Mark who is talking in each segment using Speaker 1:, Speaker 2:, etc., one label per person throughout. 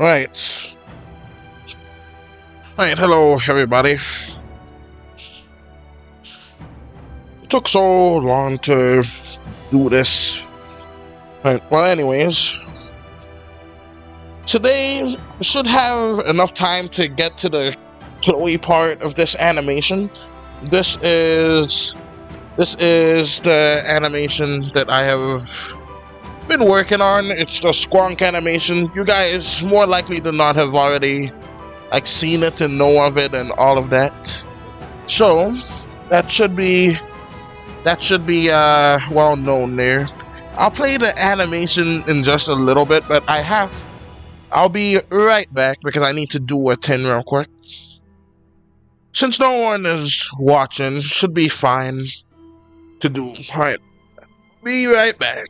Speaker 1: Right. Alright, hello everybody. It took so long to do this. Right, well anyways. Today should have enough time to get to the Chloe part of this animation. This is the animation that I have been working on. It's the squonk animation. You guys more likely than not have already seen it and know of it and all of that. So that should be well known there. I'll play the animation in just a little bit, but I'll be right back because I need to do a 10 real quick. Since no one is watching, should be fine to do. Alright, be right back.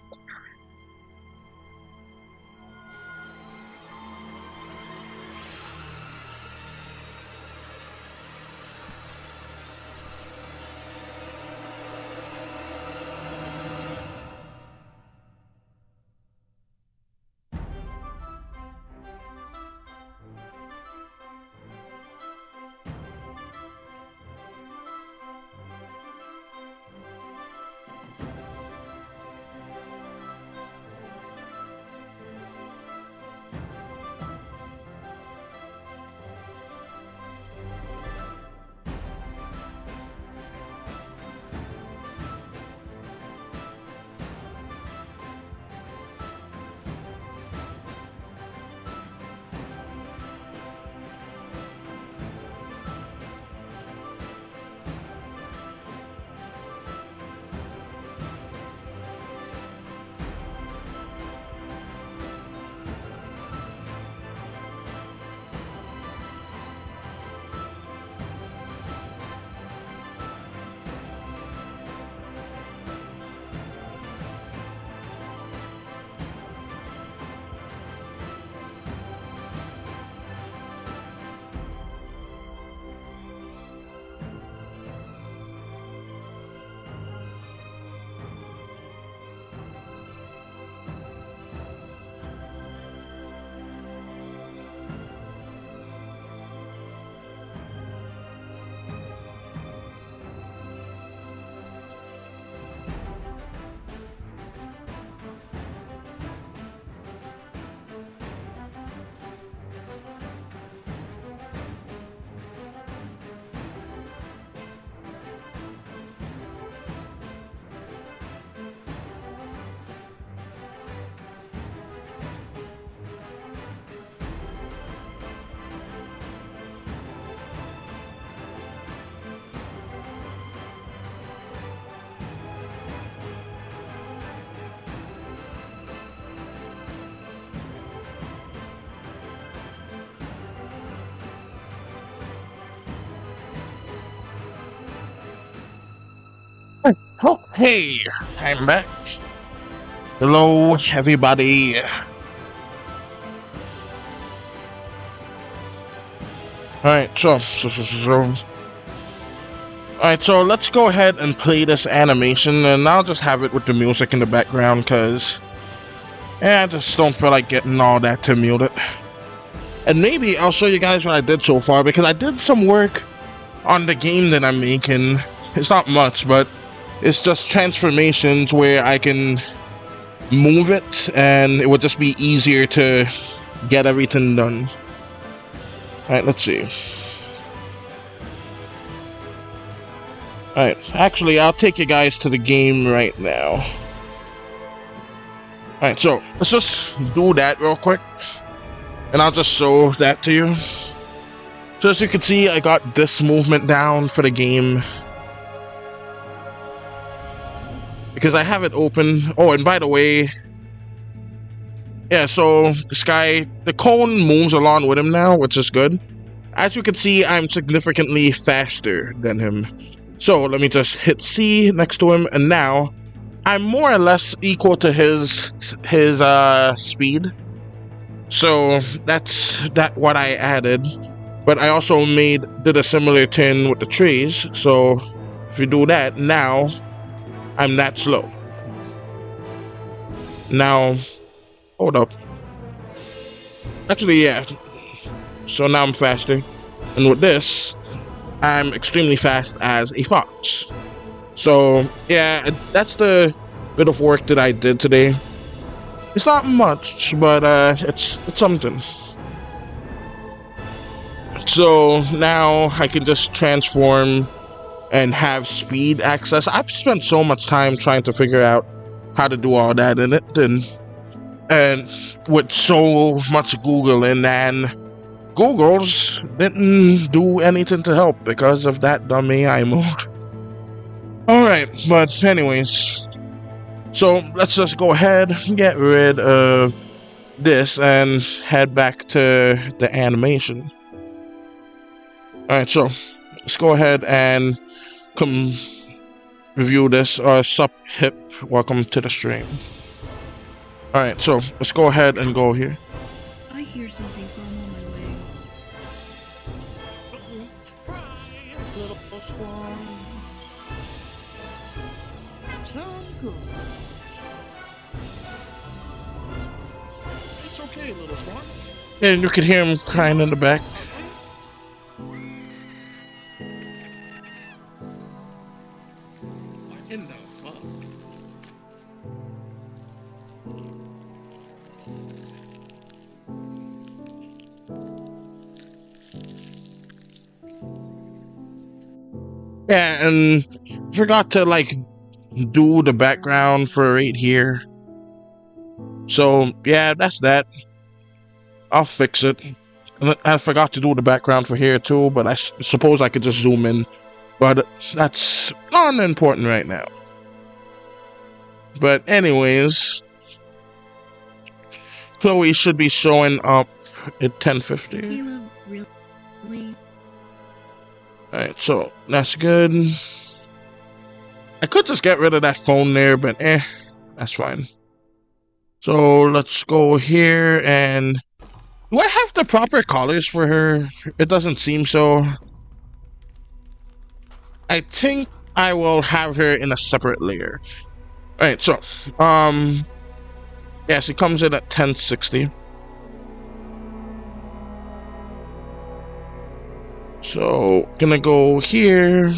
Speaker 1: Oh, hey, I'm back. Hello, everybody. Alright, so alright, so let's go ahead and play this animation, and I'll just have it with the music in the background, because I just don't feel like getting all that to mute it. And maybe I'll show you guys what I did so far, because I did some work on the game that I'm making. It's not much, but it's just transformations where I can move it and it would just be easier to get everything done. Alright, let's see. Alright, actually I'll take you guys to the game right now. Alright, so let's just do that real quick. And I'll just show that to you. So as you can see, I got this movement down for the game. Because I have it open. Oh, and by the way, yeah, so this guy, the cone moves along with him now, which is good. As you can see, I'm significantly faster than him. So let me just hit C next to him, and now I'm more or less equal to his speed. So that's what I added. But I also did a similar turn with the trees. So if you do that, now I'm that slow. Now, hold up. Actually, yeah. So now I'm faster. And with this, I'm extremely fast as a fox. So, yeah, that's the bit of work that I did today. It's not much, but it's something. So now I can just transform and have speed access. I've spent so much time trying to figure out how to do all that in it, and with so much Googling, and Google's didn't do anything to help because of that dumb AI mode. Alright, but anyways, so let's just go ahead and get rid of this and head back to the animation. Alright, so let's go ahead and come review this. Sup hip, welcome to the stream. Alright, so let's go ahead and go here.
Speaker 2: I hear something, so I'm on my way.
Speaker 3: Little squad. Some cookies. It's okay, little squad.
Speaker 1: And you can hear him crying in the back.
Speaker 3: What in the fuck?
Speaker 1: Yeah, and forgot to like do the background for right here. So yeah, that's that. I'll fix it. And I forgot to do the background for here too, but I suppose I could just zoom in. But that's unimportant right now. But anyways, Chloe should be showing up at 10:50.
Speaker 2: Caleb, really?
Speaker 1: Alright, so that's good. I could just get rid of that phone there, but that's fine. So let's go here, and do I have the proper colors for her? It doesn't seem so. I think I will have her in a separate layer. Alright, so yeah, she comes in at 1060. So gonna go here.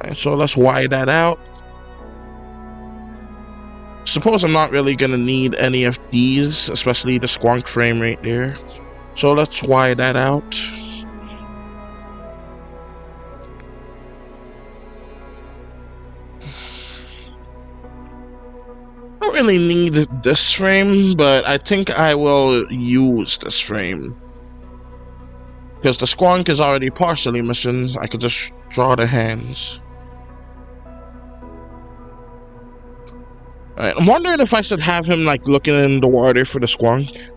Speaker 1: Alright, so let's widen that out. Suppose I'm not really gonna need any of these, especially the squonk frame right there. So let's widen that out. I don't really need this frame, but I think I will use this frame. Because the squonk is already partially missing, I could just draw the hands. Alright, I'm wondering if I should have him like looking in the water for the squonk.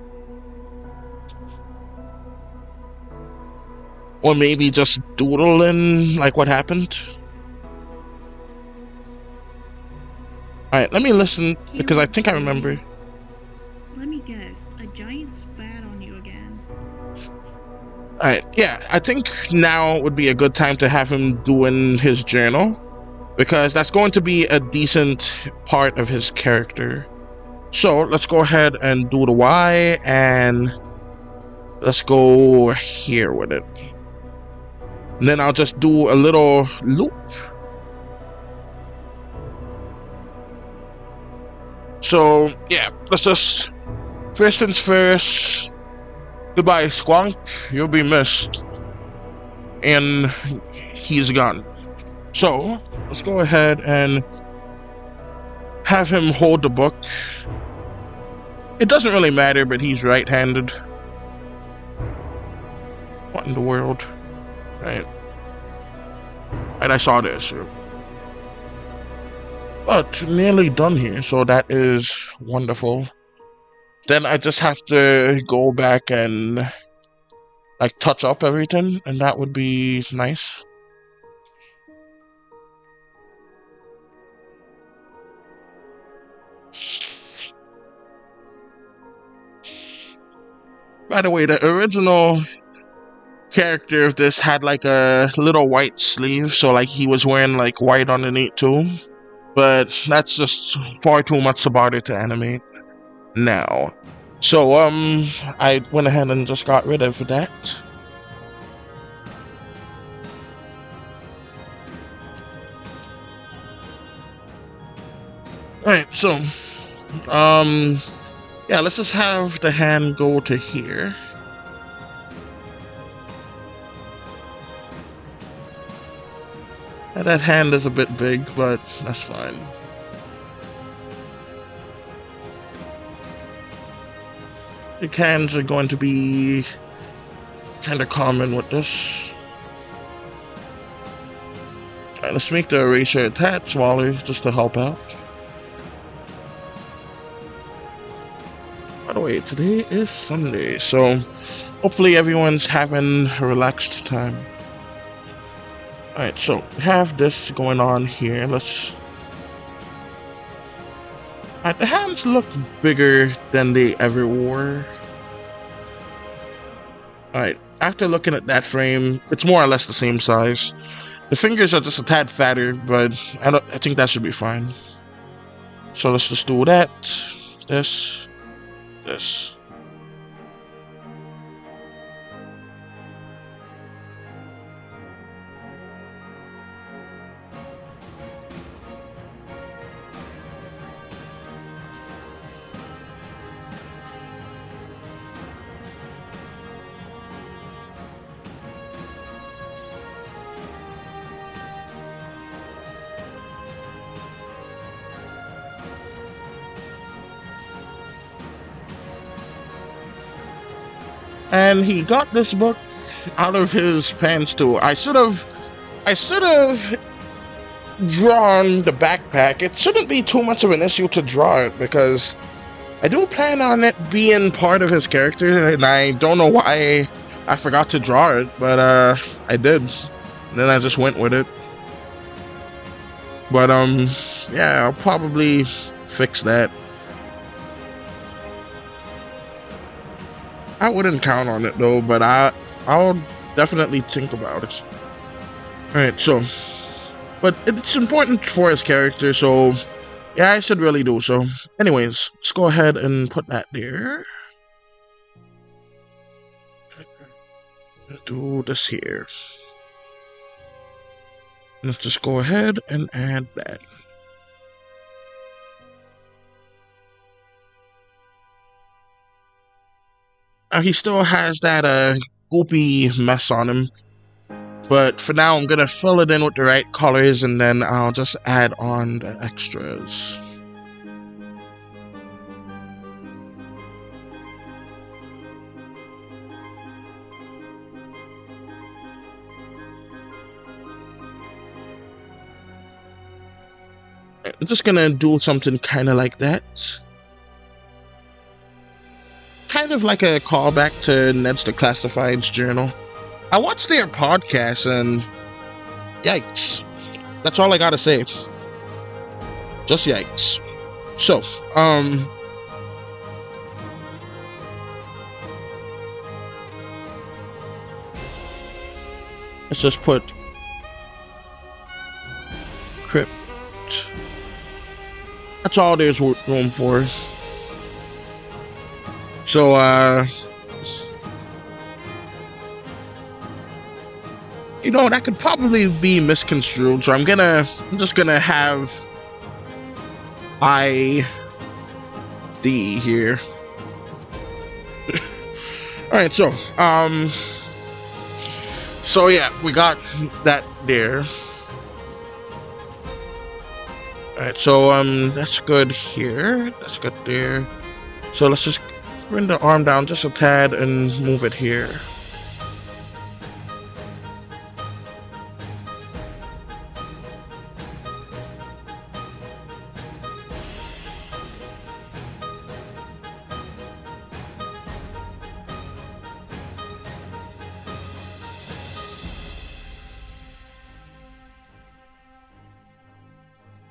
Speaker 1: Or maybe just doodling like what happened. Alright, let me listen, because I think I remember.
Speaker 2: Let me guess. A giant spat on you again.
Speaker 1: Alright, yeah, I think now would be a good time to have him doing his journal, because that's going to be a decent part of his character. So let's go ahead and do the Y, and let's go here with it. And then I'll just do a little loop. So yeah, let's just, first things first, goodbye Squonk, you'll be missed. And he's gone. So let's go ahead and have him hold the book. It doesn't really matter, but he's right-handed. What in the world? Right. And I saw this. But nearly done here, so that is wonderful. Then I just have to go back and like touch up everything, and that would be nice. By the way, the original character of this had like a little white sleeve, so like he was wearing like white underneath too. But that's just far too much about it to animate now. So I went ahead and just got rid of that. Alright, so yeah, let's just have the hand go to here. And that hand is a bit big, but that's fine. The hands are going to be kind of common with this. Alright, let's make the eraser a tad smaller just to help out. By the way, today is Sunday, so hopefully everyone's having a relaxed time. Alright, so we have this going on here. Let's... Alright, the hands look bigger than they ever were. Alright, after looking at that frame, it's more or less the same size. The fingers are just a tad fatter, but I think that should be fine. So let's just do that. This. And he got this book out of his pants too. I should have drawn the backpack. It shouldn't be too much of an issue to draw it because I do plan on it being part of his character, and I don't know why I forgot to draw it, but I did. And then I just went with it. But yeah, I'll probably fix that. I wouldn't count on it though, but I'll definitely think about it. Alright, so, but it's important for his character, so yeah, I should really do so. Anyways, let's go ahead and put that there. Do this here. Let's just go ahead and add that. He still has that goopy mess on him, but for now I'm gonna fill it in with the right colors and then I'll just add on the extras. I'm just gonna do something kind of like that. Kind of like a callback to Ned's Declassified's journal. I watched their podcast and yikes. That's all I gotta say. Just yikes. So, let's just put crypt. That's all there's room for. So, you know, that could probably be misconstrued, so I'm just gonna have ID here. Alright, so yeah, we got that there. Alright, so that's good here, that's good there. So let's just bring the arm down just a tad and move it here.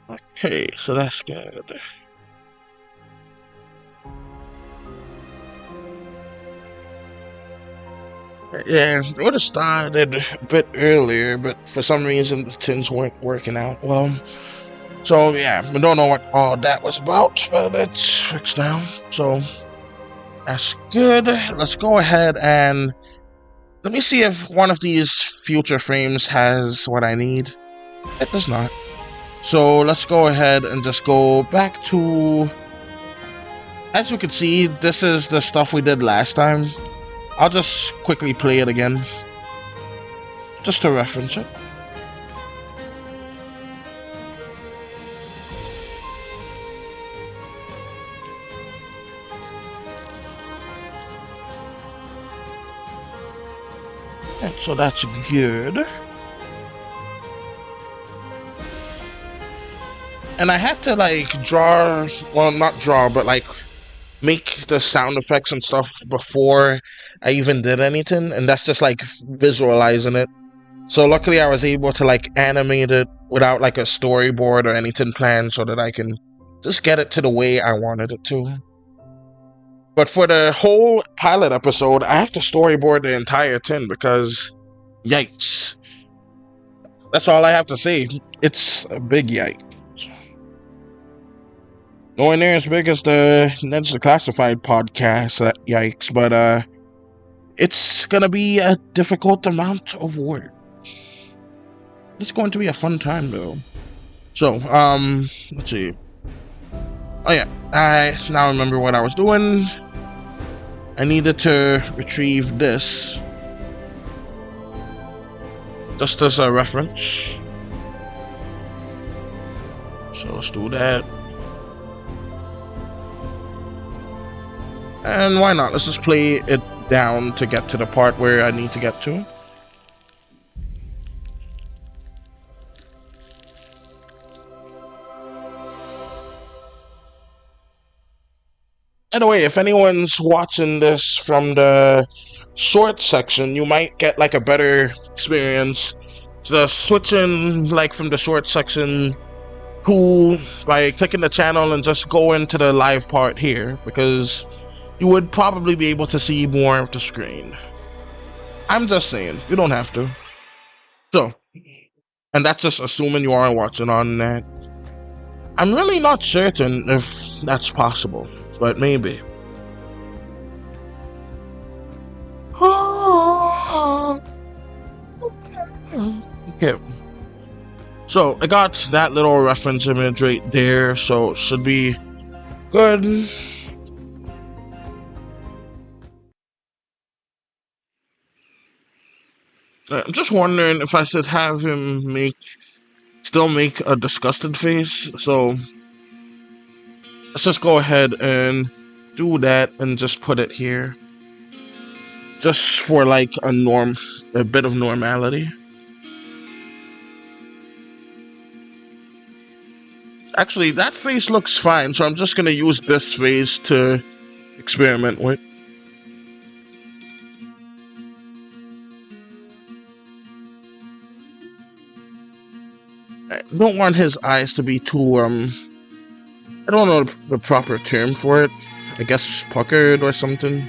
Speaker 1: Okay, so that's good. Yeah, it would have started a bit earlier, but for some reason the tins weren't working out well. So yeah, I don't know what all that was about, but it's fixed now. So that's good. Let's go ahead and let me see if one of these future frames has what I need. It does not. So let's go ahead and just go back to... As you can see, this is the stuff we did last time. I'll just quickly play it again, just to reference it. And so that's good. And I had to like draw, well, not draw, but like make the sound effects and stuff before I even did anything, and that's just like visualizing it. So luckily I was able to like animate it without like a storyboard or anything planned, so that I can just get it to the way I wanted it to. But for the whole pilot episode, I have to storyboard the entire thing because yikes. That's all I have to say. It's a big yikes. Nowhere near as big as the Ned's Declassified podcast, yikes, but it's gonna be a difficult amount of work. It's going to be a fun time though. So, let's see. Oh yeah, I now remember what I was doing. I needed to retrieve this, just as a reference. So let's do that. And why not? Let's just play it down to get to the part where I need to get to. By the way, if anyone's watching this from the short section, you might get like a better experience. Just switching like from the short section to like clicking the channel and just go into the live part here, because you would probably be able to see more of the screen. I'm just saying, you don't have to. So, and that's just assuming you are watching on that. I'm really not certain if that's possible, but maybe. Okay. So, I got that little reference image right there, so it should be good. I'm just wondering if I should have him still make a disgusted face. So let's just go ahead and do that and just put it here, just for like a bit of normality. Actually, that face looks fine, so I'm just gonna use this face to experiment with. I don't want his eyes to be too, I don't know the proper term for it. I guess puckered or something.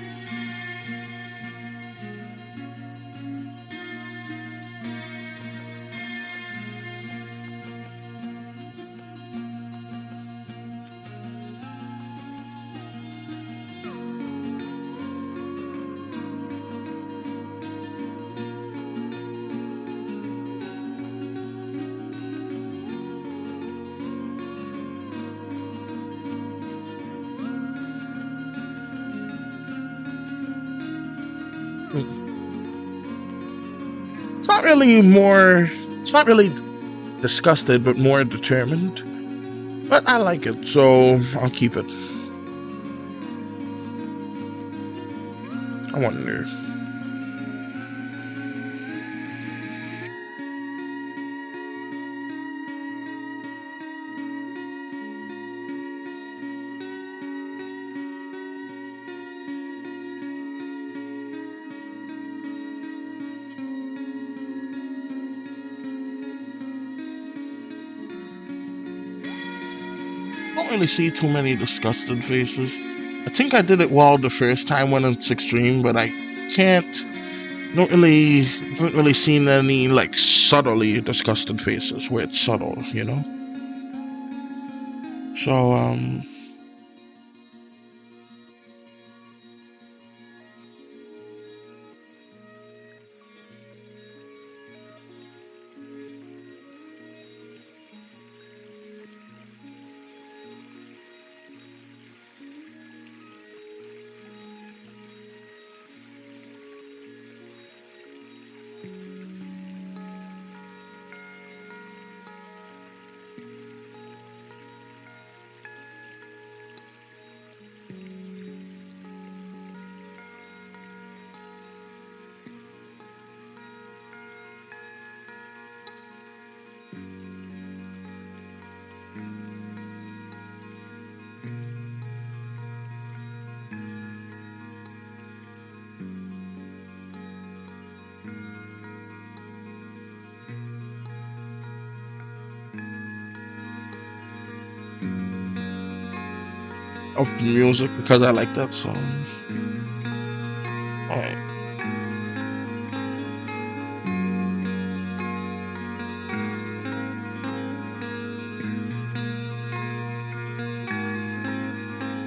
Speaker 1: It's not really disgusted, but more determined. But I like it, so I'll keep it. I wonder. I don't really see too many disgusted faces. I think I did it well the first time when it's extreme, but I can't Haven't really seen any like subtly disgusted faces where it's subtle, you know? So, of the music because I like that song. Alright.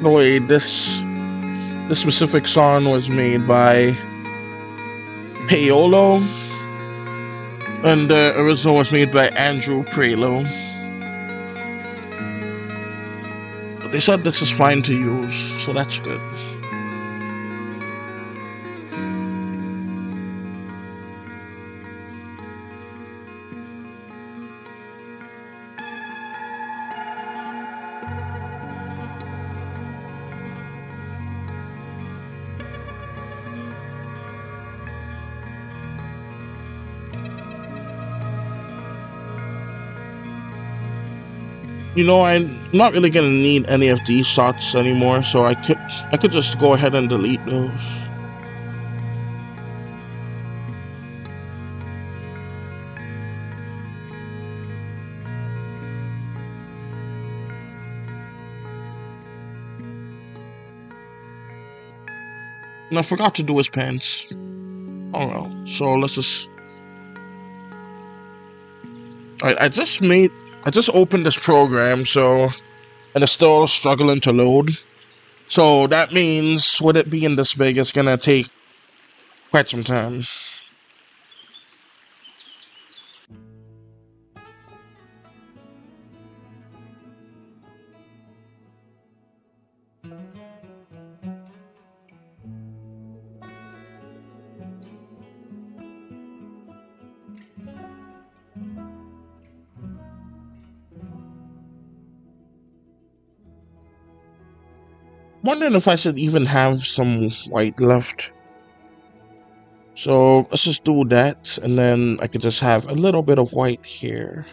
Speaker 1: No way, this specific song was made by Paolo, and the original was made by Andrew Prelo. They said this is fine to use, so that's good. You know, I'm not really gonna need any of these shots anymore, so I could just go ahead and delete those. And I forgot to do his pants. Oh well, so let's just... I just opened this program, so, and it's still struggling to load. So that means, with it being this big, it's gonna take quite some time. Wondering if I should even have some white left. So let's just do that, and then I could just have a little bit of white here.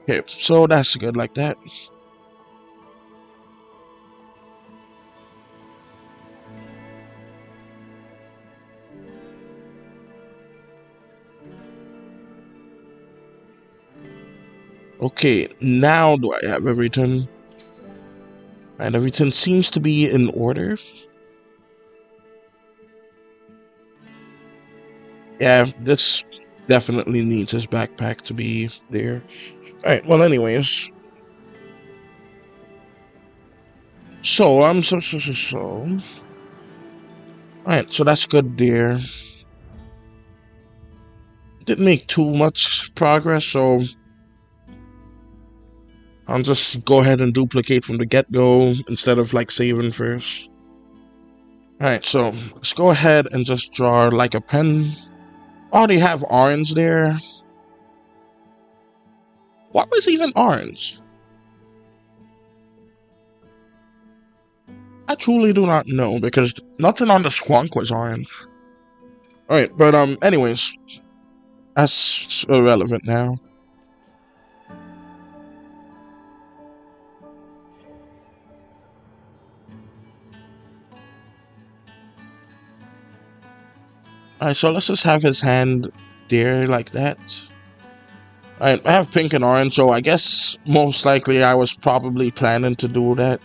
Speaker 1: Okay, so that's good like that. Okay, now do I have everything? And everything seems to be in order. Yeah, this definitely needs his backpack to be there. Alright, well anyways. So, Alright, so that's good there. Didn't make too much progress, so I'll just go ahead and duplicate from the get-go instead of like saving first. Alright, so let's go ahead and just draw like a pen. I already have orange there. What was even orange? I truly do not know because nothing on the squonk was orange. Alright, but anyways, that's irrelevant now. Alright, so let's just have his hand there like that. Alright, I have pink and orange, so I guess most likely I was probably planning to do that.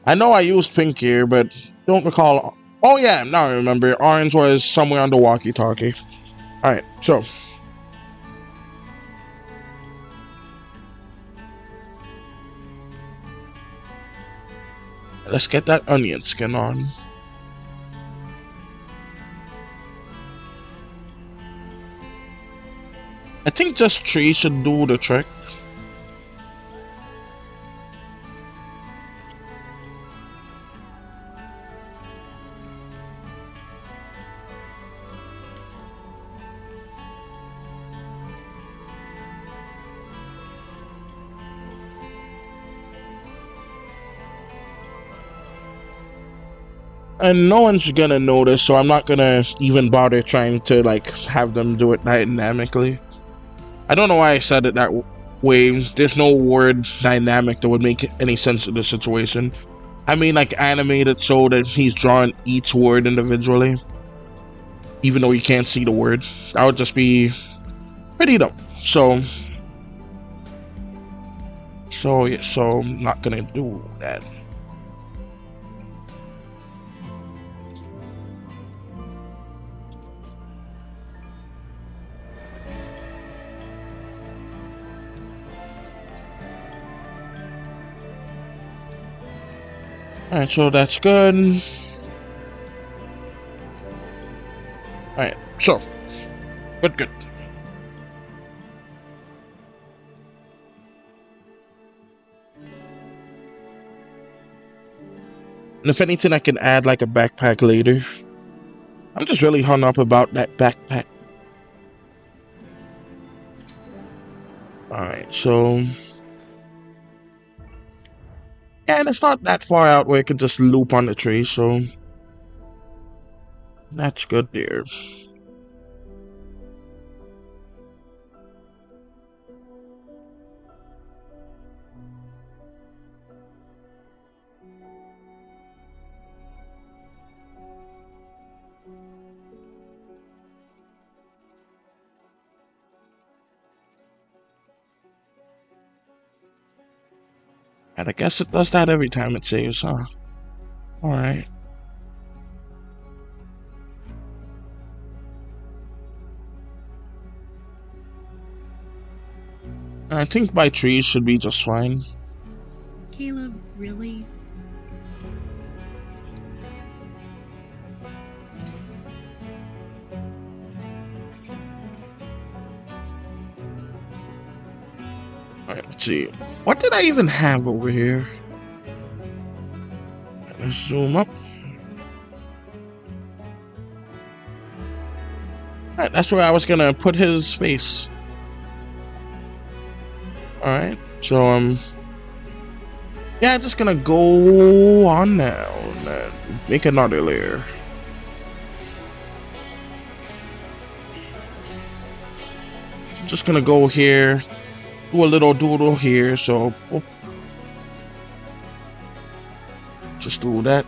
Speaker 1: I know I used pink here, but don't recall Oh yeah, now I remember. Orange was somewhere on the walkie-talkie. Alright, so. Let's get that onion skin on. I think just 3 should do the trick. And no one's gonna notice, so I'm not gonna even bother trying to like have them do it dynamically. I don't know why I said it that way. There's no word dynamic that would make any sense to the situation. I mean, like animated so that he's drawing each word individually, even though you can't see the word. That would just be pretty dumb. So yeah, so I'm not gonna do that. Alright, so that's good. Alright, so good. And if anything, I can add like a backpack later. I'm just really hung up about that backpack. Alright, so yeah, and it's not that far out where it could just loop on the tree, so that's good there. And I guess it does that every time it saves, huh? Alright. I think by trees should be just fine.
Speaker 2: Caleb, really?
Speaker 1: Alright, let's see. What did I even have over here? Let's zoom up. Alright, that's where I was gonna put his face. Alright, so yeah, just gonna go on now and make another layer. Just gonna go here, do a little doodle here, so just do that.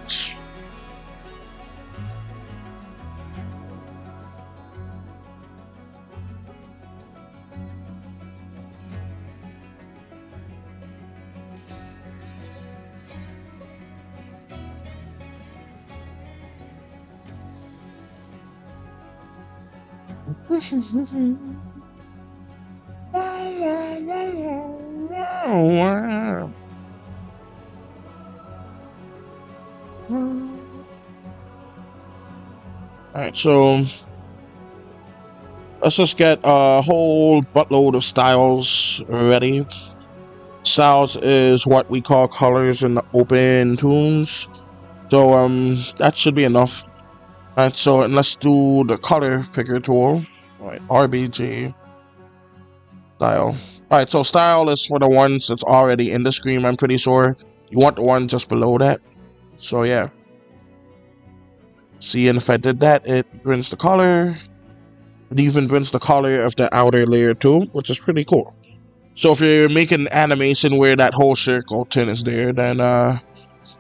Speaker 1: Alright, so let's just get a whole buttload of styles ready. Styles is what we call colors in the open tunes. So that should be enough. Alright, so and let's do the color picker tool. Alright, RBG style. Alright, so style is for the ones that's already in the screen, I'm pretty sure. You want the one just below that. So yeah. See, and if I did that, it brings the color. It even brings the color of the outer layer too, which is pretty cool. So if you're making animation where that whole circle tin is there, then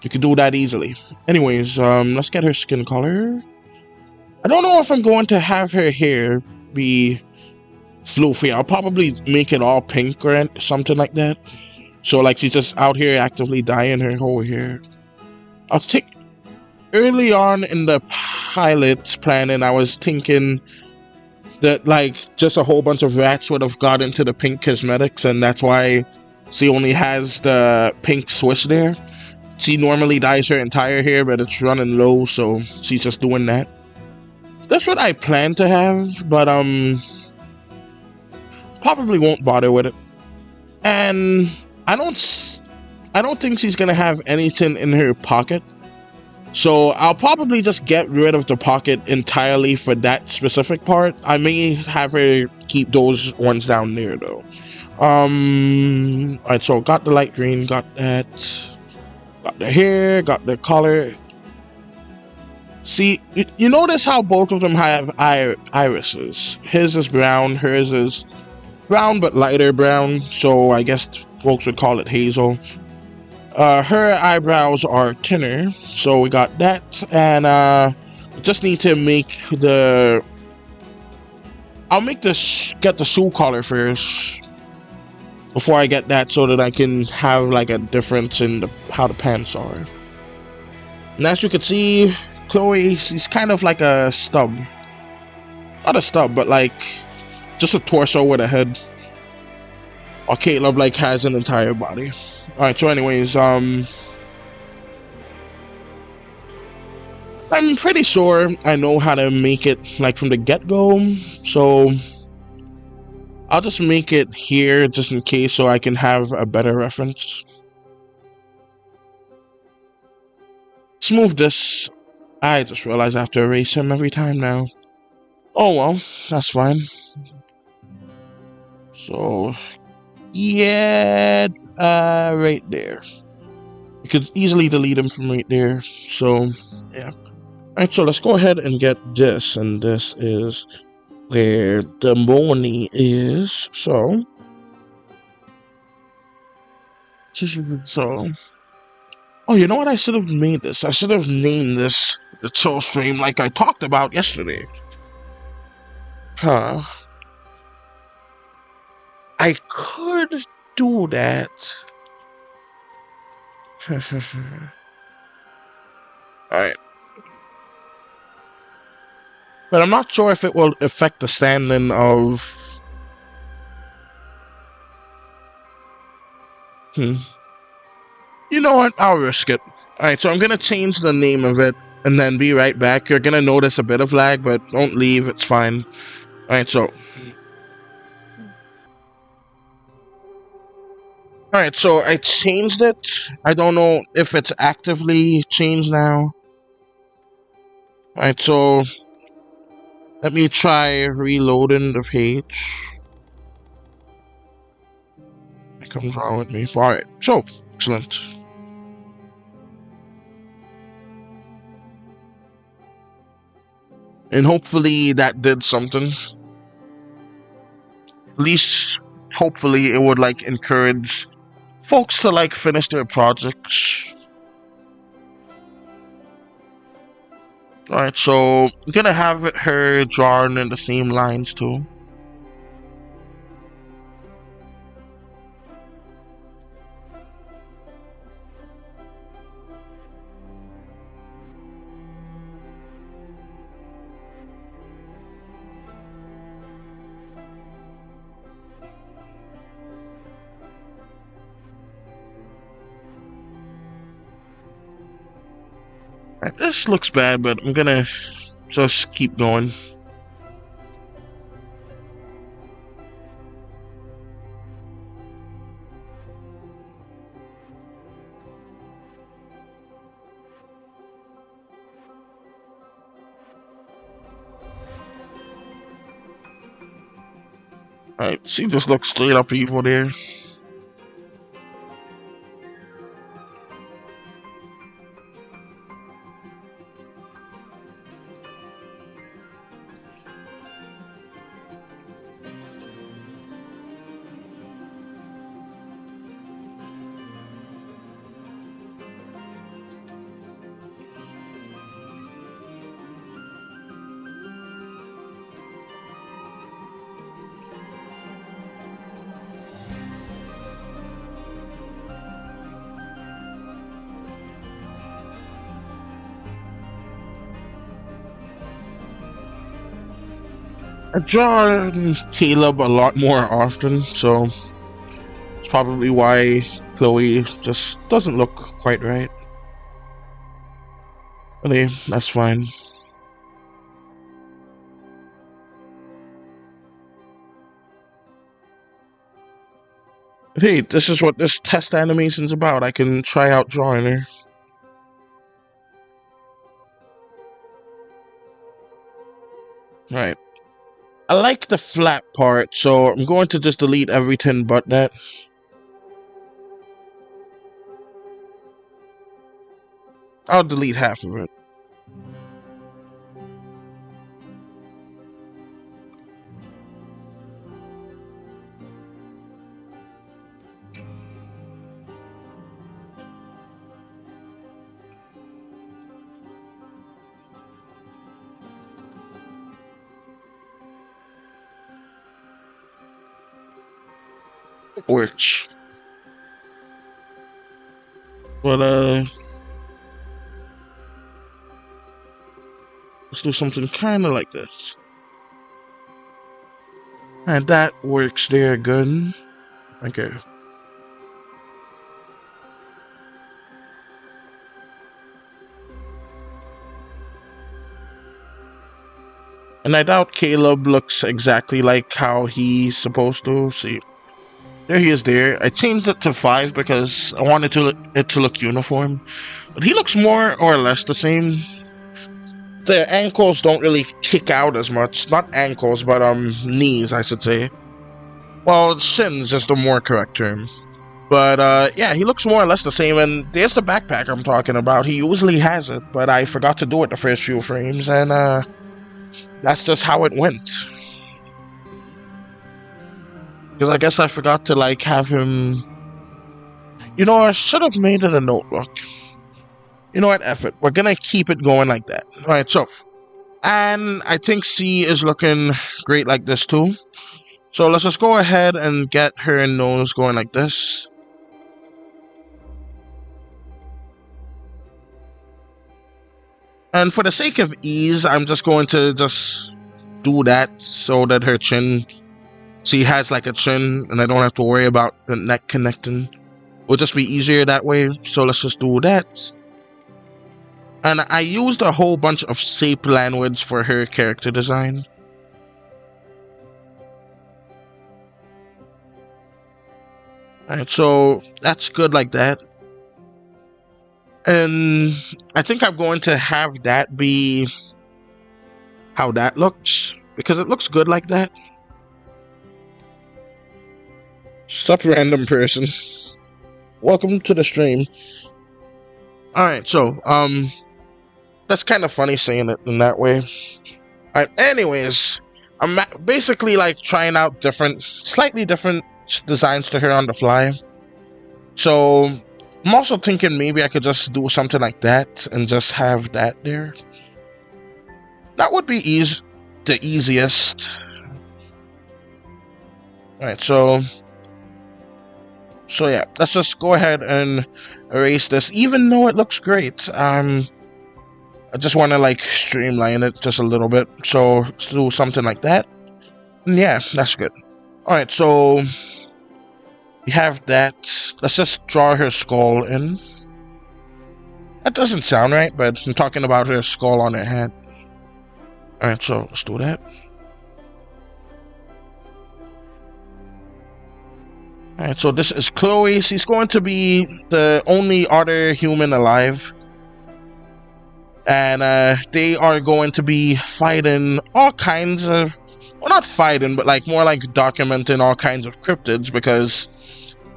Speaker 1: you can do that easily. Anyways, let's get her skin color. I don't know if I'm going to have her hair be floofy. I'll probably make it all pink or something like that. So like she's just out here actively dyeing her whole hair. I'll take early on in the pilot planning, I was thinking that like just a whole bunch of rats would have got into the pink cosmetics, and that's why she only has the pink swish there. She normally dyes her entire hair, but it's running low, so she's just doing that. That's what I plan to have, but probably won't bother with it. And I don't think she's gonna have anything in her pocket. So I'll probably just get rid of the pocket entirely for that specific part. I may have her keep those ones down there though. Alright, so got the light green, got that. Got the hair, got the color. See, you notice how both of them have irises. His is brown, hers is brown but lighter brown, so I guess folks would call it hazel. Her eyebrows are thinner, so we got that, and just need to make the... I'll make this, get the shoe color first before I get that, so that I can have like a difference in how the pants are. And as you can see, Chloe, she's kind of like a stub. Not a stub, but like just a torso with a head. Or Caleb like has an entire body. Alright, so anyways, I'm pretty sure I know how to make it like from the get-go, so I'll just make it here just in case so I can have a better reference. Let's move this. I just realized I have to erase him every time now. Oh well, that's fine. So yeah, right there. You could easily delete him from right there. So yeah. Alright, so let's go ahead and get this, and this is where the money is. So oh, you know what? I should have made this. I should have named this the chill stream like I talked about yesterday. Huh. I could do that. Alright. But I'm not sure if it will affect the standing of... You know what? I'll risk it. Alright, so I'm gonna change the name of it and then be right back. You're gonna notice a bit of lag, but don't leave, it's fine. Alright, so... Alright, so I changed it. I don't know if it's actively changed now. Alright, so... Let me try reloading the page. It comes wrong with me. Alright, so, excellent. And hopefully that did something. At least, hopefully it would like encourage folks to like finish their projects. Alright, so I'm gonna have her drawn in the same lines too. Alright, this looks bad, but I'm gonna just keep going. Alright, she just looks straight up evil there. I draw Caleb a lot more often, so it's probably why Chloe just doesn't look quite right. But hey, that's fine. Hey, this is what this test animation's about. I can try out drawing her. Right. I like the flat part, so I'm going to just delete everything but that. I'll delete half of it. Works. But let's do something kind of like this. And that works there good. Okay. And I doubt Caleb looks exactly like how he's supposed to. See, there he is there. I changed it to 5 because I wanted it to look uniform. But he looks more or less the same. The ankles don't really kick out as much. Not ankles, but knees, I should say. Well, shins is the more correct term. But yeah, he looks more or less the same. And there's the backpack I'm talking about. He usually has it, but I forgot to do it the first few frames, and that's just how it went. Because I guess I forgot to like have him. You know, I should have made it a notebook. You know what, F it. We're gonna keep it going like that. Alright, so. And I think C is looking great like this too. So let's just go ahead and get her nose going like this. And for the sake of ease, I'm just going to just do that so that her chin, she has like a chin and I don't have to worry about the neck connecting. It'll just be easier that way. So let's just do that. And I used a whole bunch of shape language for her character design. Alright, so that's good like that. And I think I'm going to have that be how that looks, because it looks good like that. Stop, random person. Welcome to the stream. Alright, so that's kind of funny saying it in that way. Alright, anyways, I'm basically like trying out slightly different designs to her on the fly. So I'm also thinking maybe I could just do something like that and just have that there. That would be the easiest. Alright, so yeah, let's just go ahead and erase this, even though it looks great. I just want to like streamline it just a little bit. So let's do something like that. And yeah, that's good. Alright, so we have that. Let's just draw her skull in. That doesn't sound right, but I'm talking about her skull on her head. Alright, so let's do that. Alright, so this is Chloe. She's going to be the only other human alive. And they are going to be fighting all kinds of... Well, not fighting, but like more like documenting all kinds of cryptids, because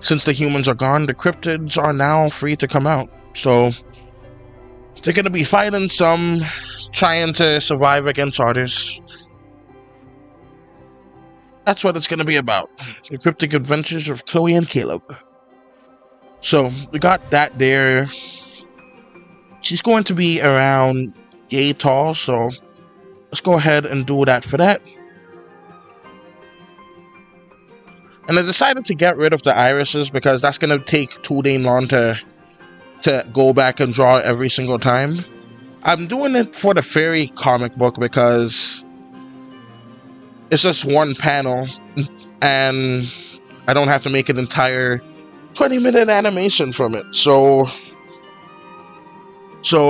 Speaker 1: since the humans are gone, the cryptids are now free to come out. So they're going to be fighting some, trying to survive against others. That's what it's going to be about. The cryptic adventures of Chloe and Caleb. So we got that there. She's going to be around yay tall, so let's go ahead and do that for that. And I decided to get rid of the irises because that's going to take too dang long to go back and draw every single time. I'm doing it for the fairy comic book because it's just one panel, and I don't have to make an entire 20-minute animation from it. So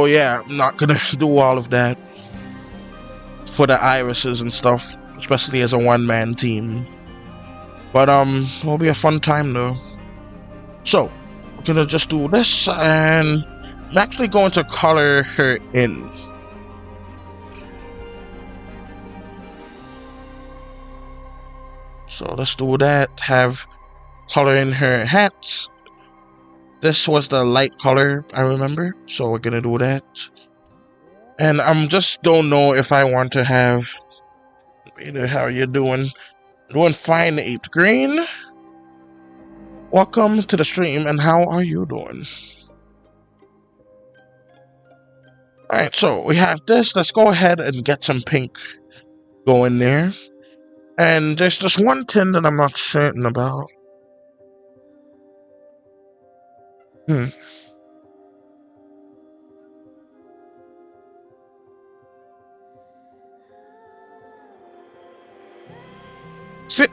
Speaker 1: yeah, I'm not gonna do all of that for the irises and stuff, especially as a one-man team. But it'll be a fun time though. So we're gonna just do this, and I'm actually going to color her in. So let's do that. Have color in her hats. This was the light color, I remember, so we're gonna do that. And I'm just don't know if I want to have. How are you doing? Doing fine, Ape Green. Welcome to the stream, and how are you doing? Alright, so we have this. Let's go ahead and get some pink going there. And there's just one thing that I'm not certain about.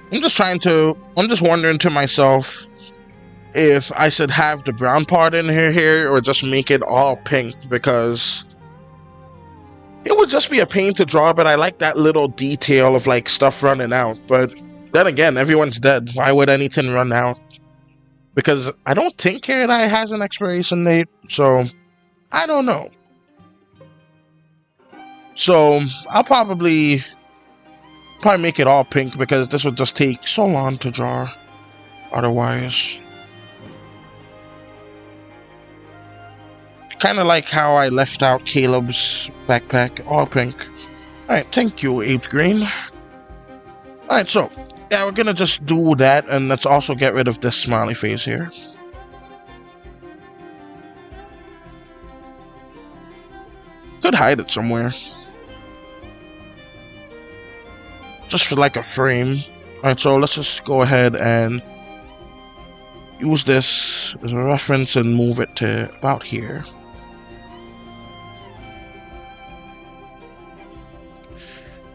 Speaker 1: I'm just wondering to myself if I should have the brown part in her hair or just make it all pink, because it would just be a pain to draw, but I like that little detail of like stuff running out. But then again, everyone's dead. Why would anything run out? Because I don't think hair dye has an expiration date, so I don't know. So I'll probably make it all pink, because this would just take so long to draw otherwise. Kind of like how I left out Caleb's backpack, all pink. Alright, thank you, Ape Green. Alright, so yeah, we're gonna just do that, and let's also get rid of this smiley face here. Could hide it somewhere. Just for like a frame. Alright, so let's just go ahead and use this as a reference and move it to about here.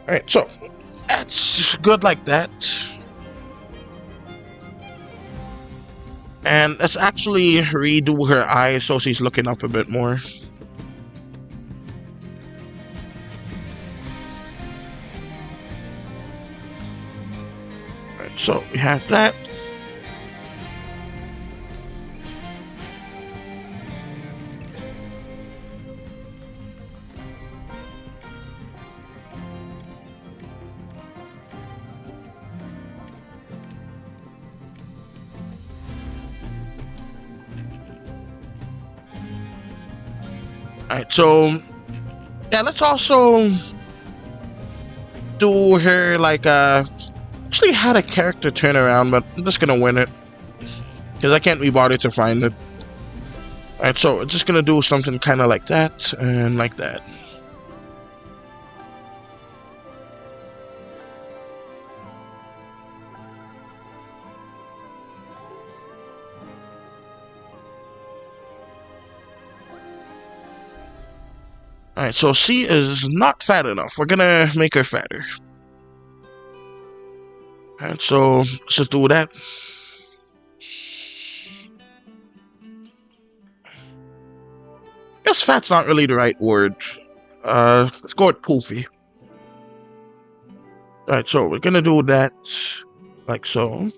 Speaker 1: Alright, so that's good like that. And let's actually redo her eyes so she's looking up a bit more. Alright, so we have that. Alright, so yeah, let's also do her like actually had a character turnaround, but I'm just gonna win it because I can't be bothered to find it. Alright, so we're just gonna do something kind of like that and like that. Alright, so C is not fat enough. We're gonna make her fatter. Alright, so let's just do that. Guess fat's not really the right word. Let's go with poofy. Alright, so we're gonna do that like so.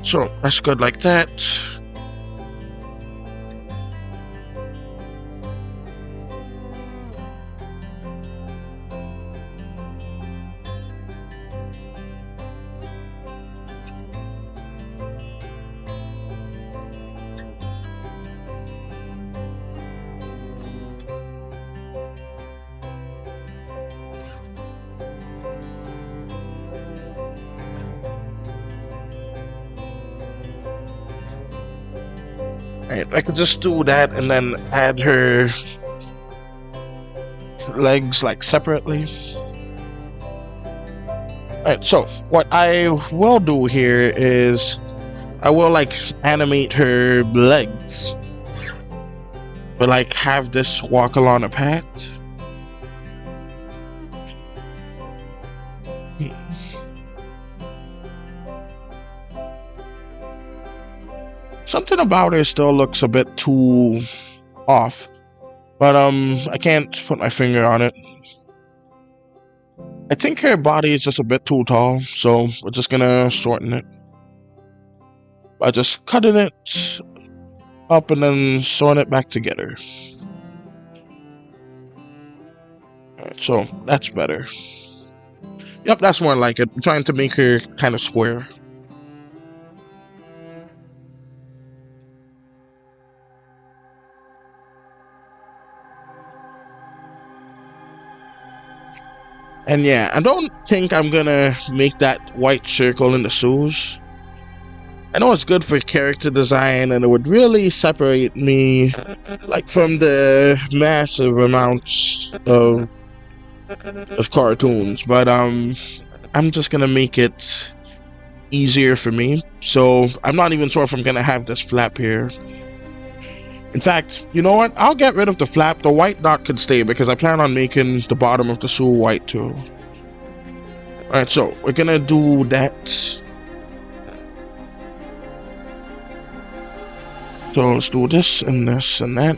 Speaker 1: So that's good like that. Alright, I could just do that and then add her legs like separately. Alright, so what I will do here is I will like animate her legs, but like have this walk along a path. Something about her still looks a bit too off, but I can't put my finger on it. I think her body is just a bit too tall, so we're just gonna shorten it by just cutting it up and then sewing it back together. Alright, so that's better. Yep, that's more like it. I'm trying to make her kind of square. And yeah, I don't think I'm gonna make that white circle in the shoes. I know it's good for character design and it would really separate me like from the massive amounts of cartoons, but I'm just gonna make it easier for me. So I'm not even sure if I'm gonna have this flap here. In fact, you know what? I'll get rid of the flap. The white dot could stay because I plan on making the bottom of the shoe white too. Alright, so we're gonna do that. So let's do this and this and that.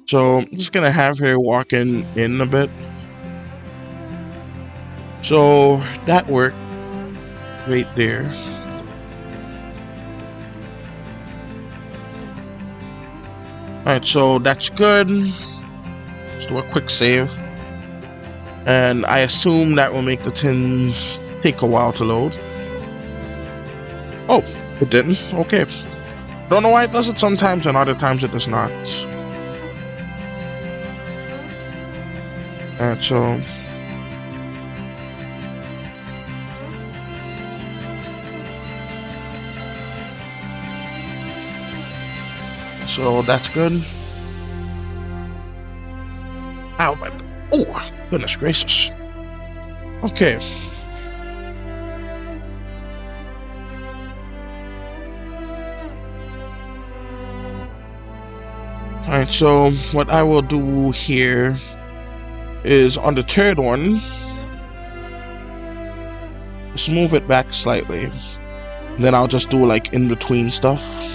Speaker 1: So I'm just gonna have her walking in a bit. So that worked right there. Alright, so that's good. Let's do a quick save. And I assume that will make the tin take a while to load. Oh, it didn't? Okay. Don't know why it does it sometimes and other times it does not. And so that's good. Ow, my, oh, goodness gracious. Okay. Alright, so what I will do here is on the third one, just move it back slightly. And then I'll just do like in between stuff.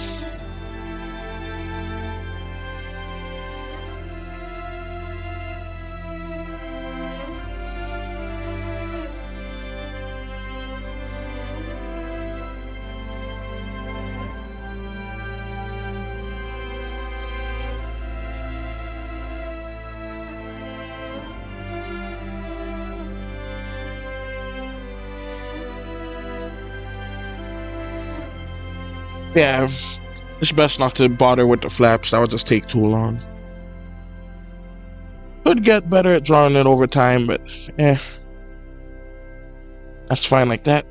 Speaker 1: Yeah, it's best not to bother with the flaps. That would just take too long. Could get better at drawing it over time, but that's fine like that.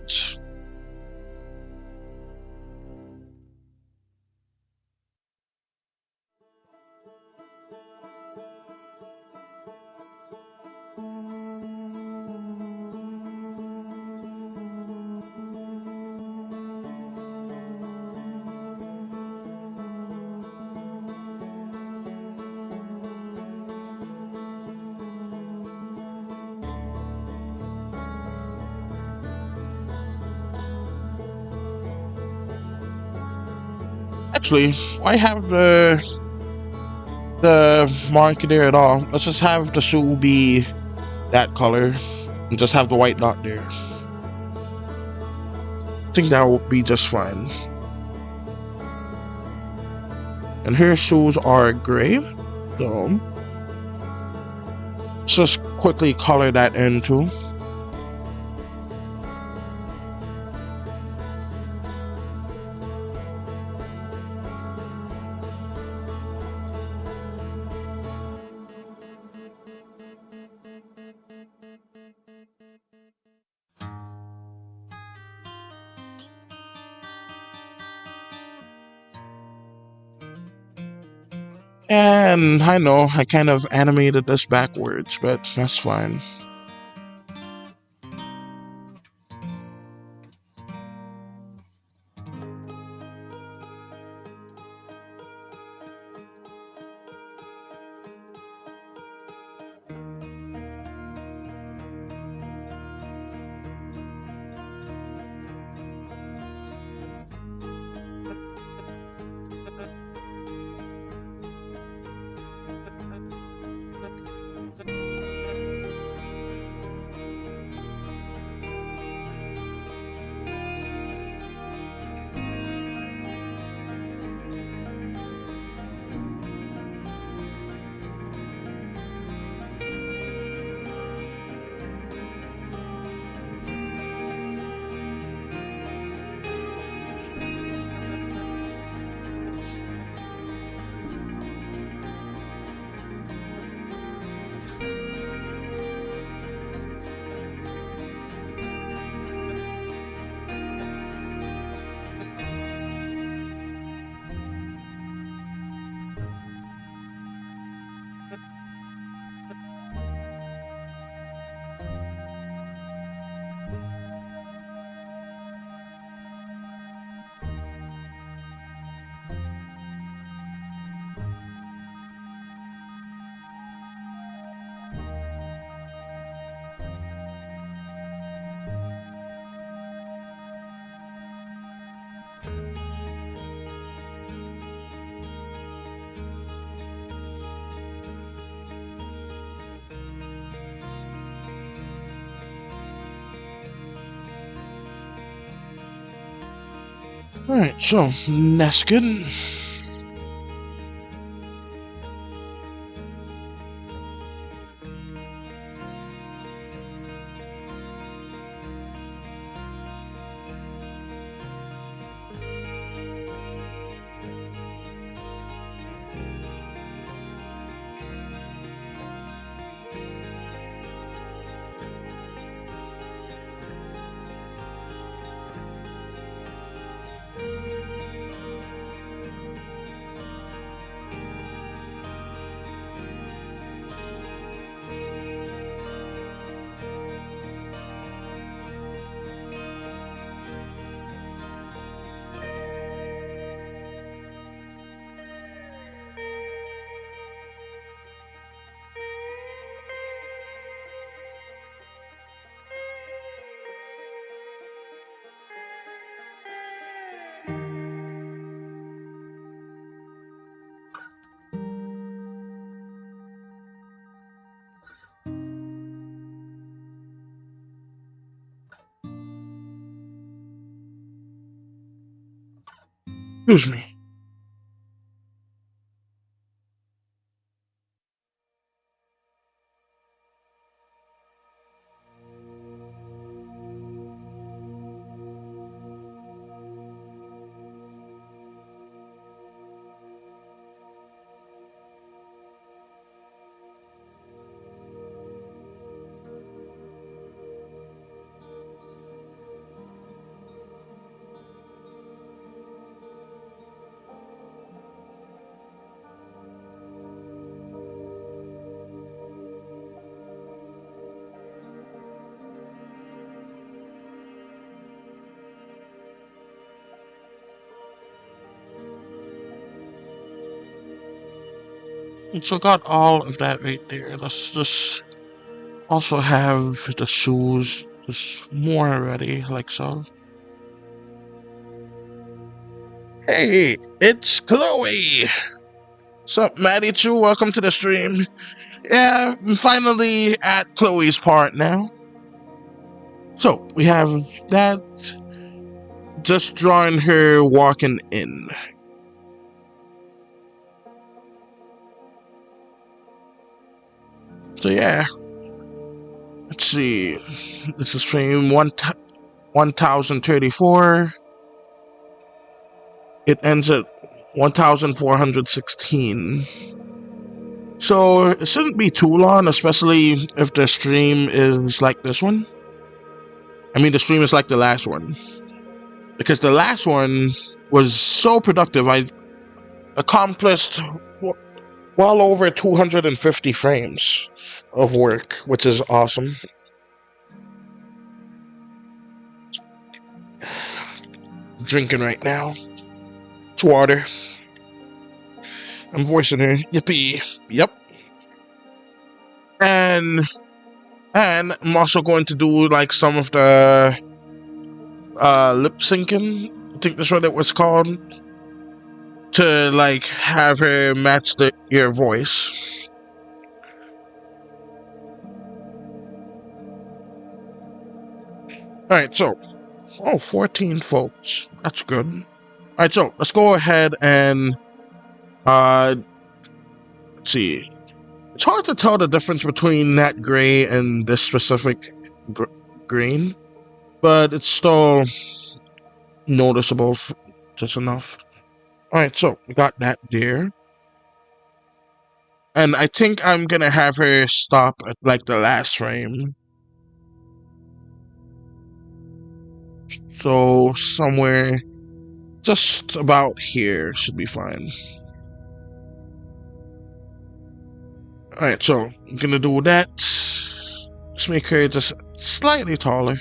Speaker 1: Actually, why have the marker there at all? Let's just have the shoe be that color and just have the white dot there. I think that will be just fine. And her shoes are gray, so let's just quickly color that in too. And I know I kind of animated this backwards, but that's fine. Alright, so that's good. Excuse me. So got all of that right there. Let's just also have the shoes just more ready, like so. Hey, it's Chloe! Sup, Maddie Chu? Welcome to the stream. Yeah, I'm finally at Chloe's part now. So, we have that. Just drawing her walking in. So yeah. Let's see. This is frame 1034. It ends at 1416. So it shouldn't be too long, especially if the stream is like this one. I mean, the stream is like the last one. Because the last one was so productive. I accomplished well over 250 frames of work, which is awesome. Drinking right now. It's water. I'm voicing her. Yippee. Yep. And I'm also going to do like some of the lip syncing. I think that's what it was called. To like have her match your voice. Alright, so 14 folks. That's good. Alright, so let's go ahead and let's see. It's hard to tell the difference between that gray and this specific green, but it's still noticeable just enough. Alright, so we got that there. And I think I'm gonna have her stop at like the last frame. So somewhere just about here should be fine. Alright, so I'm gonna do that. Let's make her just slightly taller.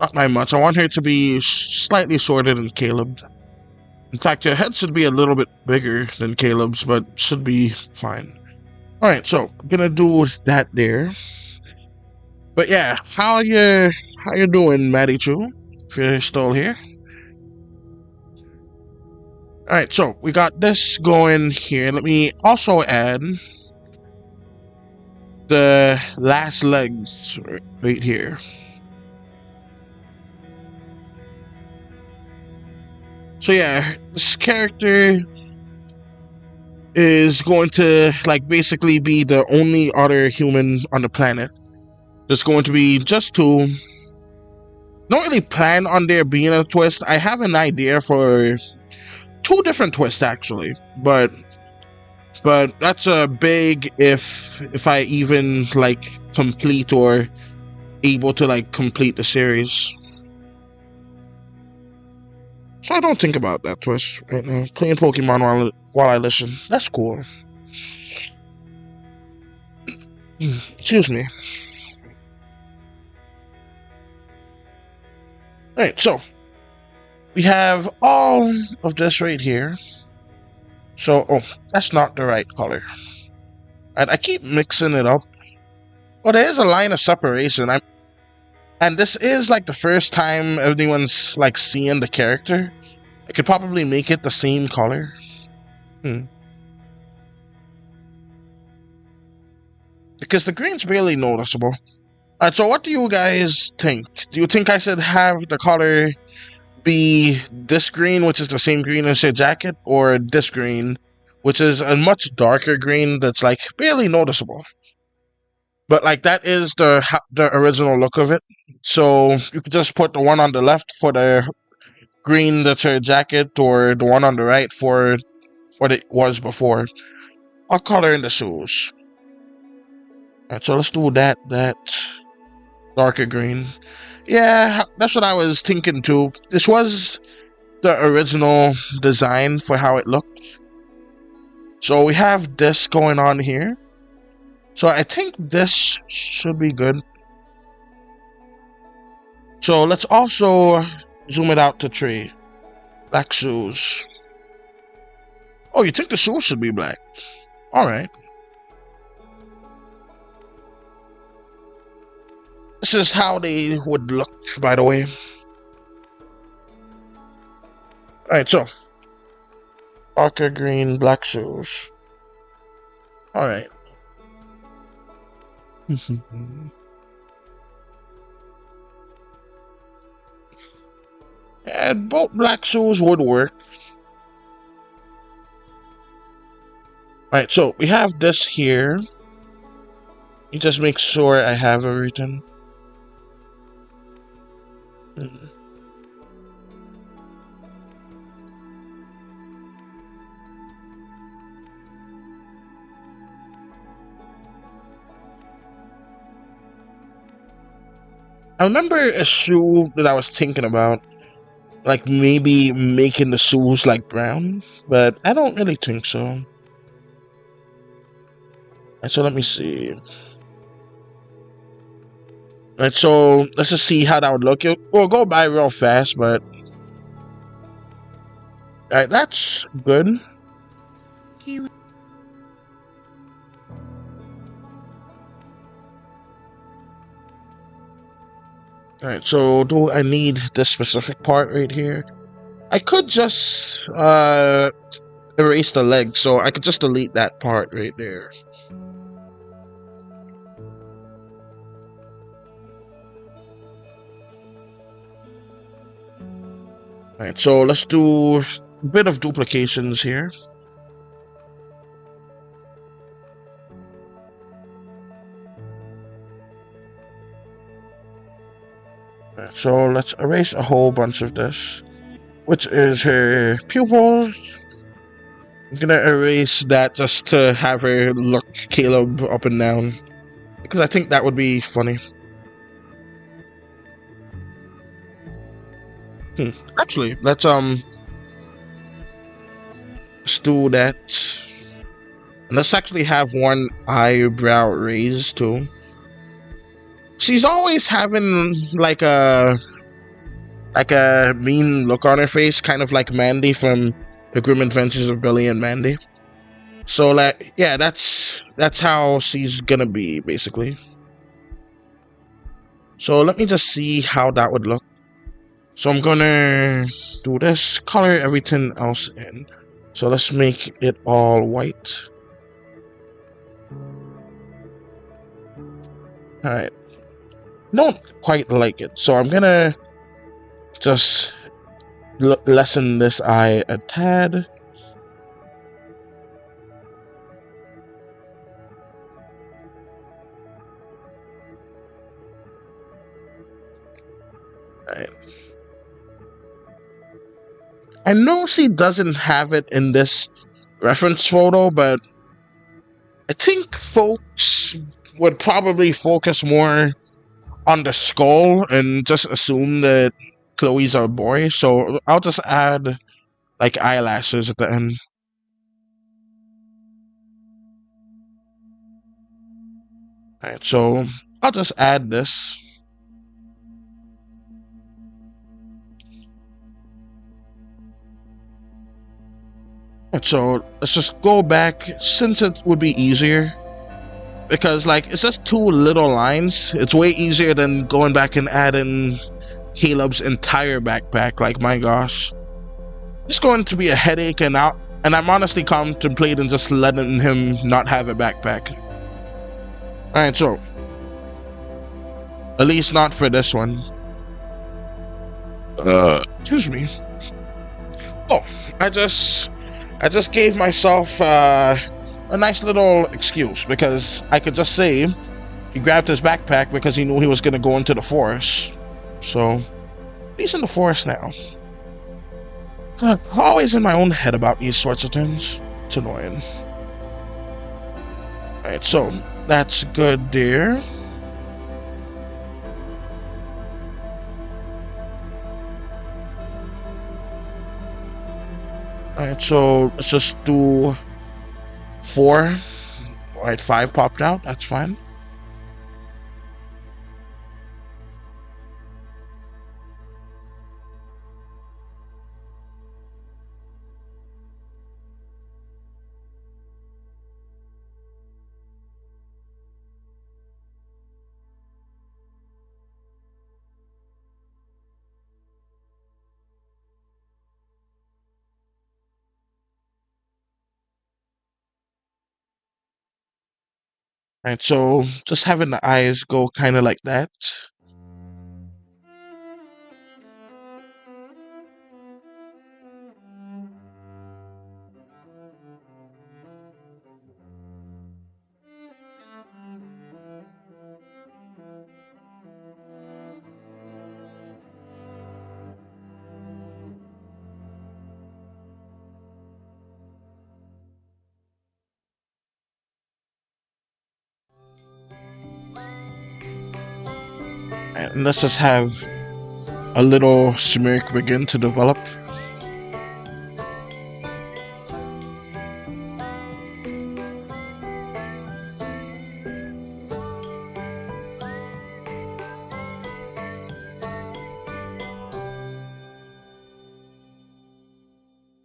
Speaker 1: Not by much. I want her to be slightly shorter than Caleb. In fact, her head should be a little bit bigger than Caleb's, but should be fine. Alright, so I'm gonna do that there. But yeah, how you doing, Maddie Chu? If you're still here. Alright, so we got this going here. Let me also add the last legs right here. So yeah, this character is going to like basically be the only other human on the planet. There's going to be just two. Don't really plan on there being a twist. I have an idea for 2 different twists actually, but that's a big if I even like complete or able to like complete the series. So I don't think about that twist right now. Playing Pokemon while I listen. That's cool. Excuse me. Alright, so we have all of this right here. So, oh, that's not the right color. And I keep mixing it up. Oh, there is a line of separation. And this is like the first time anyone's like seeing the character. I could probably make it the same color. Because the green's barely noticeable. Alright, so what do you guys think? Do you think I should have the color be this green, which is the same green as your jacket, or this green, which is a much darker green that's like barely noticeable? But like that is the original look of it. So you could just put the one on the left for the green that's her jacket, or the one on the right for what it was before. I'll color in the shoes. Alright, so let's do that darker green. Yeah, that's what I was thinking too. This was the original design for how it looked. So we have this going on here. So I think this should be good. So let's also zoom it out to 3. Black shoes. Oh, you think the shoes should be black? Alright. This is how they would look, by the way. Alright, so darker green, black shoes. Alright. And both black shoes would work. Alright, so we have this here. You just make sure I have everything. I remember a shoe that I was thinking about, like maybe making the shoes like brown, but I don't really think so. Right, so let me see. Right, so let's just see how that would look. It will go by real fast, but right, that's good.
Speaker 2: Caleb,
Speaker 1: Alright, so do I need this specific part right here? I could just erase the leg, so I could just delete that part right there. Alright, so let's do a bit of duplications here. Alright, so let's erase a whole bunch of this, which is her pupils. I'm gonna erase that just to have her look Caleb up and down, because I think that would be funny. Actually, let's do that. And let's actually have one eyebrow raised too. She's always having like a mean look on her face, kind of like Mandy from The Grim Adventures of Billy and Mandy. So like, yeah, that's how she's gonna be basically. So let me just see how that would look. So I'm gonna do this, color everything else in. So let's make it all white. Alright. Don't quite like it, so I'm gonna just lessen this eye a tad. Alright. I know she doesn't have it in this reference photo, but I think folks would probably focus more on the skull and just assume that Chloe's a boy, so I'll just add like eyelashes at the end. Alright, so I'll just add this. Alright, so let's just go back, since it would be easier. Because like it's just two little lines. It's way easier than going back and adding Caleb's entire backpack. Like my gosh, it's going to be a headache, and I'm honestly contemplating just letting him not have a backpack. All right, so at least not for this one. Excuse me. Oh, I just gave myself a nice little excuse, because I could just say he grabbed his backpack because he knew he was going to go into the forest. So he's in the forest now. Always in my own head about these sorts of things. It's annoying. Alright, so that's good there. Alright, so let's just do 4. Alright, 5 popped out. That's fine. Alright, so just having the eyes go kind of like that. And let's just have a little smirk begin to develop.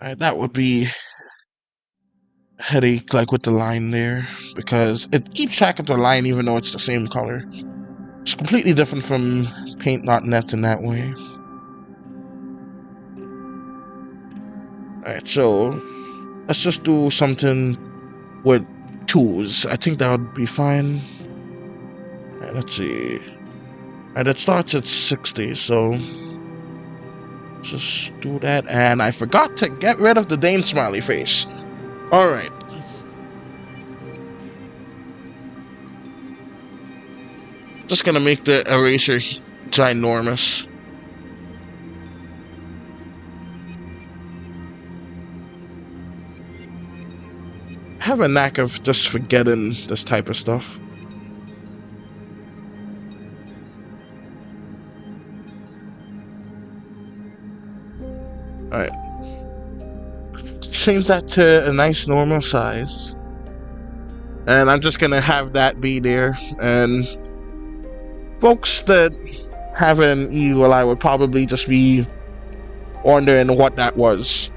Speaker 1: That would be a headache, like with the line there, because it keeps track of the line even though it's the same color. It's completely different from paint.net in that way. Alright, so let's just do something with 2s. I think that would be fine. Let's see. Alright, it starts at 60, so just do that. And I forgot to get rid of the Dane smiley face. Alright. Just gonna make the eraser ginormous. I have a knack of just forgetting this type of stuff. Alright. Change that to a nice normal size. And I'm just gonna have that be there. And folks that have an eagle eye would probably just be wondering what that was.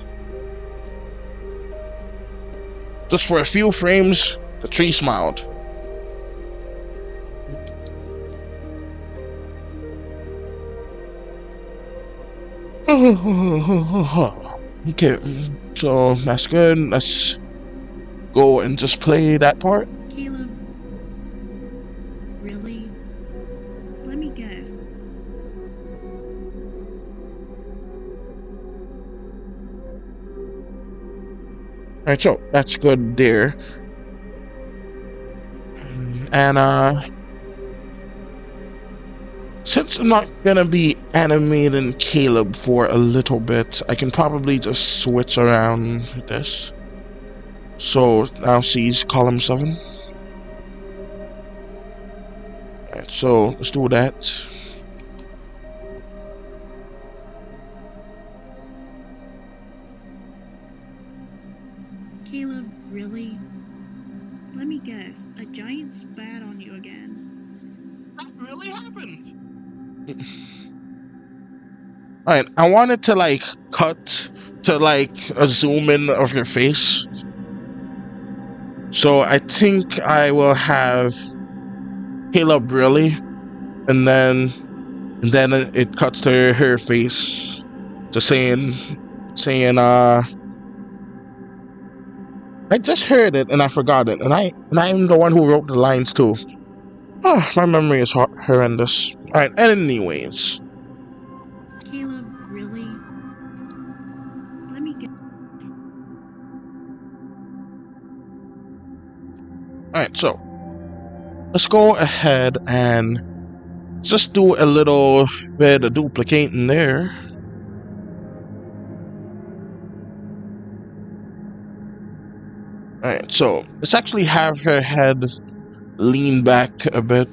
Speaker 1: Just for a few frames, the tree smiled. Okay, so that's good. Let's go and just play that part.
Speaker 2: Caleb. Really? Let me guess.
Speaker 1: Alright, so that's good there. And since I'm not gonna be animating Caleb for a little bit, I can probably just switch around this. So now sees column 7. Alright, so let's do that.
Speaker 2: Caleb, really? Let me guess. A giant spat on you again.
Speaker 3: That really happened.
Speaker 1: Alright, I wanted to like cut to like a zoom in of your face. So I think I will have Caleb really, and then it cuts to her face, just saying I just heard it and I forgot it, and I'm the one who wrote the lines too. Oh, my memory is horrendous. Alright, anyways.
Speaker 2: Caleb, really? Let me guess.
Speaker 1: Alright, so let's go ahead and just do a little bit of duplicating there. Alright, so let's actually have her head lean back a bit.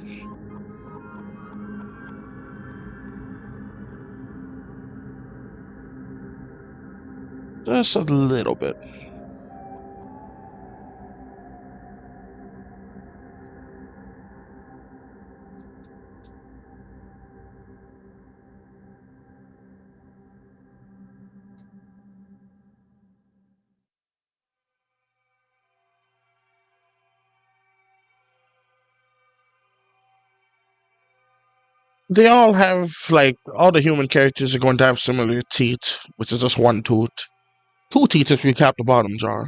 Speaker 1: Just a little bit. They all have, like, all the human characters are going to have similar teeth, which is just one tooth. 2 teeth if you cap the bottom jar.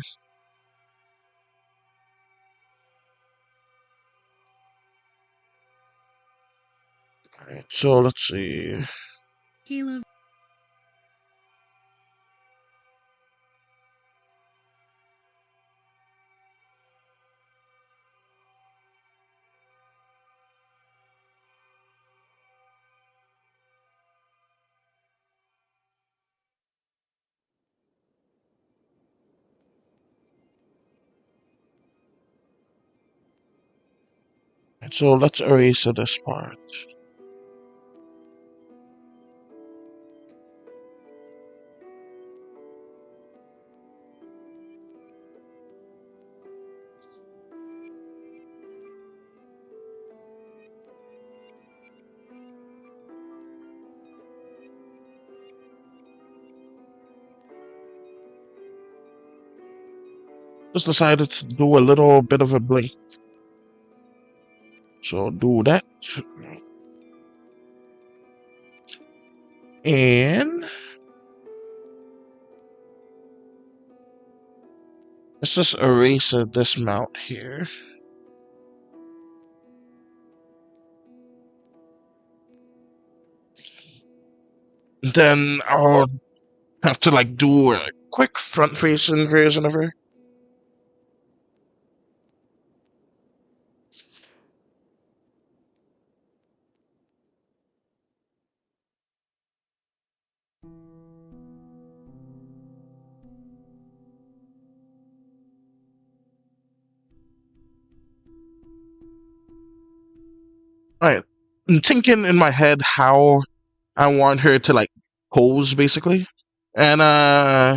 Speaker 1: Alright, so let's see.
Speaker 2: Caleb.
Speaker 1: So let's erase this part. just decided to do a little bit of a blink. So do that. And let's just erase a dismount here. Then I'll have to like do a quick front facing version of her. Alright. I'm thinking in my head how I want her to like pose basically. And I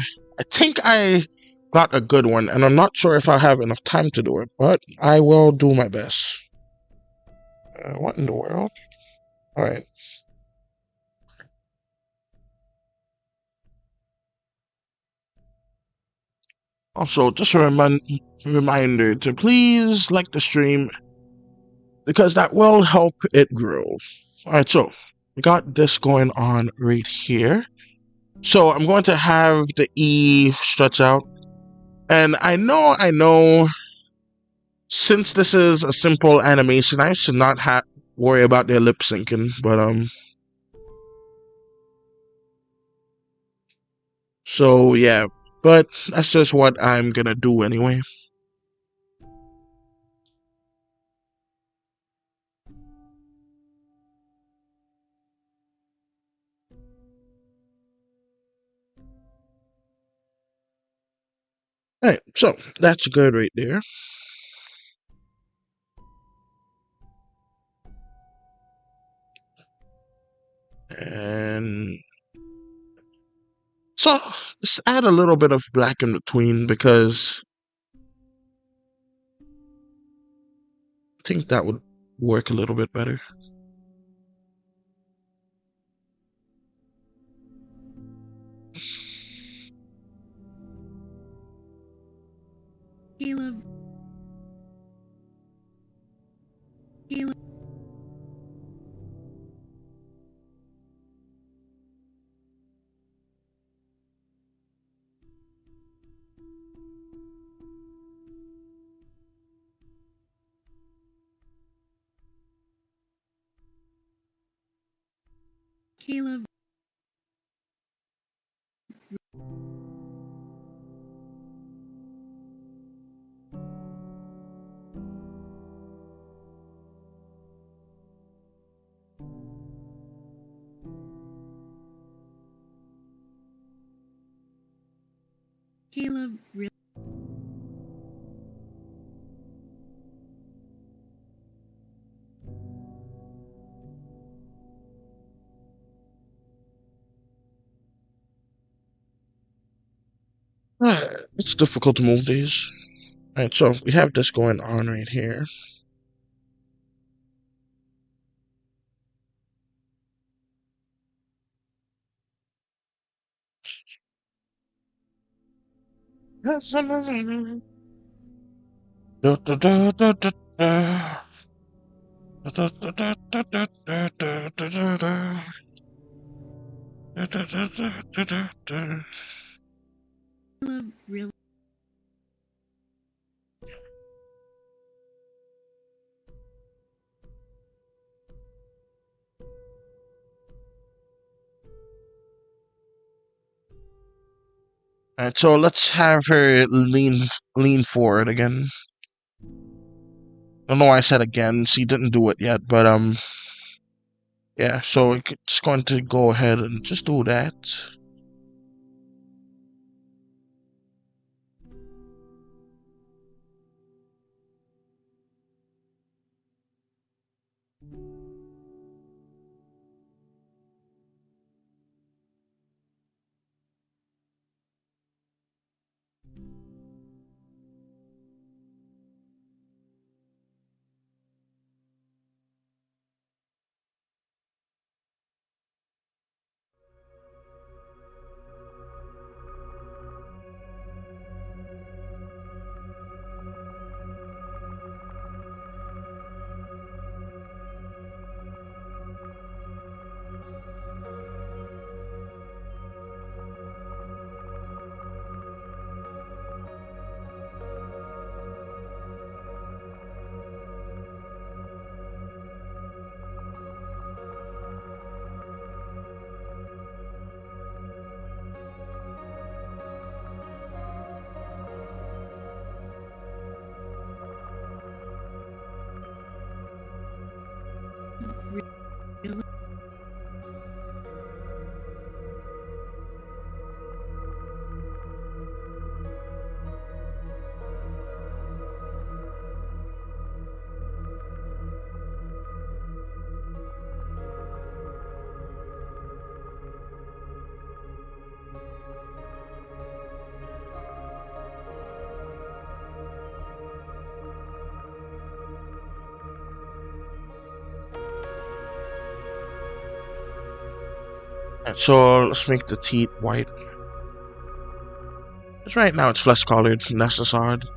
Speaker 1: think I got a good one, and I'm not sure if I have enough time to do it, but I will do my best. What in the world? Alright. Also, just a reminder to please like the stream, because that will help it grow. Alright, so we got this going on right here. So I'm going to have the E stretch out. And I know, since this is a simple animation, I should not worry about their lip syncing, but so yeah, but that's just what I'm gonna do anyway. Alright, so that's good right there. And so let's add a little bit of black in between, because I think that would work a little bit better.
Speaker 2: Caleb. Caleb. Caleb. Caleb.
Speaker 1: It's difficult to move these. Alright, so we have this going on right here.
Speaker 2: Really.
Speaker 1: Alright, so let's have her lean forward again. I don't know why I said again. She didn't do it yet, but yeah. So it's going to go ahead and just do that.
Speaker 2: Really?
Speaker 1: Alright, so let's make the teeth white. Because right now it's flesh colored, and that's just hard.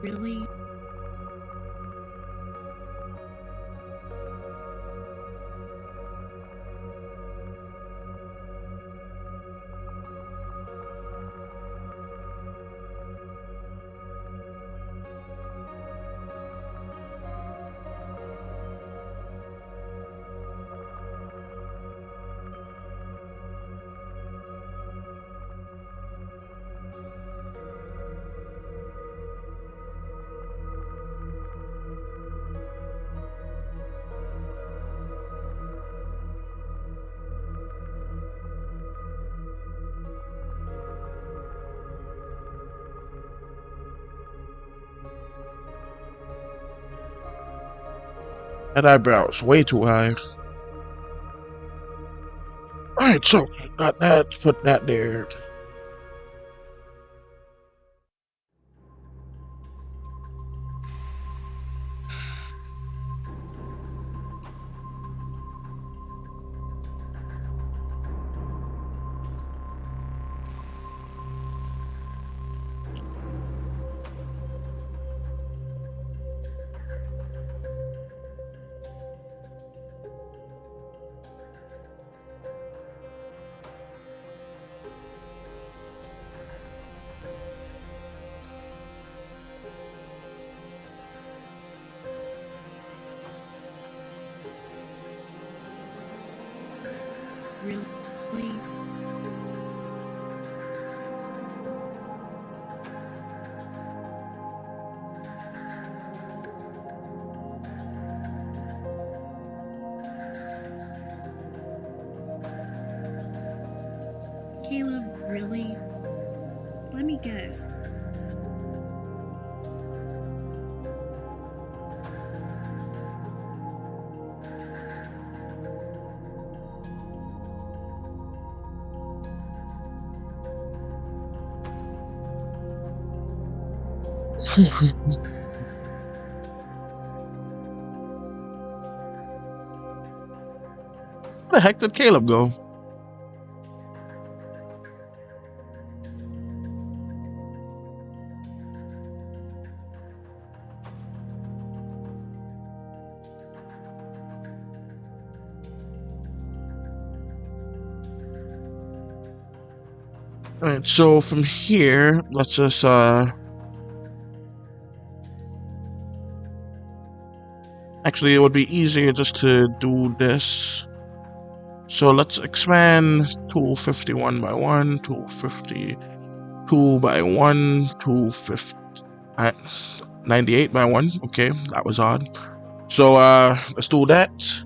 Speaker 2: Really?
Speaker 1: That eyebrow's way too high. Alright, so got that, put that there.
Speaker 2: Really? Caleb, really? Let me guess.
Speaker 1: Where the heck did Caleb go? Alright, so from here, let's just actually it would be easier just to do this. So let's expand 251 by 1, 252 by 1, 250, 98 by 1. Okay, that was odd. So let's do that.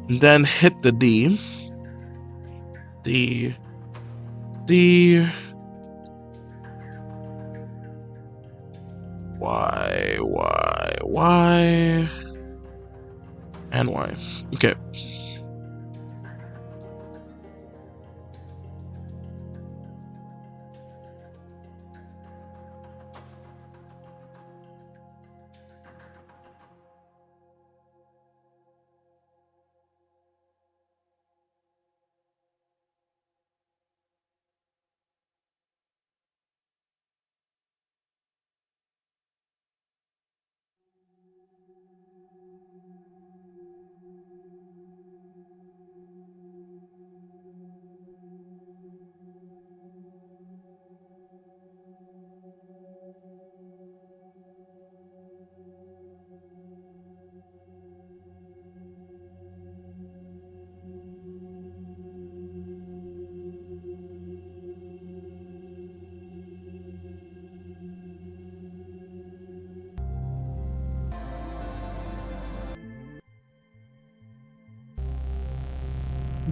Speaker 1: And then hit the D. D. Y, and Y. Okay.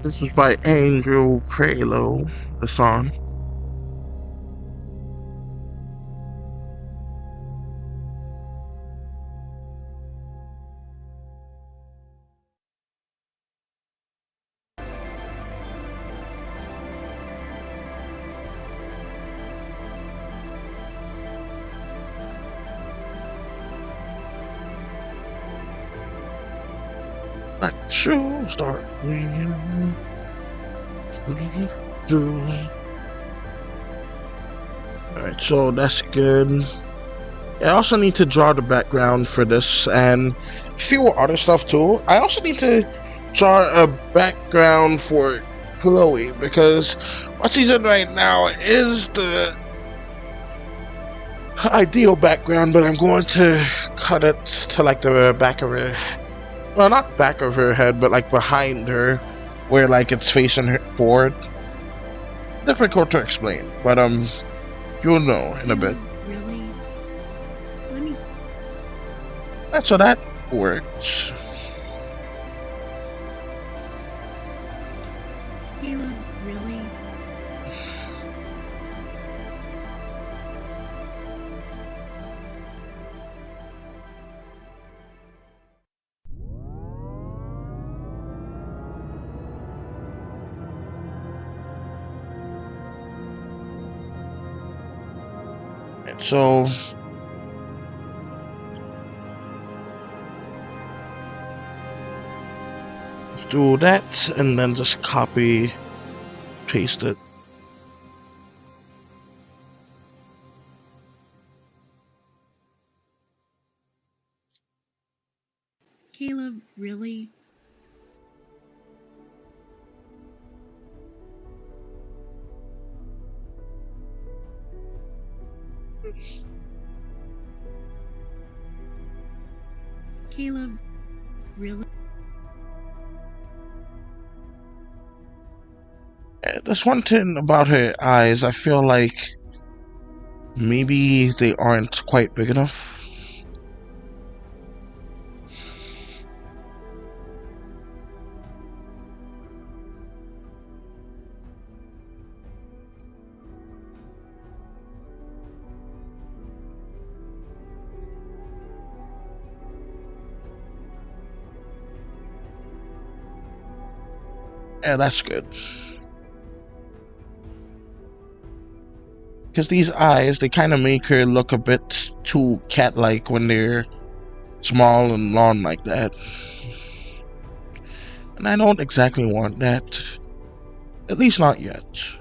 Speaker 1: This is by Angel Prelo, the song. Let you start winning. Alright, so that's good. I also need to draw the background for this and a few other stuff too. I also need to draw a background for Chloe because what she's in right now is the ideal background, but I'm going to cut it to like the back of her, well, not back of her head, but like behind her, where like it's facing her forward. Difficult to explain, but you'll know in a bit.
Speaker 2: Really? Let me.
Speaker 1: So that works.
Speaker 2: Caleb, really?
Speaker 1: So do that and then just copy paste it.
Speaker 2: Caleb, really? Caleb, really?
Speaker 1: There's one thing about her eyes, I feel like maybe they aren't quite big enough. Yeah, that's good. Because these eyes, they kind of make her look a bit too cat-like when they're small and long like that. And I don't exactly want that. At least not yet.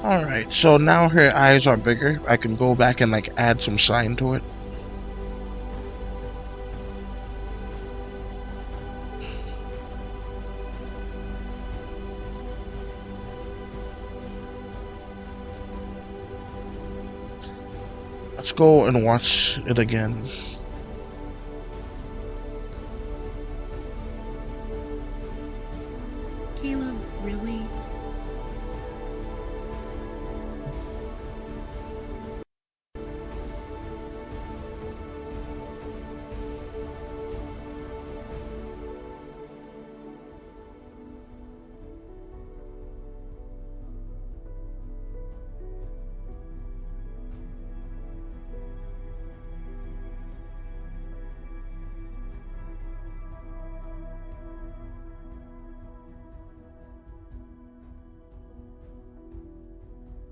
Speaker 1: Alright, so now her eyes are bigger. I can go back and like add some shine to it. Let's go and watch it again.
Speaker 2: Caleb, really?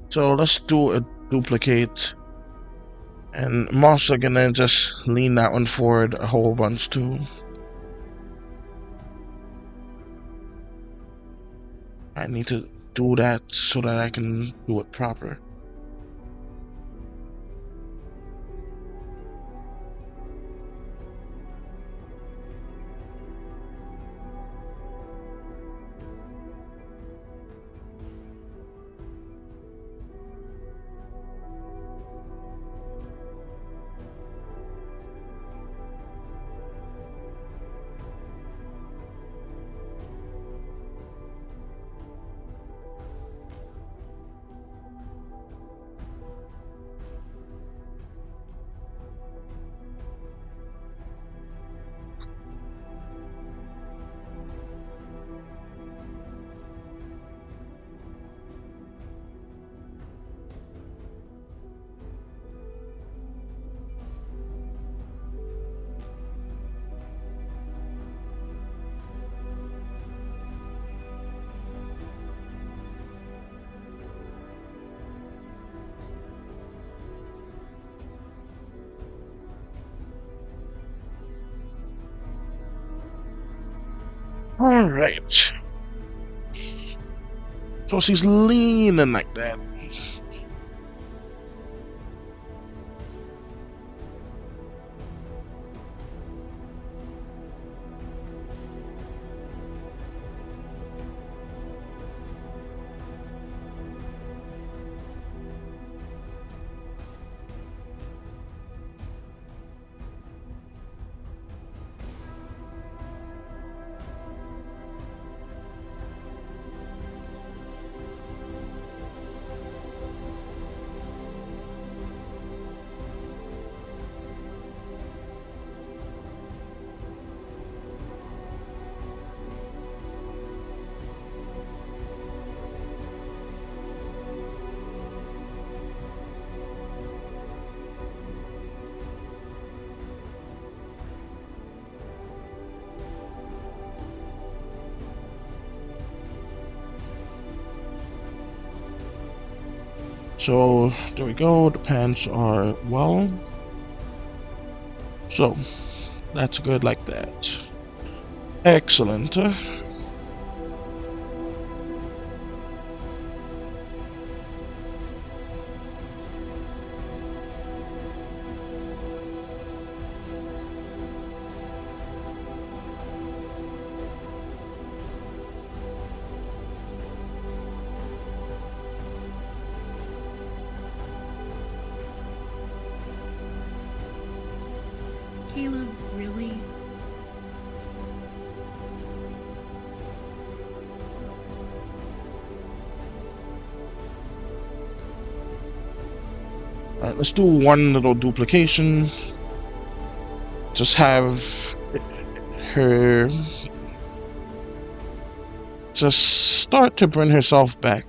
Speaker 1: So let's do a duplicate. And I'm also gonna just lean that one forward a whole bunch too. I need to do that so that I can do it proper. Alright. So she's leaning like that. So there we go, the pants are well. So that's good like that. Excellent.
Speaker 2: Caleb, really?
Speaker 1: Alright, let's do one little duplication. Just have her just start to bring herself back.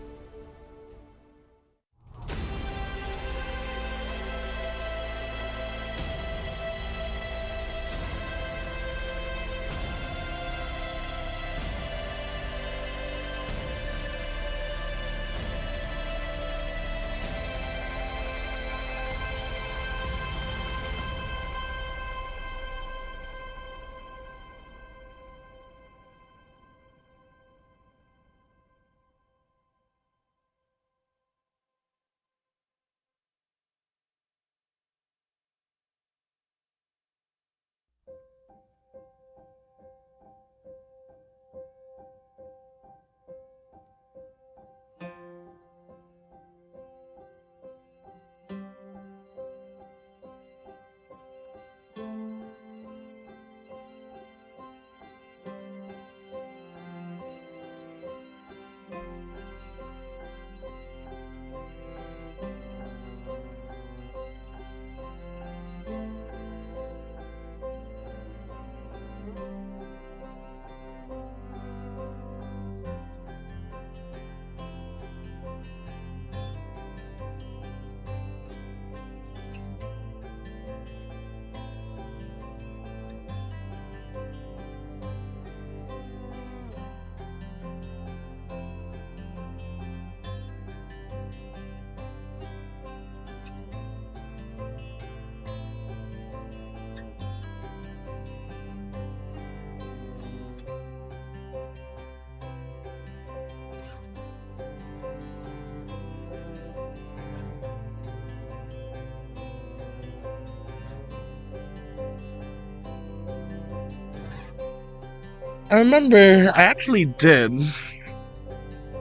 Speaker 1: I remember I actually did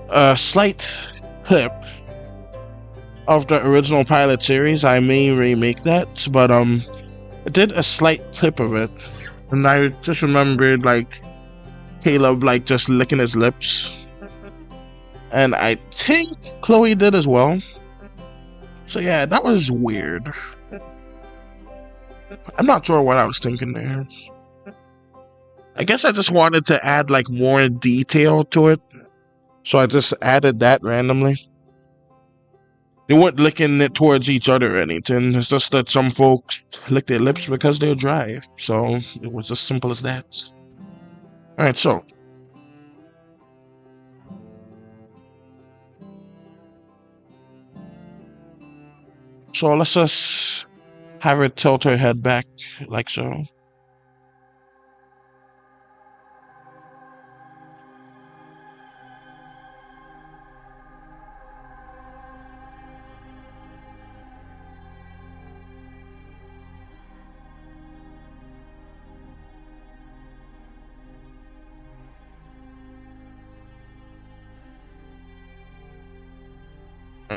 Speaker 1: a slight clip of the original pilot series. I may remake that, but I did a slight clip of it, and I just remembered like Caleb like just licking his lips, and I think Chloe did as well. So yeah, that was weird. I'm not sure what I was thinking there. I guess I just wanted to add like more detail to it, so I just added that randomly. They weren't licking it towards each other or anything. It's just that some folks lick their lips because they're dry. So it was as simple as that. Alright, so. So let's just have her tilt her head back like so.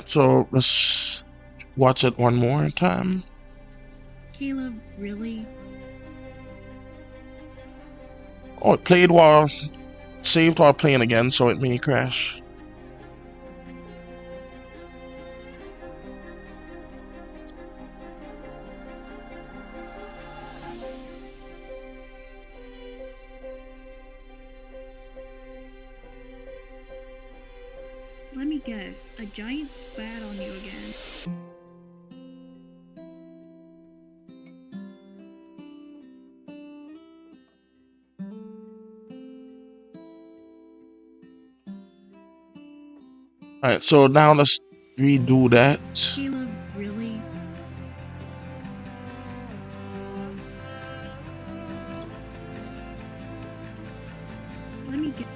Speaker 1: So let's watch it one more time.
Speaker 2: Caleb, really?
Speaker 1: Oh, it saved while playing again, so it may crash.
Speaker 2: Let me guess, a giant spat on you again.
Speaker 1: Alright, so now let's redo that.
Speaker 2: Caleb, really? Let me guess.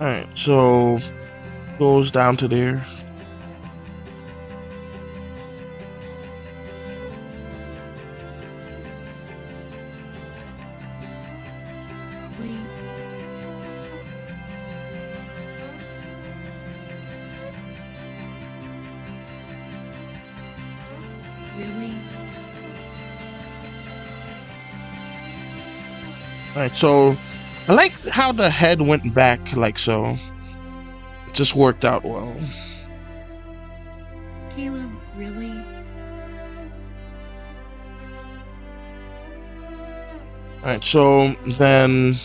Speaker 1: Alright, so goes down to there.
Speaker 2: Really?
Speaker 1: Alright, so I like how the head went back like so. It just worked out well.
Speaker 2: Caleb, really?
Speaker 1: Alright, so then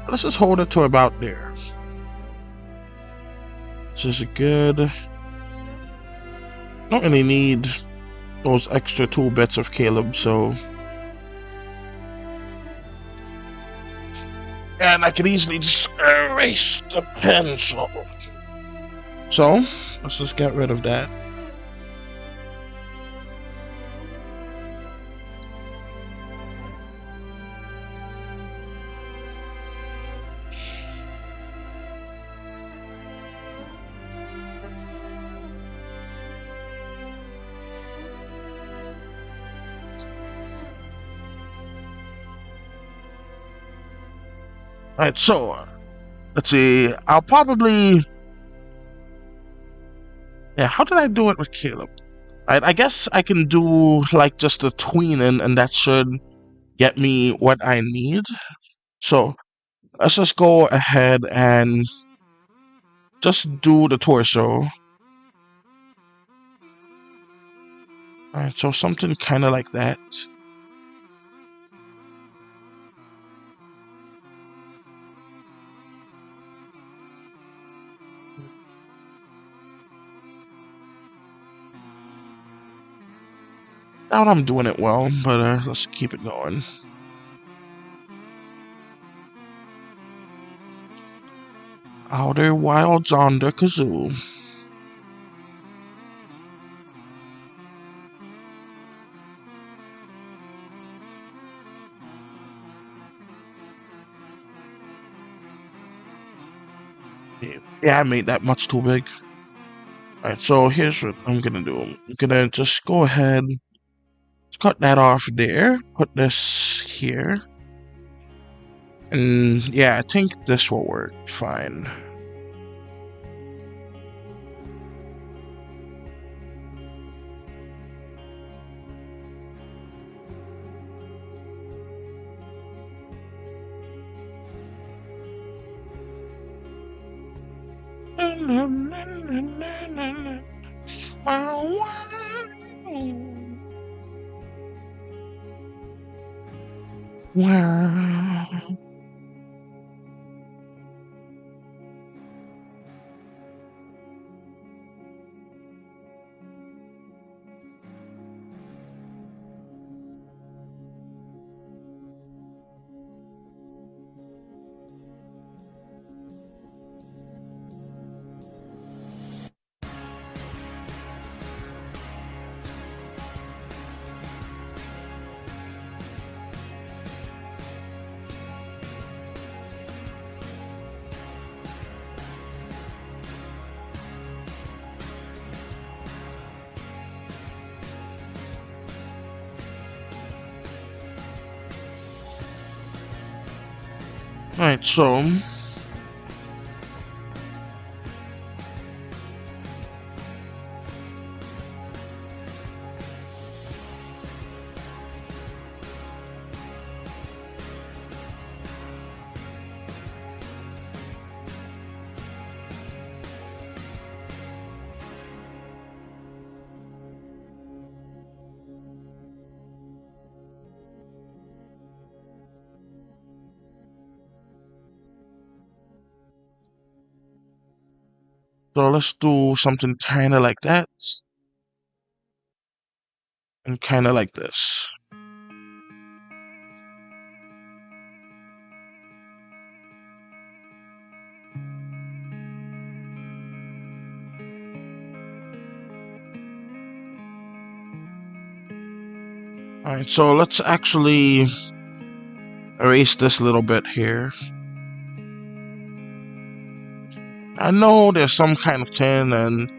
Speaker 1: let's just hold it to about there. This is good. Don't really need those extra 2 bits of Caleb, so. And I could easily just erase the pencil. So, let's just get rid of that. Alright, so let's see. I'll probably. Yeah, how did I do it with Caleb? I guess I can do like just the tweening, and that should get me what I need. So let's just go ahead and just do the torso. Alright, so something kind of like that. Doubt I'm doing it well, but let's keep it going. Outer Wilds on the kazoo. Yeah, I made that much too big. Alright, so here's what I'm gonna do. I'm gonna just go ahead, cut that off there. Put this here. And yeah, I think this will work fine. Wow. Alright, so let's do something kind of like that and kind of like this. Alright, so let's actually erase this little bit here. I know there's some kind of thing, and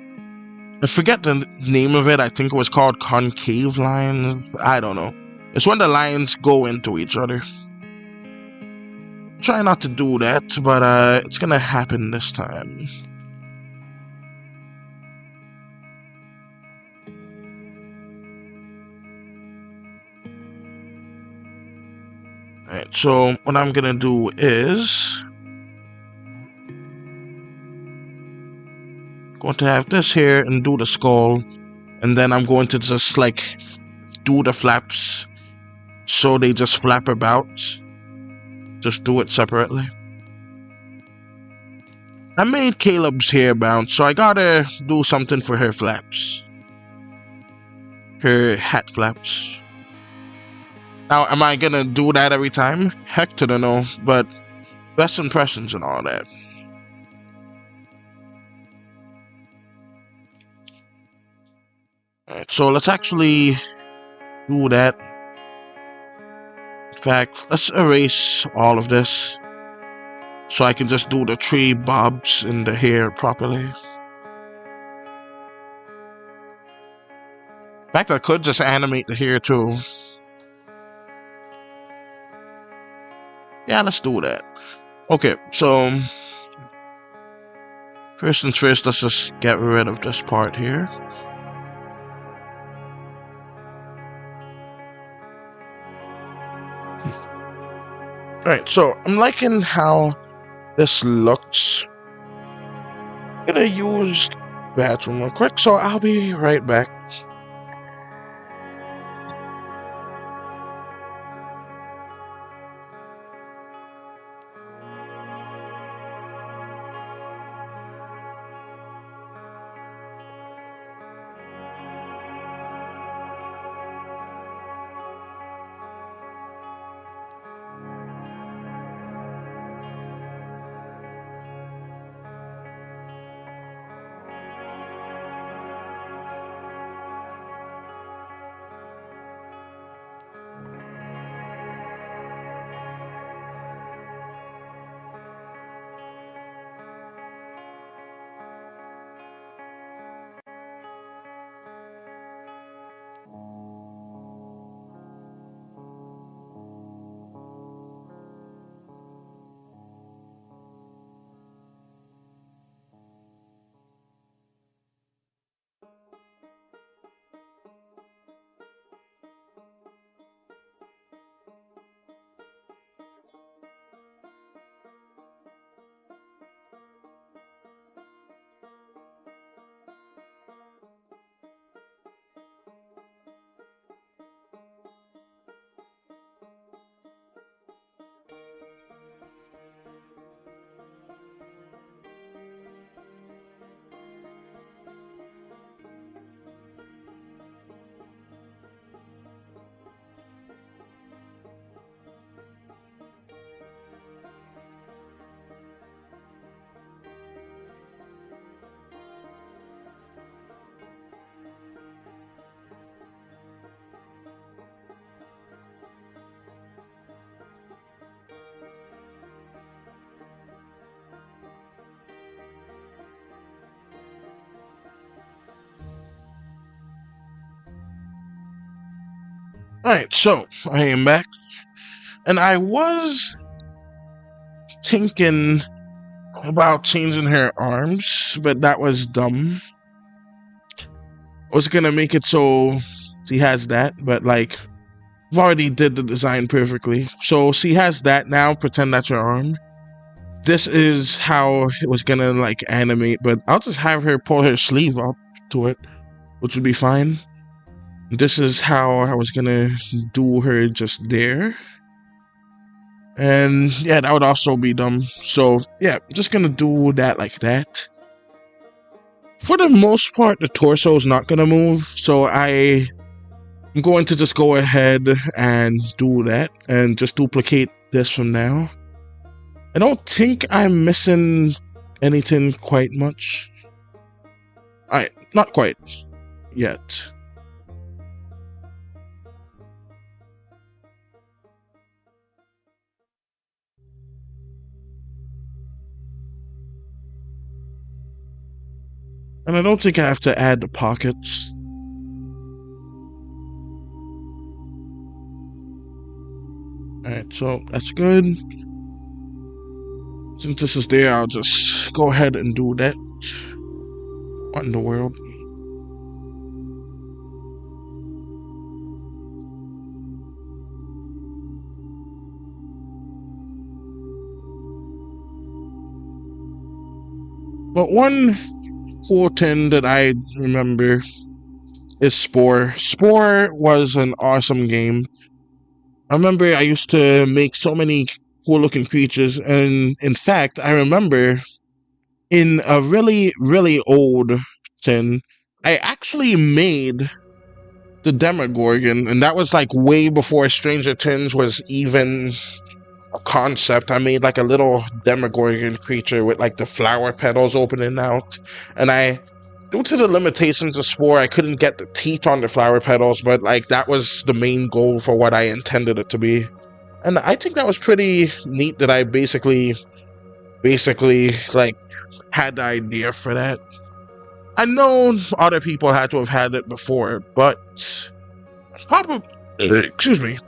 Speaker 1: I forget the name of it. I think it was called concave lines. I don't know. It's when the lines go into each other. Try not to do that, but it's gonna happen this time. Alright, so what I'm gonna do is going to have this here and do the skull, and then I'm going to just like do the flaps so they just flap about. Just do it separately. I made Caleb's hair bounce, so I gotta do something for her flaps. Her hat flaps. Now, am I gonna do that every time? Heck to the no, but best impressions and all that. Alright, so let's actually do that. In fact, let's erase all of this so I can just do the 3 bobs in the hair properly. In fact, I could just animate the hair too. Yeah, let's do that. Okay, so first things first, let's just get rid of this part here. Alright, so I'm liking how this looks. I'm gonna use bathroom real quick, so I'll be right back. Alright, so I am back. And I was thinking about changing her arms, but that was dumb. I was gonna make it so she has that, but like, I've already did the design perfectly. So she has that now, pretend that's her arm. This is how it was gonna like animate, but I'll just have her pull her sleeve up to it, which would be fine. This is how I was gonna do her just there. And yeah, that would also be dumb. So yeah, just gonna do that like that. For the most part, the torso is not gonna move, so I'm going to just go ahead and do that and just duplicate this from now. I don't think I'm missing anything quite much. Alright, not quite yet. And I don't think I have to add the pockets. Alright, so that's good. Since this is there, I'll just go ahead and do that. What in the world? But one cool thing that I remember is Spore. Spore was an awesome game. I remember I used to make so many cool looking creatures, and in fact, I remember in a really, really old thing, I actually made the Demogorgon, and that was like way before Stranger Things was even a concept. I made like a little Demogorgon creature with like the flower petals opening out, and due to the limitations of Spore, I couldn't get the teeth on the flower petals, but like that was the main goal for what I intended it to be. And I think that was pretty neat that I basically like had the idea for that. I know other people had to have had it before, but probably, excuse me.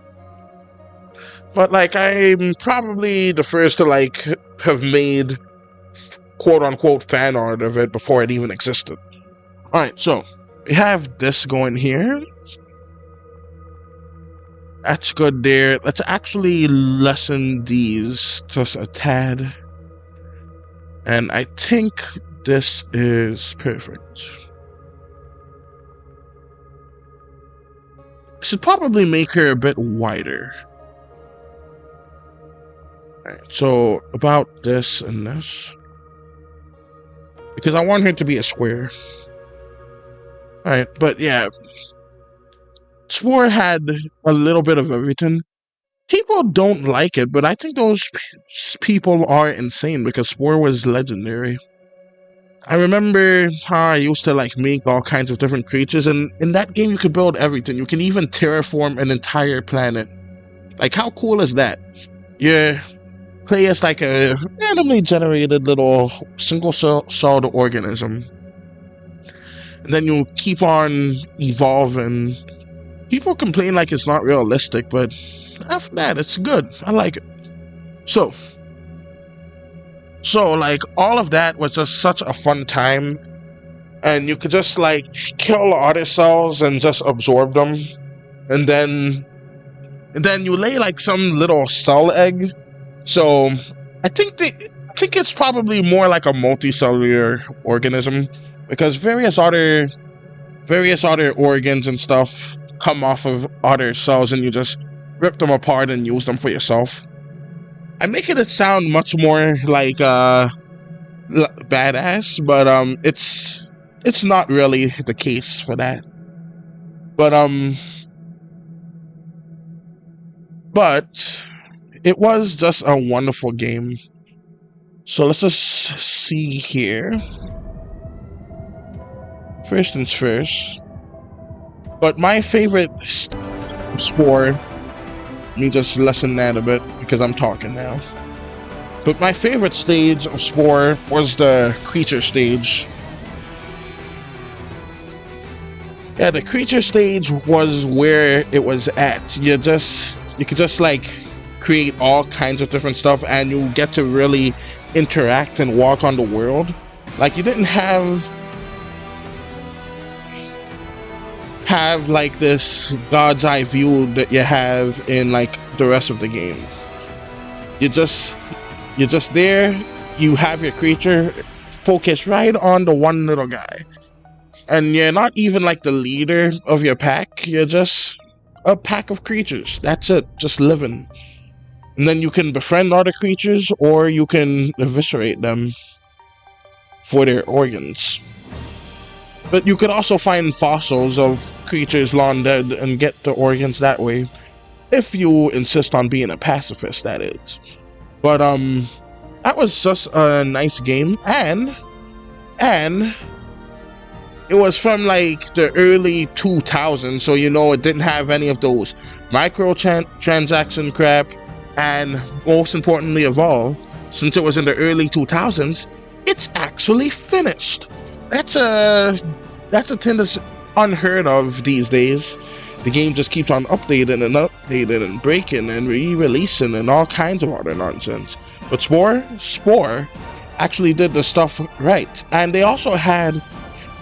Speaker 1: But like, I'm probably the first to like have made quote unquote fan art of it before it even existed. Alright, so we have this going here. That's good there. Let's actually lessen these just a tad. And I think this is perfect. I should probably make her a bit wider. Alright, so about this and this. Because I want her to be a square. Alright, but yeah. Spore had a little bit of everything. People don't like it, but I think those people are insane because Spore was legendary. I remember how I used to like make all kinds of different creatures, and in that game you could build everything. You can even terraform an entire planet. Like, how cool is that? You play as like a randomly generated little single-celled organism. And then you keep on evolving. People complain like it's not realistic, but after that, it's good. I like it. So like, all of that was just such a fun time. And you could just like kill other cells and just absorb them. And then you lay like some little cell egg. So I think it's probably more like a multicellular organism, because various other organs and stuff come off of other cells, and you just rip them apart and use them for yourself. I'm making it sound much more like badass, but it's not really the case for that. But it was just a wonderful game. So let's just see here. First things first. But my favorite Spore, let me just lessen that a bit because I'm talking now. But my favorite stage of Spore was the creature stage. Yeah, the creature stage was where it was at. You could just like create all kinds of different stuff, and you get to really interact and walk on the world. Like you didn't have like this god's eye view that you have in like the rest of the game. You're just there, you have your creature, focus right on the one little guy. And you're not even like the leader of your pack, you're just a pack of creatures. That's it, just living. And then you can befriend other creatures, or you can eviscerate them for their organs. But you could also find fossils of creatures long dead and get the organs that way, if you insist on being a pacifist, that is. But that was just a nice game, and it was from like the early 2000s, so you know it didn't have any of those microtransaction crap, and most importantly of all, since it was in the early 2000s, it's actually finished. That's a thing that's unheard of these days. The game just keeps on updating and breaking and re-releasing and all kinds of other nonsense. But Spore actually did the stuff right, and they also had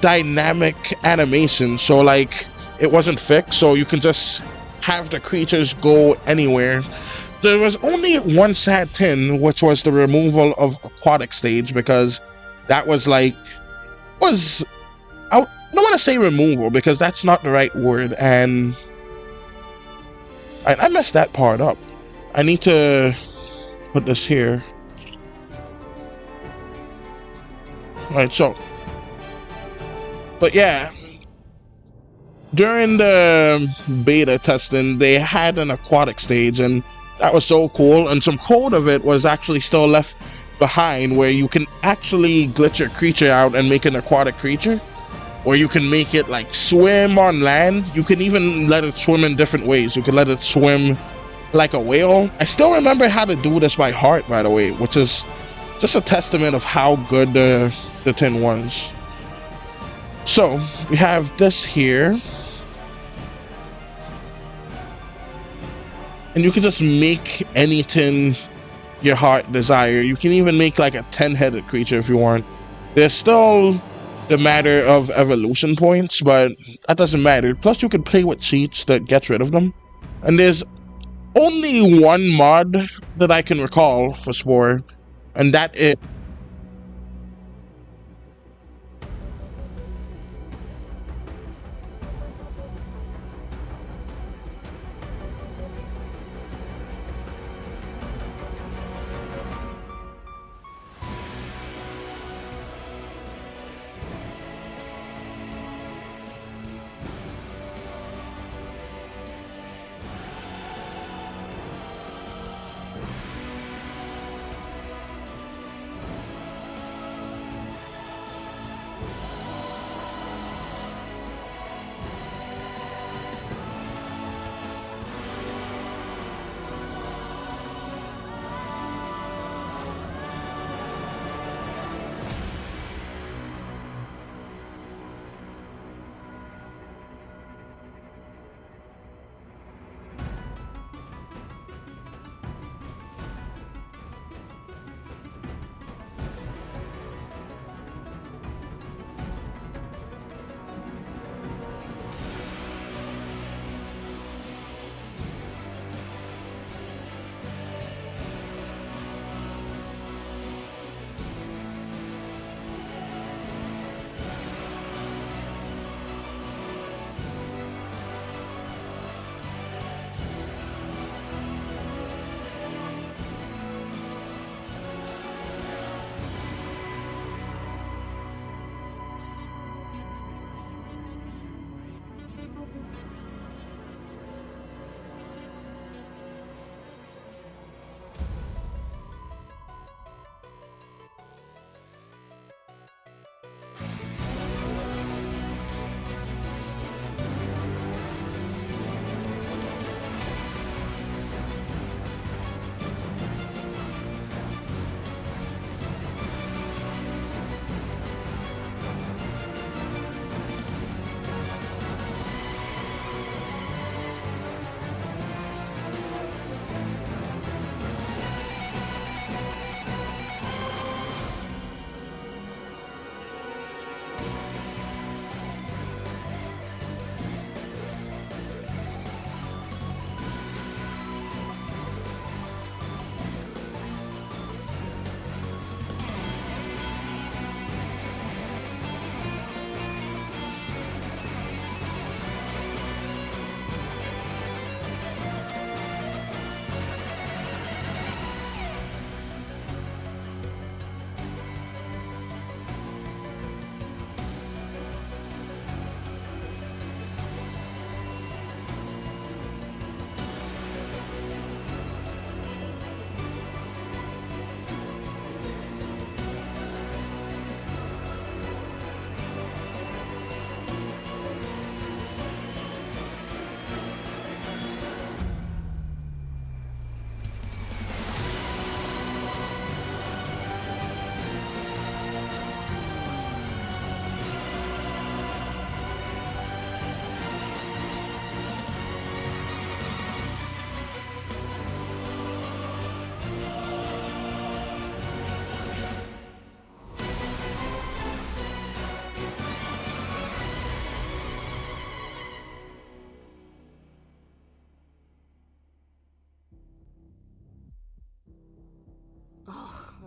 Speaker 1: dynamic animation, so like it wasn't fixed, so you can just have the creatures go anywhere. There was only one sad thing, which was the removal of aquatic stage, because that was like I don't want to say removal because that's not the right word, and I messed that part up. I need to put this here. Alright, so, but yeah, during the beta testing, they had an aquatic stage, and that was so cool, and some code of it was actually still left behind, where you can actually glitch your creature out and make an aquatic creature, or you can make it like swim on land. You can even let it swim in different ways. You can let it swim like a whale. I still remember how to do this by heart, by the way, which is just a testament of how good the tin was. So we have this here, and you can just make anything your heart desire. You can even make like a 10-headed creature if you want. There's still the matter of evolution points, but that doesn't matter. Plus you can play with cheats that gets rid of them. And there's only one mod that I can recall for Spore, and that is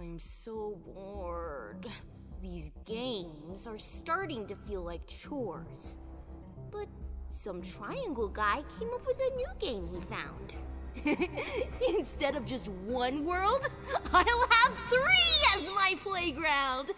Speaker 4: I'm so bored. These games are starting to feel like chores. But some triangle guy came up with a new game he found. Instead of just one world, I'll have 3 as my playground.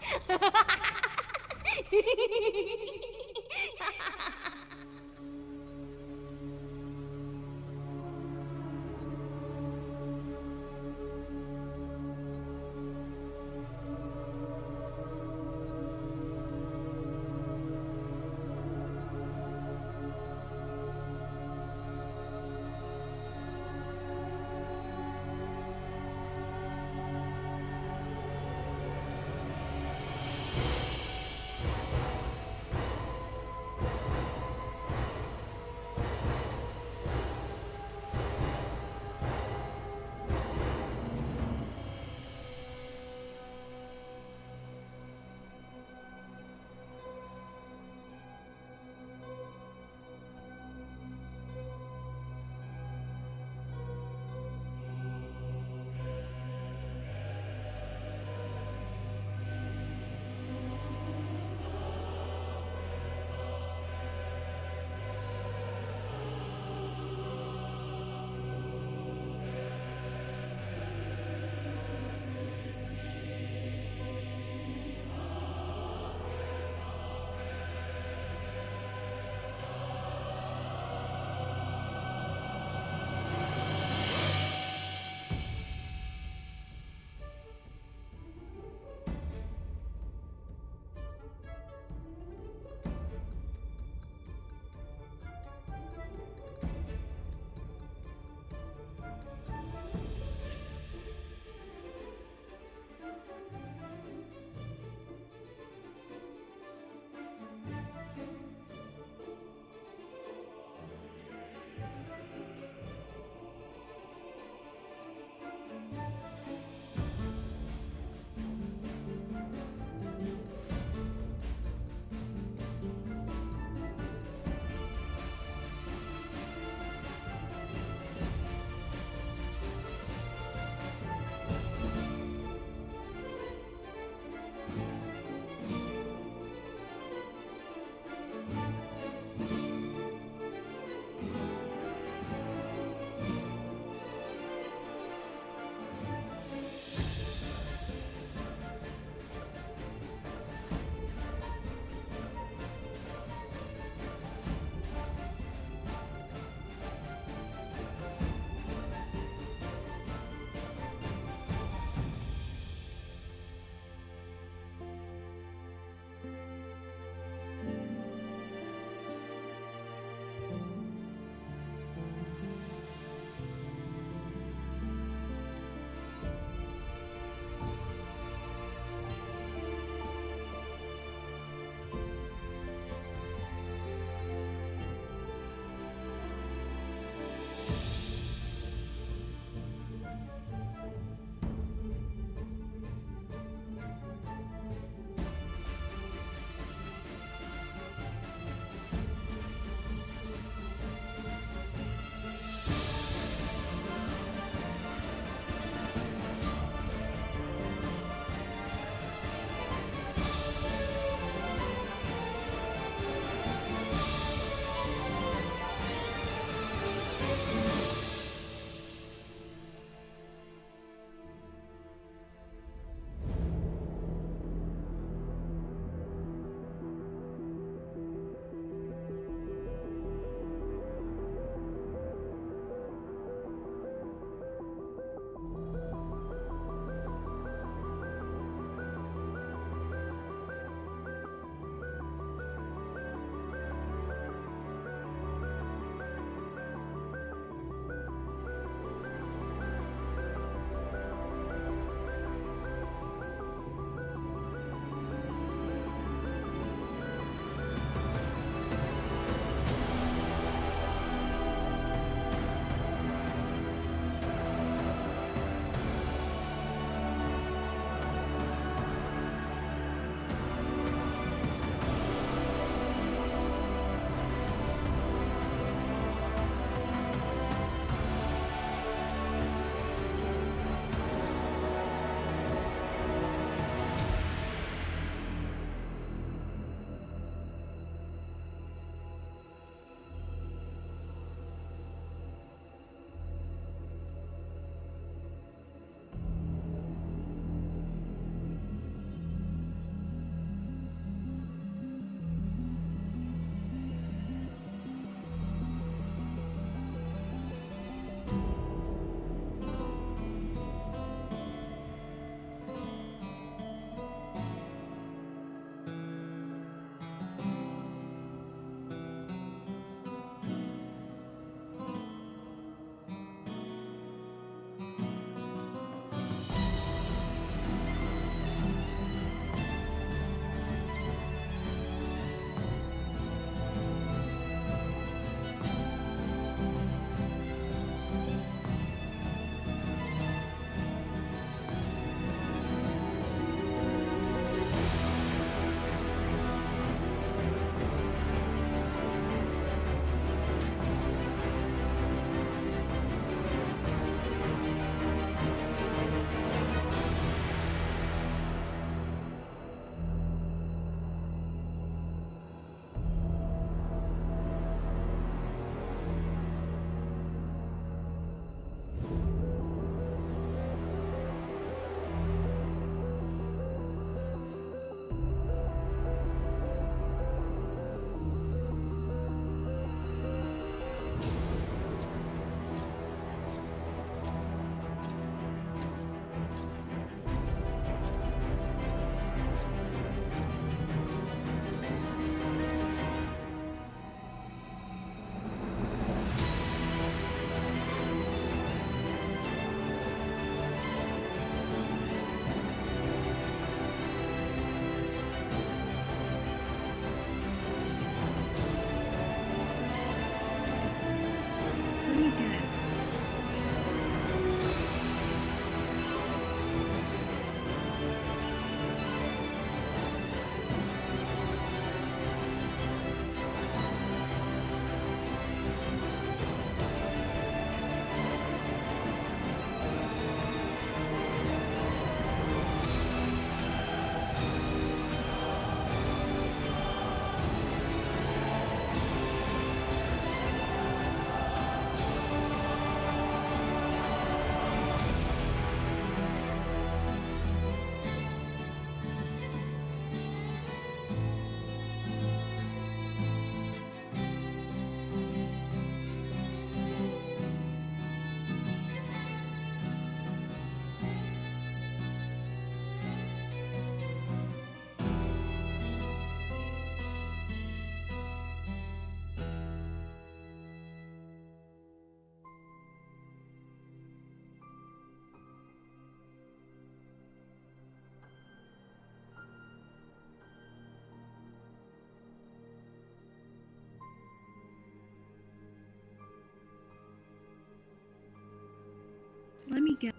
Speaker 2: Let me guess.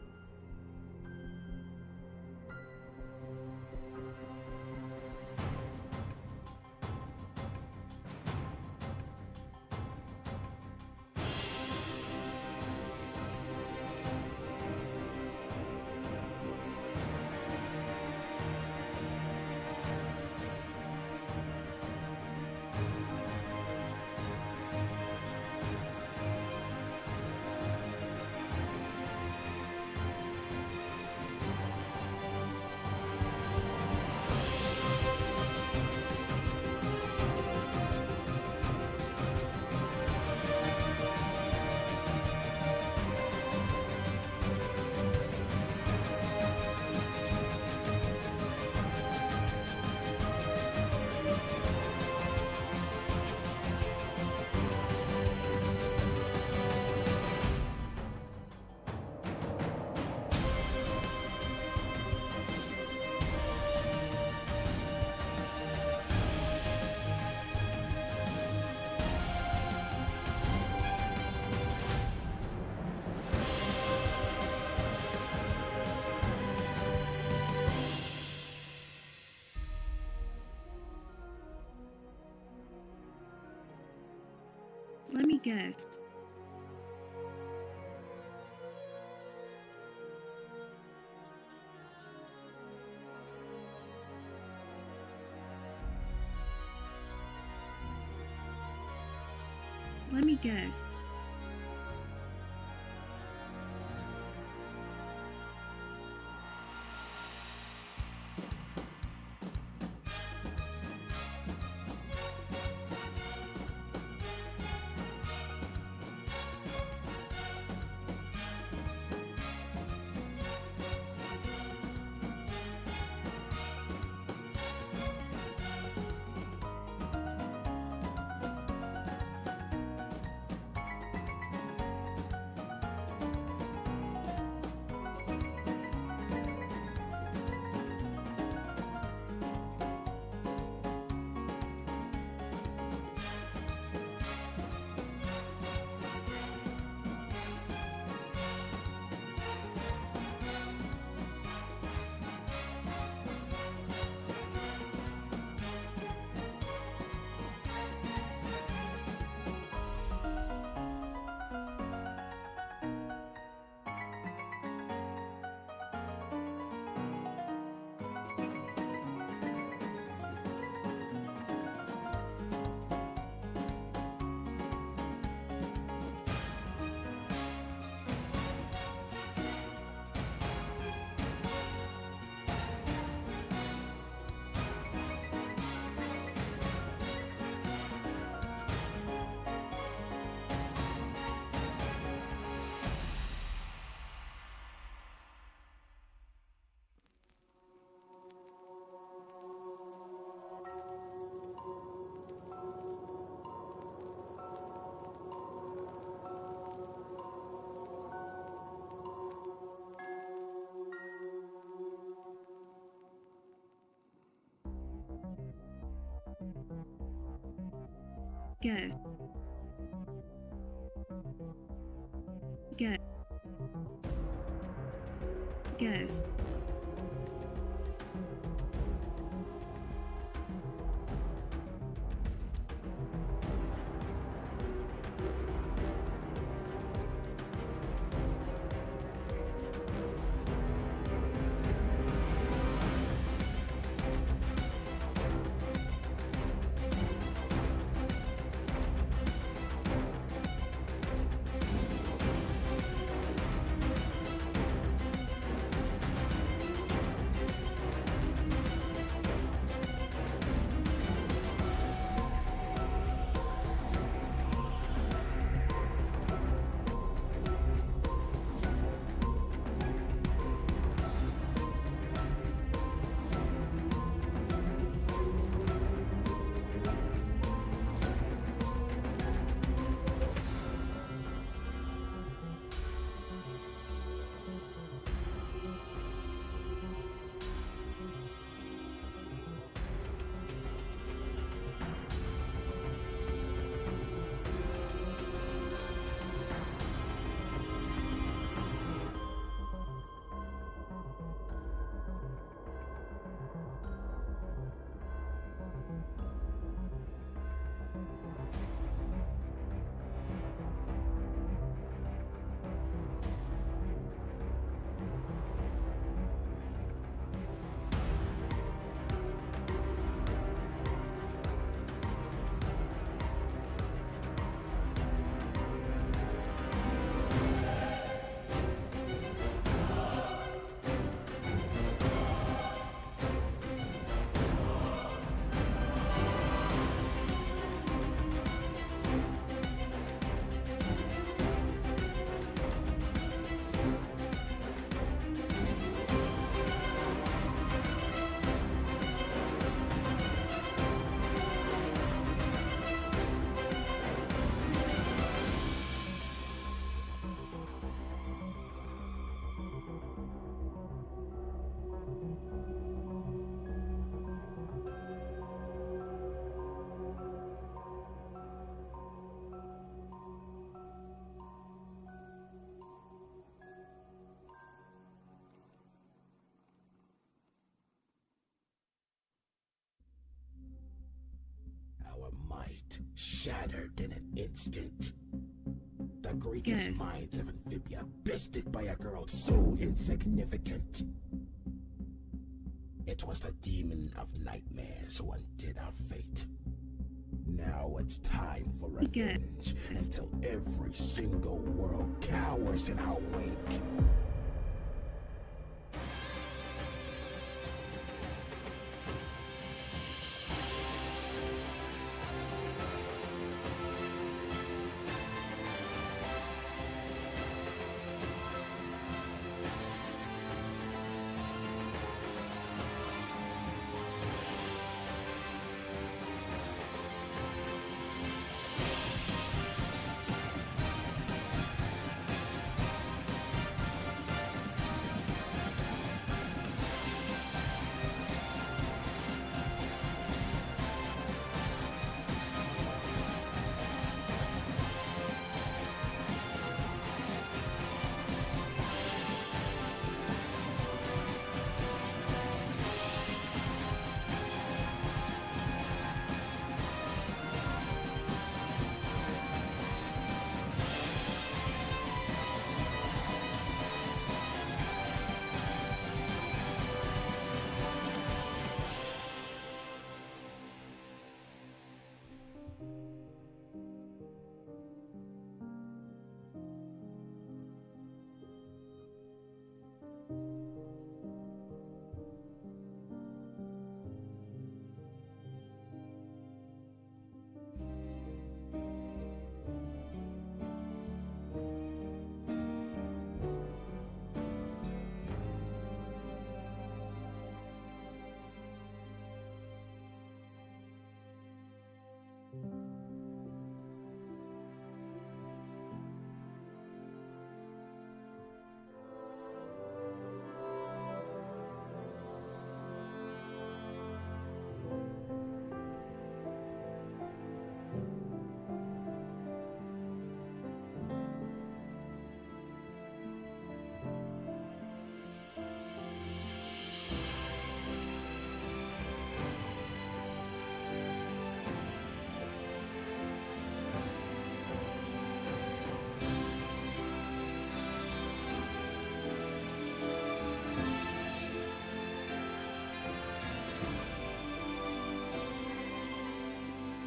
Speaker 2: Let me guess. Let me guess. Guess. Guess. Guess.
Speaker 5: fate shattered in an instant. The greatest
Speaker 2: Yes.
Speaker 5: minds of Amphibia bested by a girl so insignificant. It was the demon of nightmares who undid our fate. Now it's time for revenge until every single world cowers in our wake.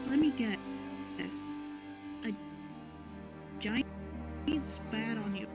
Speaker 2: Let me guess. A giant spat on you.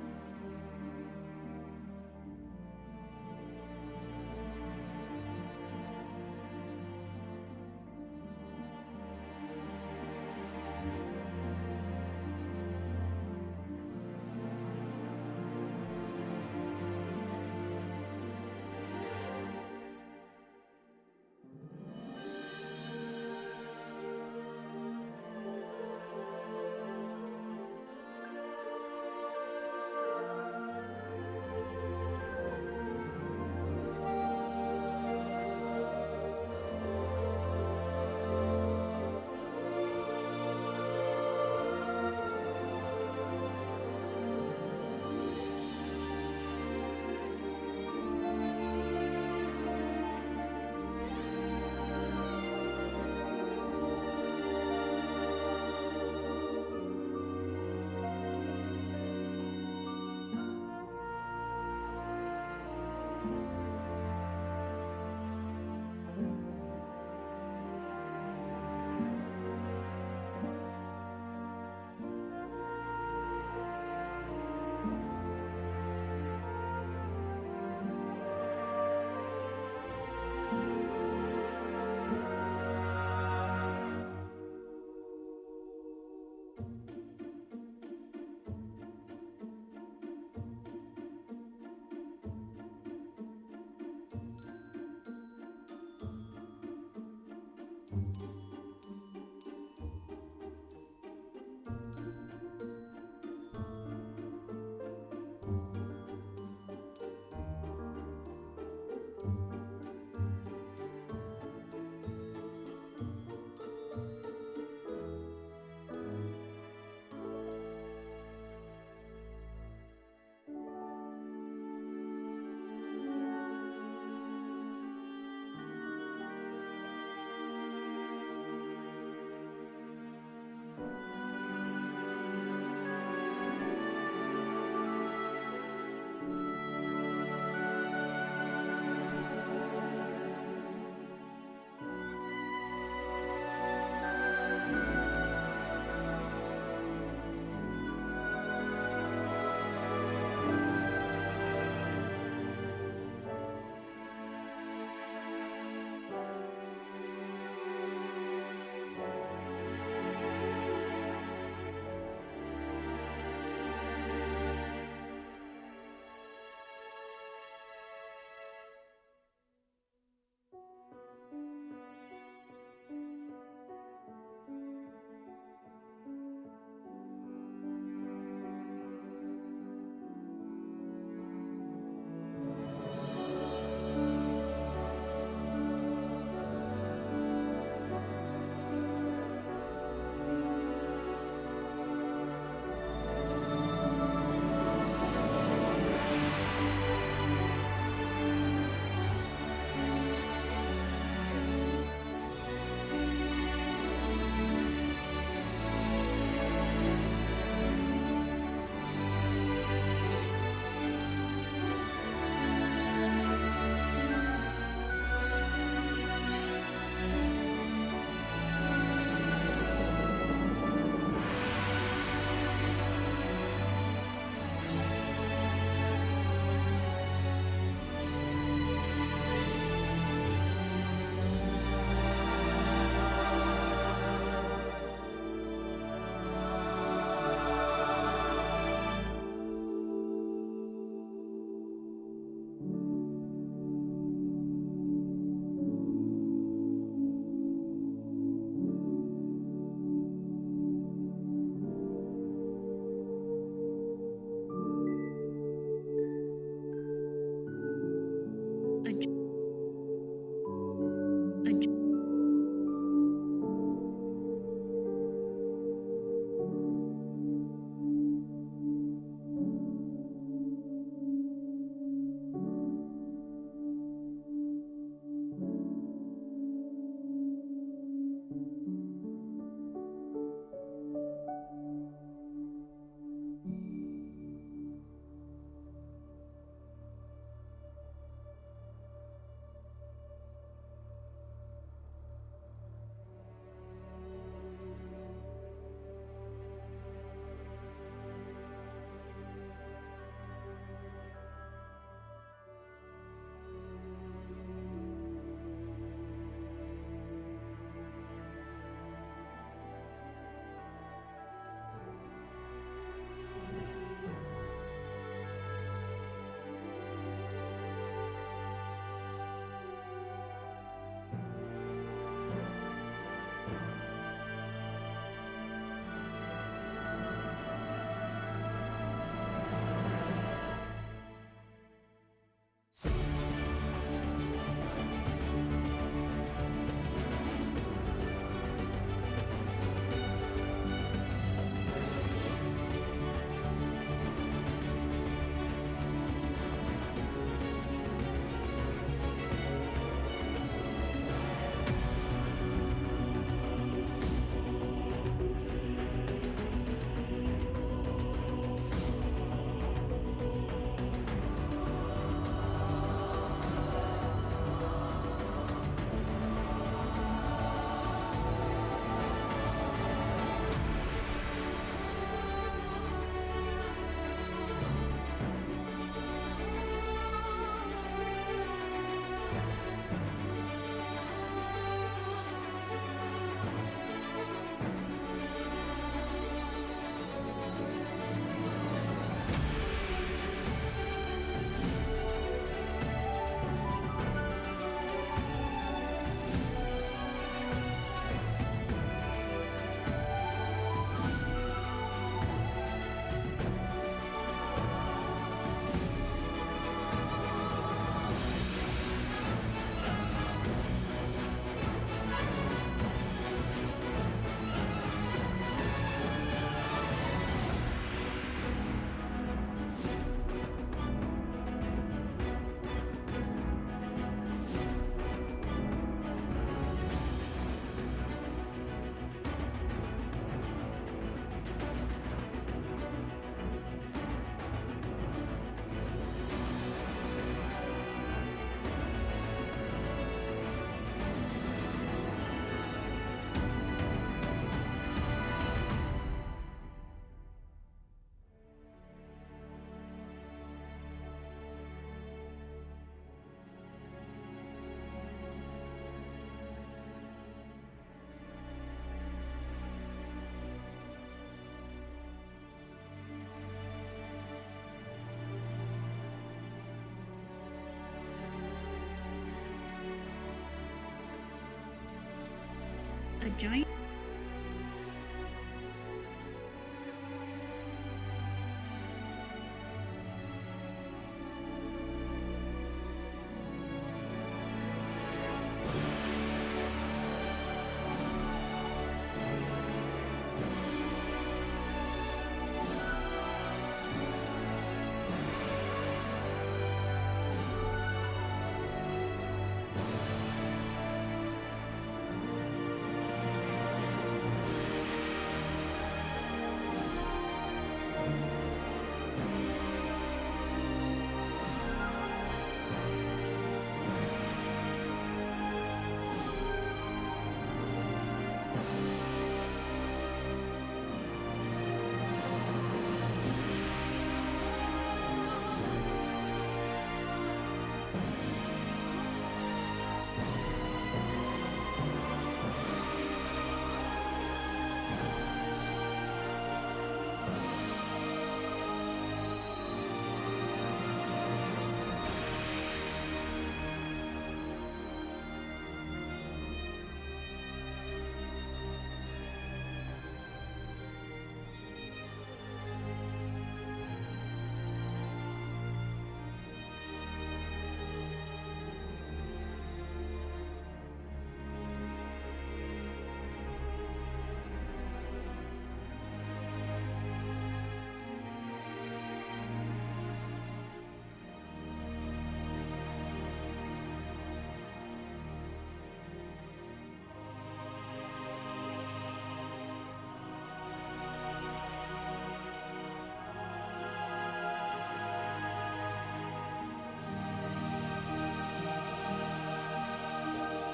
Speaker 2: a giant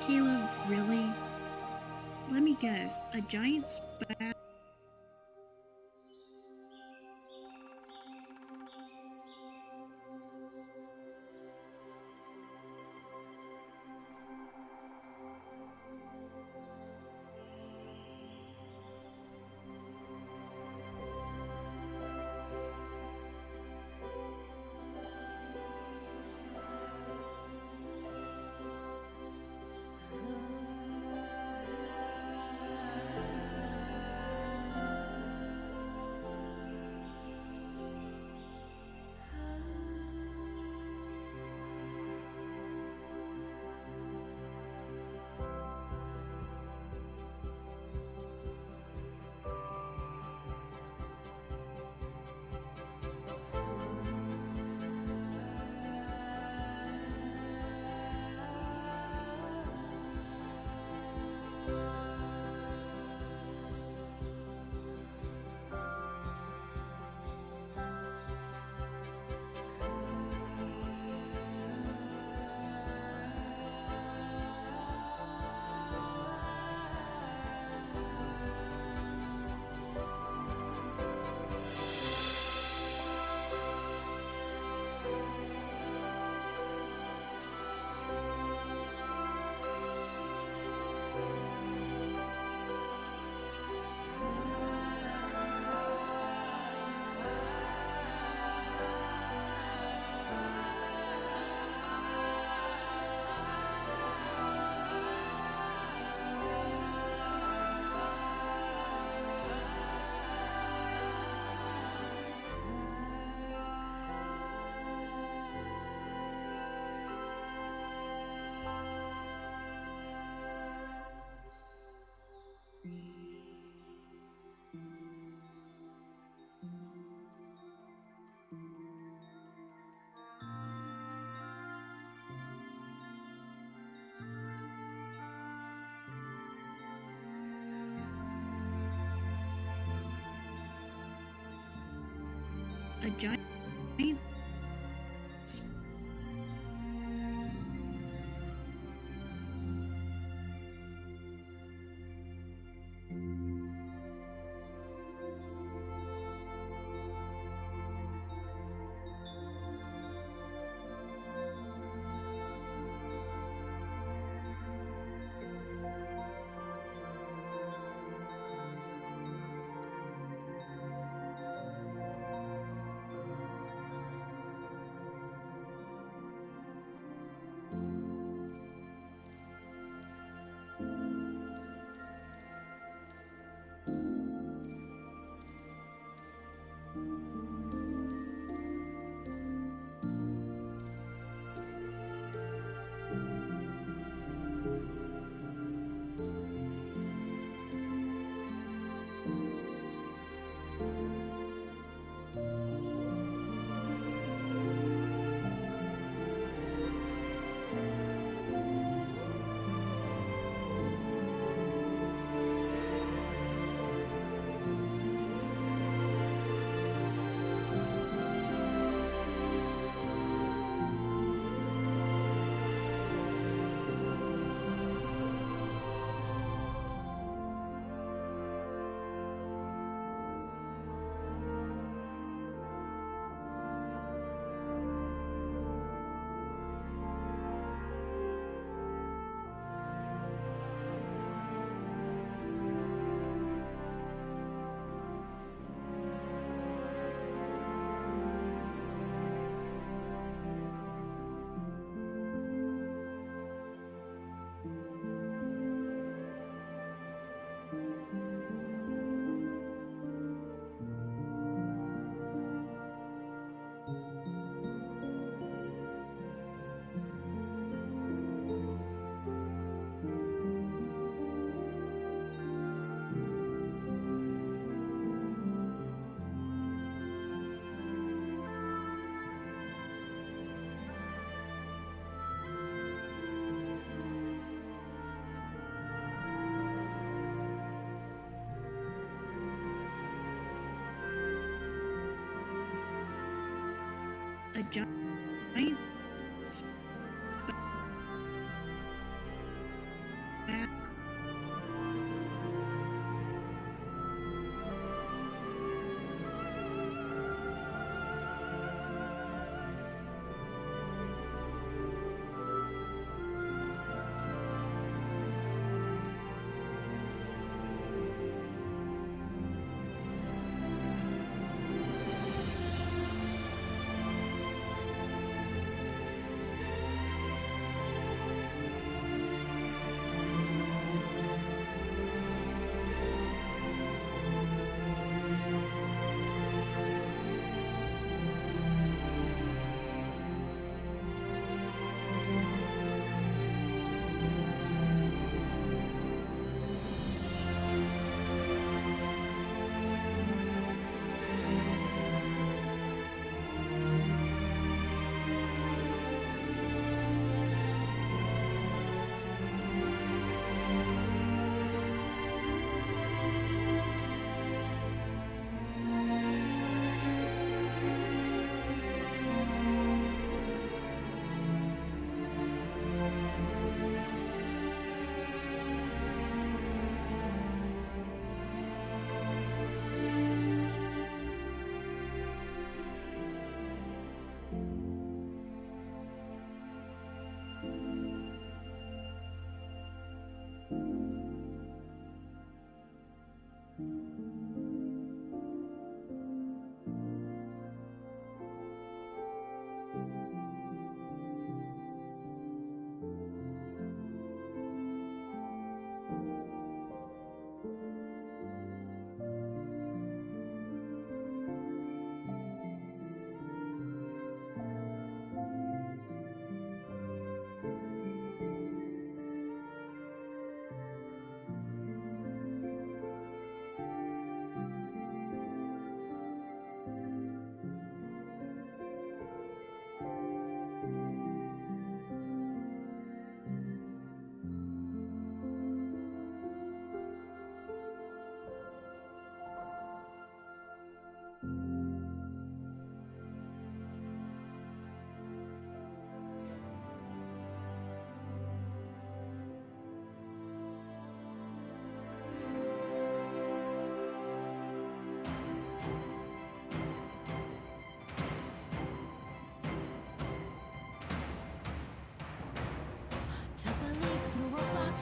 Speaker 2: Caleb, really? Let me guess, a giant spat. A giant giant spat.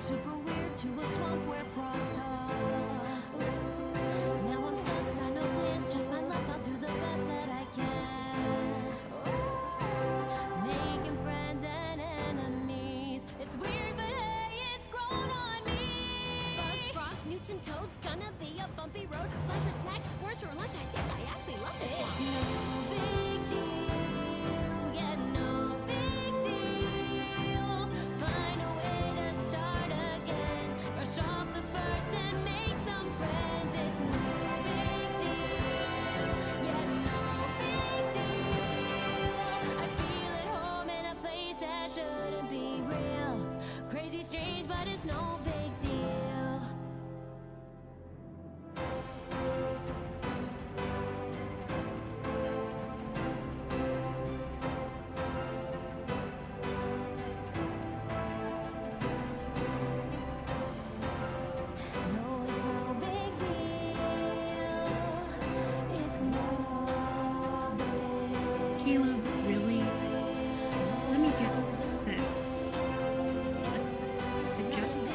Speaker 6: Super weird to a swamp where frogs talk. Now I'm stuck, got no plans, just my luck. I'll do the best that I can. Making friends and enemies. It's weird, but hey, it's grown on me. Bugs, frogs, newts, and toads. Gonna be a bumpy road. Flies for snacks, words for lunch. I think I actually love this song. It's no big deal. Yeah, no big deal. Find a way to start again. Brush off the first and make some friends. It's no big deal. Yeah, no big deal. I feel at home in a place that shouldn't be real. Crazy, strange, but it's no big deal. No, it's no big deal. It's no big
Speaker 2: Caleb, really? Let me get this. A giant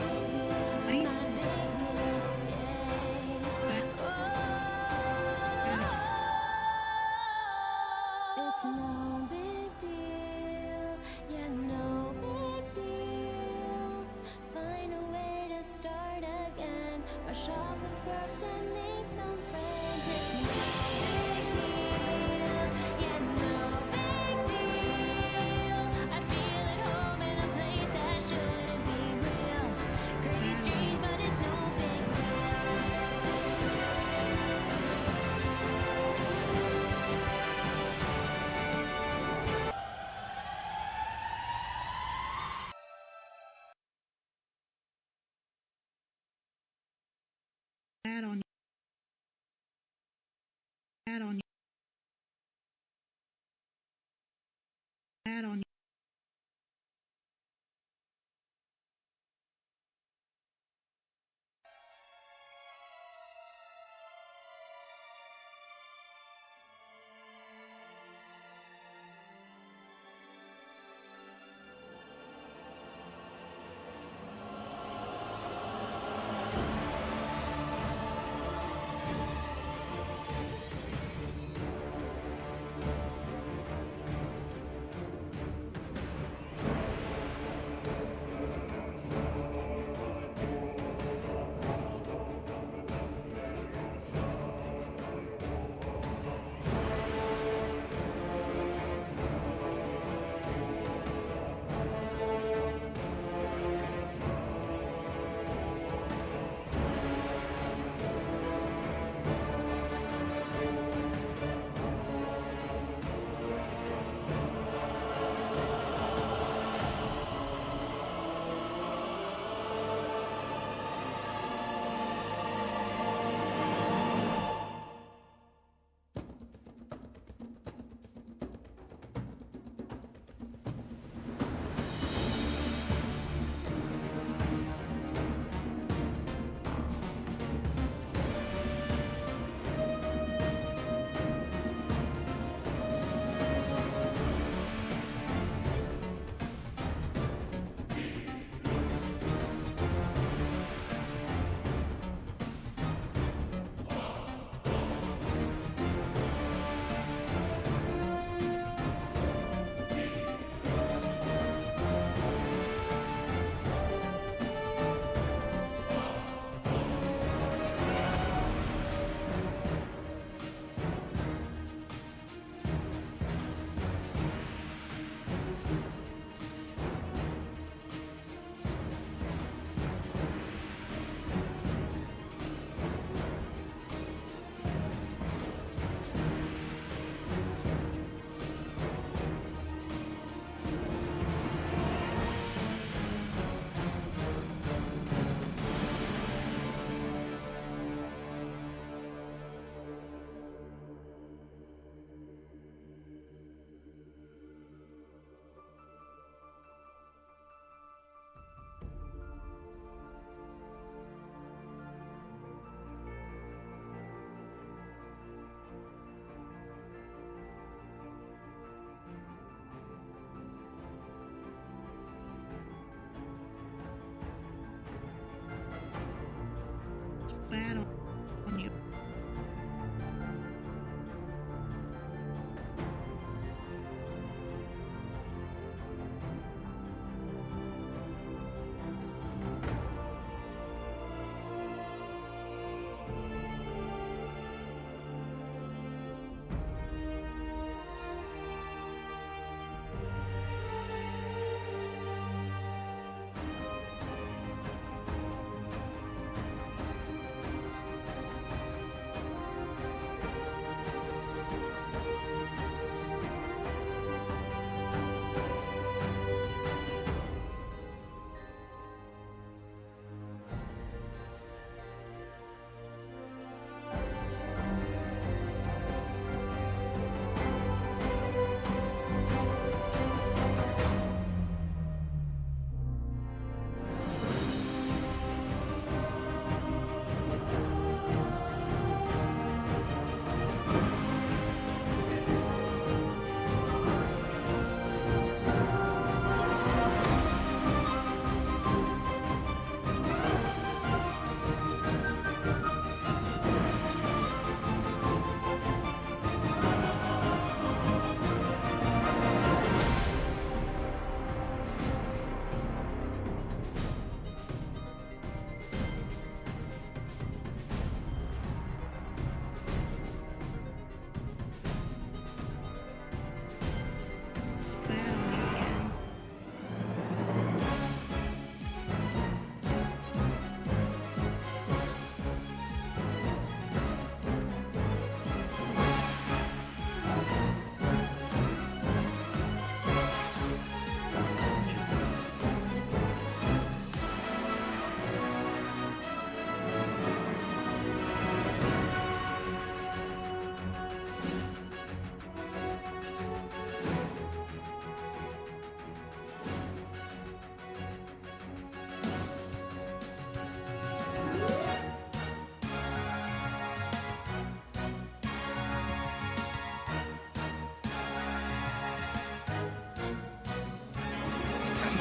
Speaker 6: It's no big deal, yeah, no big deal. Find a way to start again. Brush off the first and make some friends. It's no big deal, yeah, no big deal. I feel at home in a place that shouldn't be real. Crazy, strange, but it's no big
Speaker 2: bad on bad on bad on you.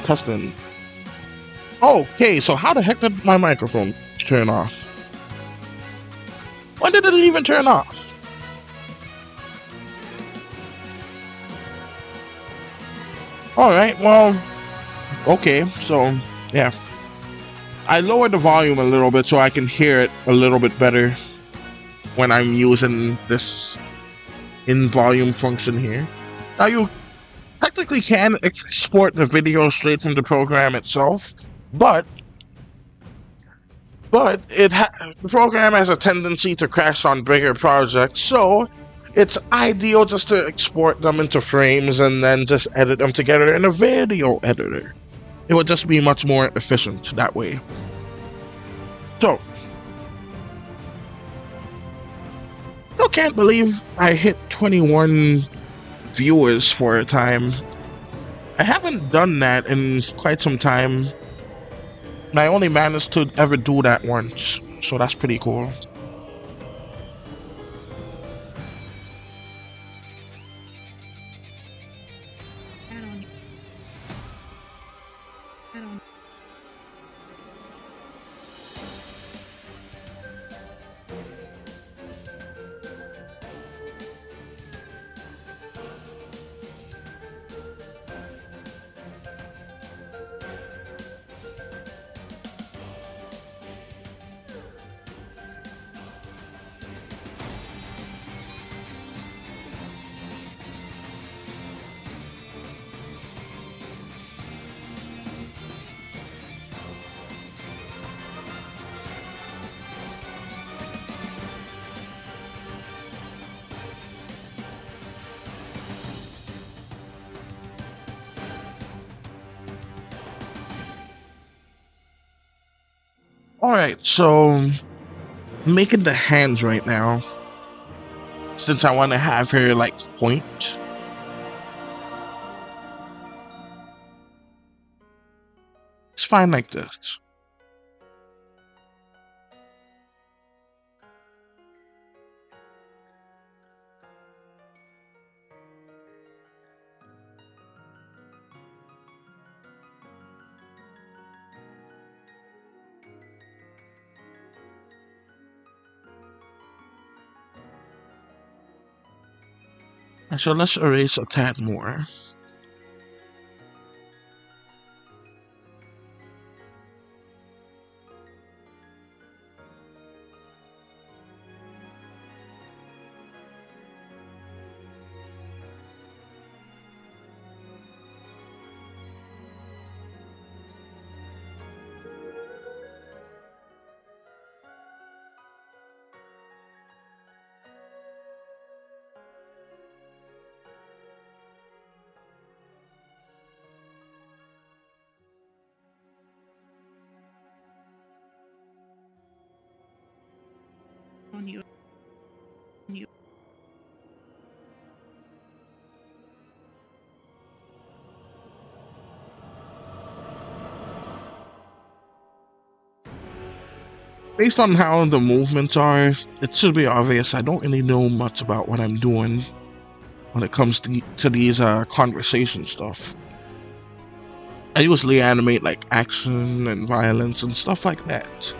Speaker 1: testing. Okay, so how the heck did my microphone turn off? When did it even turn off? Alright, well, okay, so, yeah. I lowered the volume a little bit so I can hear it a little bit better when I'm using this in-volume function here. Now, you technically can export the video straight from the program itself, but the program has a tendency to crash on bigger projects, so it's ideal just to export them into frames and then just edit them together in a video editor. It would just be much more efficient that way. So, still can't believe I hit 21 viewers for a time. I haven't done that in quite some time. And I only managed to ever do that once, so that's pretty cool. Alright, so making the hands right now, since I want to have her like point. It's fine like this. So let's erase a tad more.
Speaker 2: On you.
Speaker 1: Based on how the movements are, it should be obvious I don't really know much about what I'm doing when it comes to these conversation stuff. I usually animate like action and violence and stuff like that.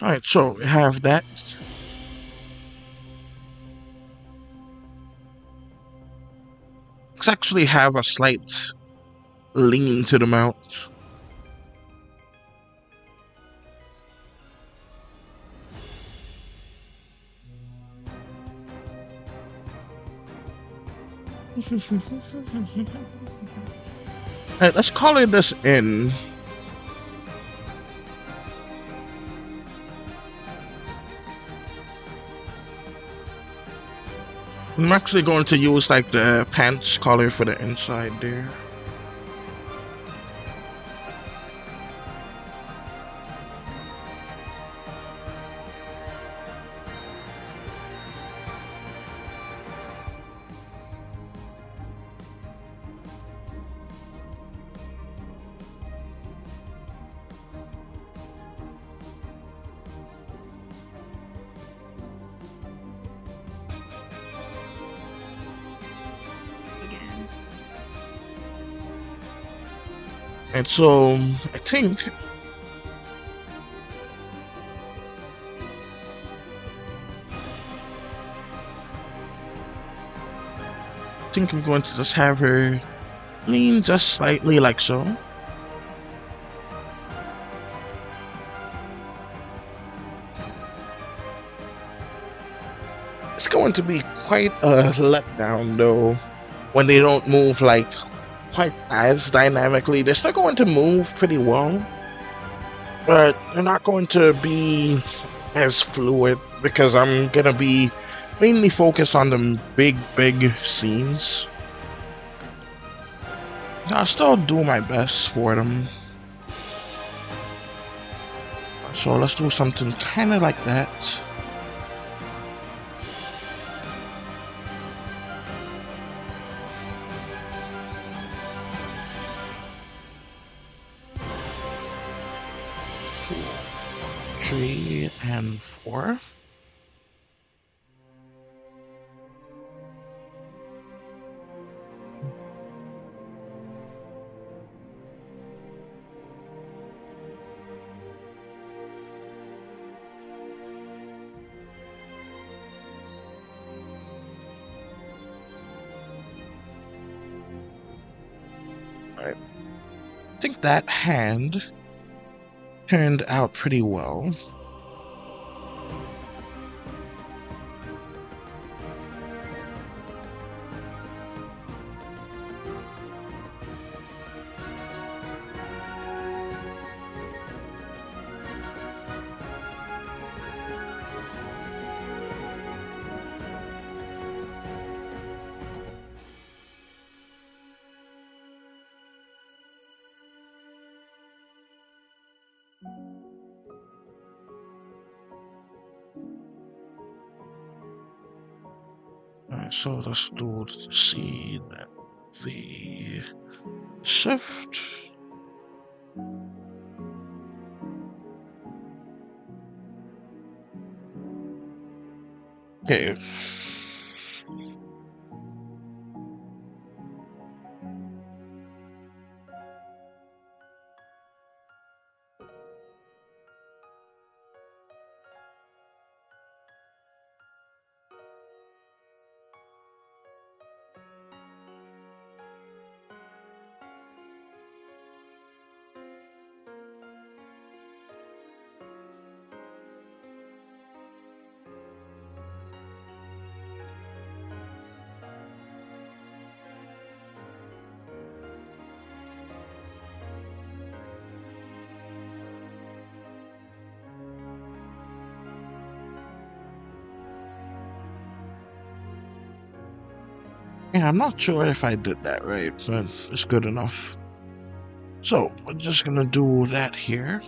Speaker 1: Alright, so we have that. Let's actually have a slight lean to the mount. Alright, let's color this in. I'm actually going to use like the pants color for the inside there. And so I think I'm going to just have her lean just slightly like so. It's going to be quite a letdown though when they don't move like quite as dynamically. They're still going to move pretty well, but they're not going to be as fluid because I'm gonna be mainly focused on the big scenes. I'll still do my best for them. So let's do something kind of like that. Two, 3, and 4. I think that hand turned out pretty well. Alright, so let's do see that the shift. Okay. Yeah, I'm not sure if I did that right, but it's good enough. So, we're just gonna do that here.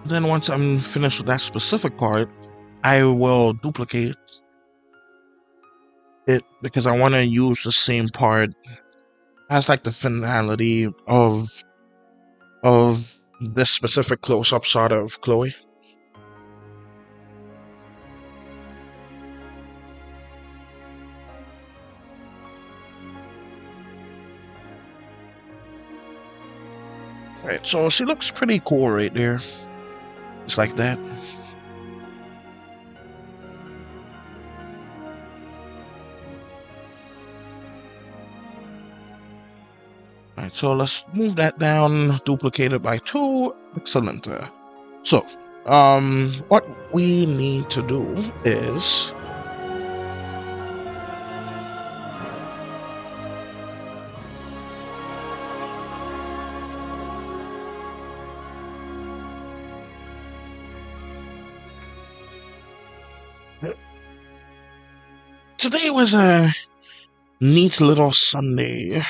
Speaker 1: Then once I'm finished with that specific part, I will duplicate it because I want to use the same part as like the finality of this specific close-up shot of Chloe. Right, so she looks pretty cool right there. It's like that. Alright, so let's move that down, duplicate it by 2. Excellent. So, what we need to do is today was a neat little Sunday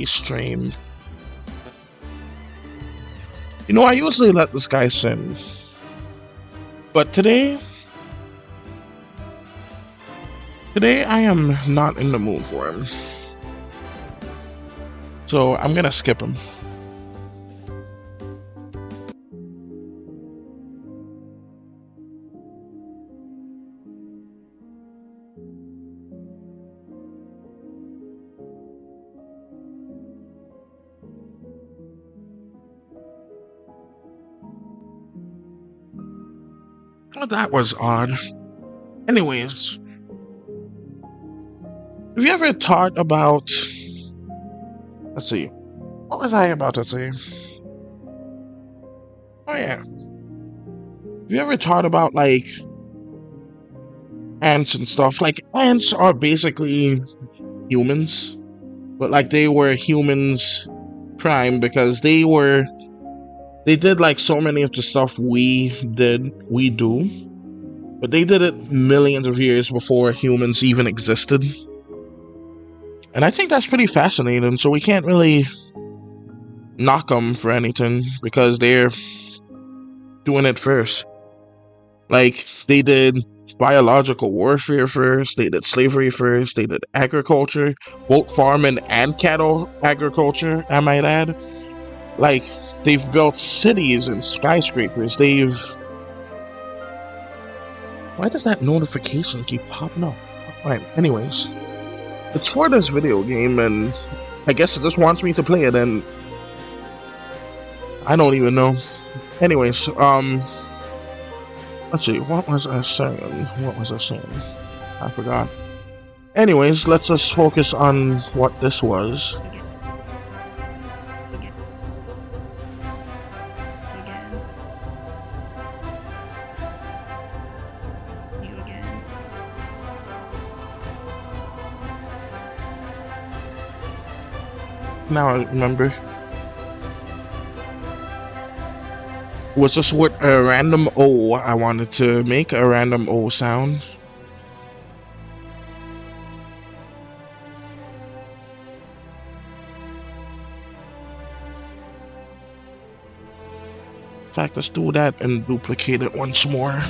Speaker 1: stream. You know, I usually let this guy sin, but today I am not in the mood for him, so I'm gonna skip him. Well, that was odd. Anyways, have you ever thought about... Let's see. What was I about to say? Oh, yeah. Have you ever thought about, like, ants and stuff? Like, ants are basically humans. But, like, they were humans prime because they did, like, so many of the stuff we do. But they did it millions of years before humans even existed. And I think that's pretty fascinating, so we can't really knock them for anything because they're doing it first. Like, they did biological warfare first, they did slavery first, they did agriculture, both farming and cattle agriculture, I might add. Like, they've built cities and skyscrapers, Why does that notification keep popping up? Alright, anyways. It's for this video game, and I guess it just wants me to play it, and I don't even know. Anyways, let's see, what was I saying? I forgot. Anyways, let's just focus on what this was. Now I remember. Was just with a random O. I wanted to make a random O sound. In fact, let's do that and duplicate it once more.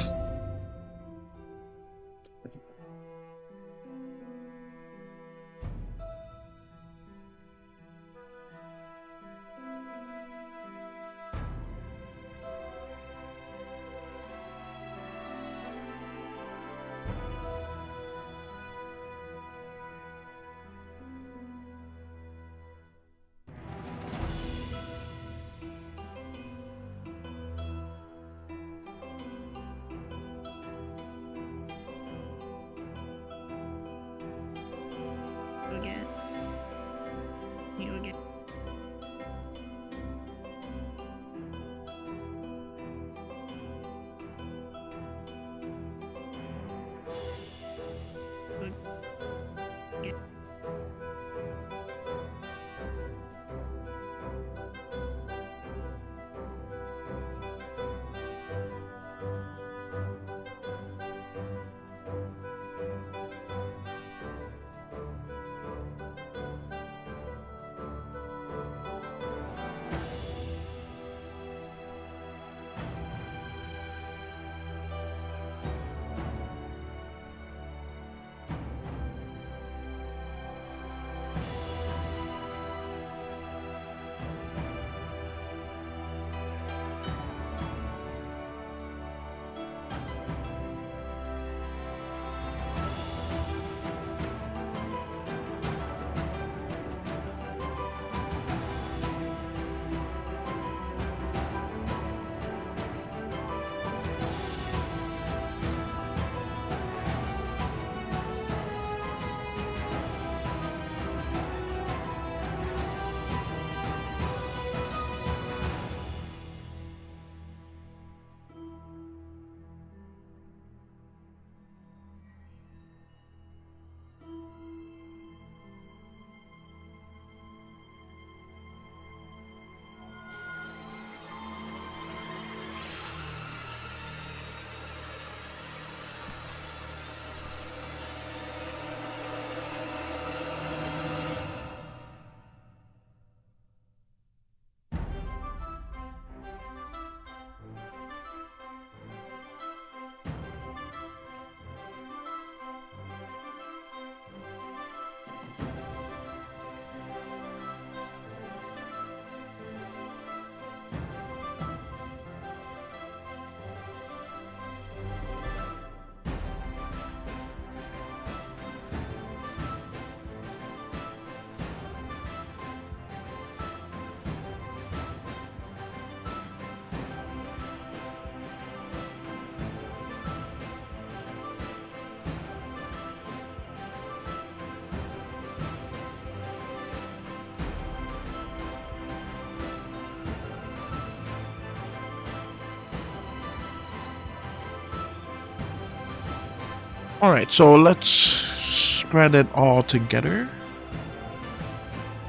Speaker 1: Alright, so let's spread it all together.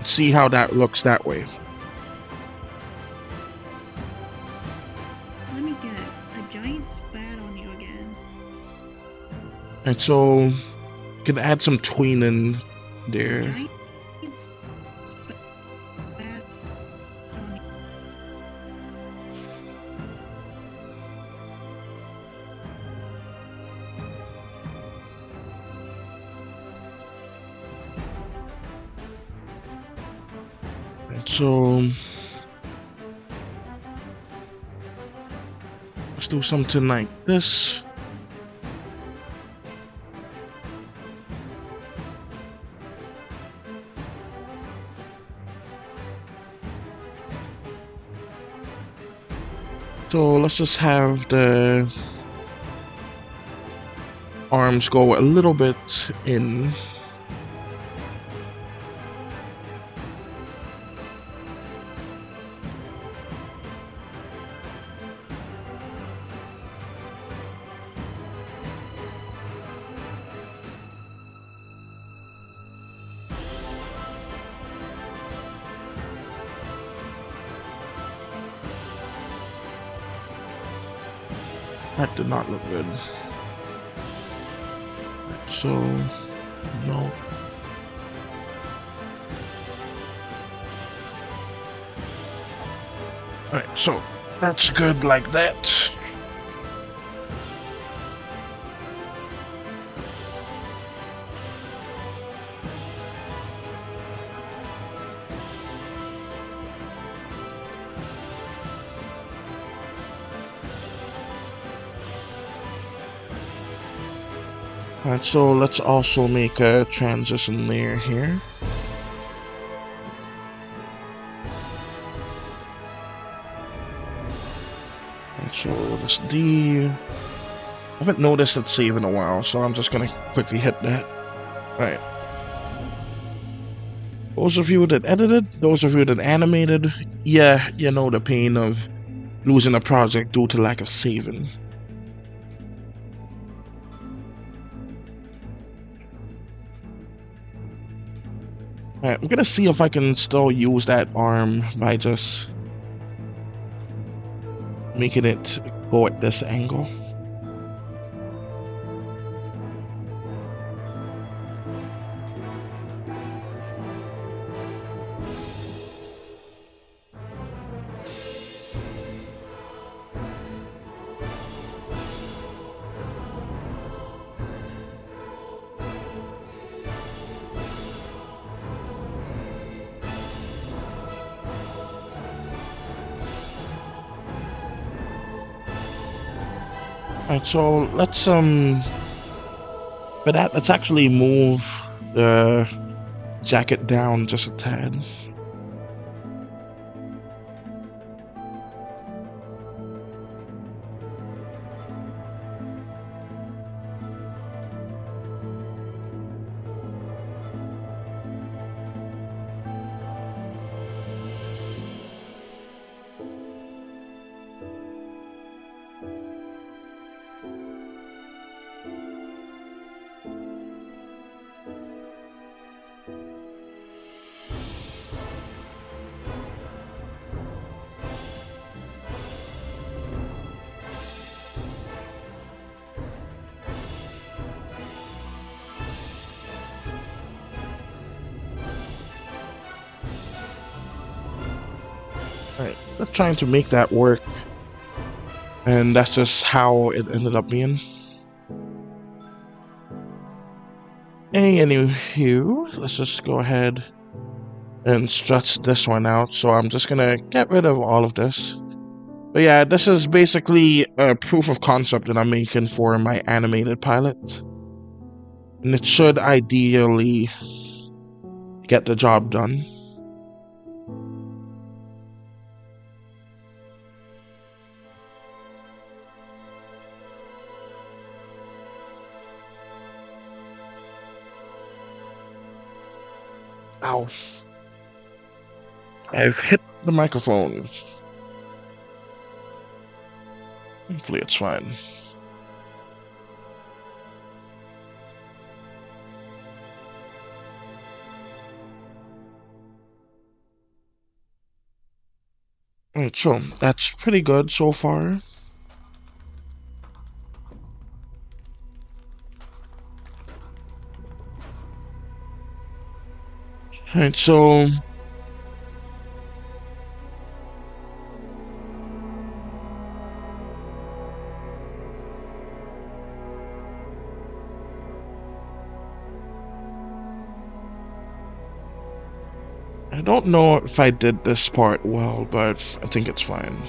Speaker 1: See how that looks that way.
Speaker 2: Let me guess. A giant spat on you again.
Speaker 1: And so you can add some tween in there.
Speaker 2: Giant spat on you.
Speaker 1: And so let's do something like this. So let's just have the arms go a little bit in. That did not look good. So, no. Alright, so that's good like that. Alright, so let's also make a transition layer here. And so this D. I haven't noticed it save in a while, so I'm just gonna quickly hit that. Alright. Those of you that edited, those of you that animated, yeah, you know the pain of losing a project due to lack of saving. Alright, I'm gonna see if I can still use that arm by just making it go at this angle. Alright, so let's for that, let's actually move the jacket down just a tad. Alright, just trying to make that work. And that's just how it ended up being. Hey, anywho, let's just go ahead and stretch this one out. So I'm just gonna get rid of all of this. But yeah, this is basically a proof of concept that I'm making for my animated pilot. And it should ideally get the job done. Ow. I've hit the microphone. Hopefully it's fine. Alright, so that's pretty good so far. Alright, so I don't know if I did this part well, but I think it's fine.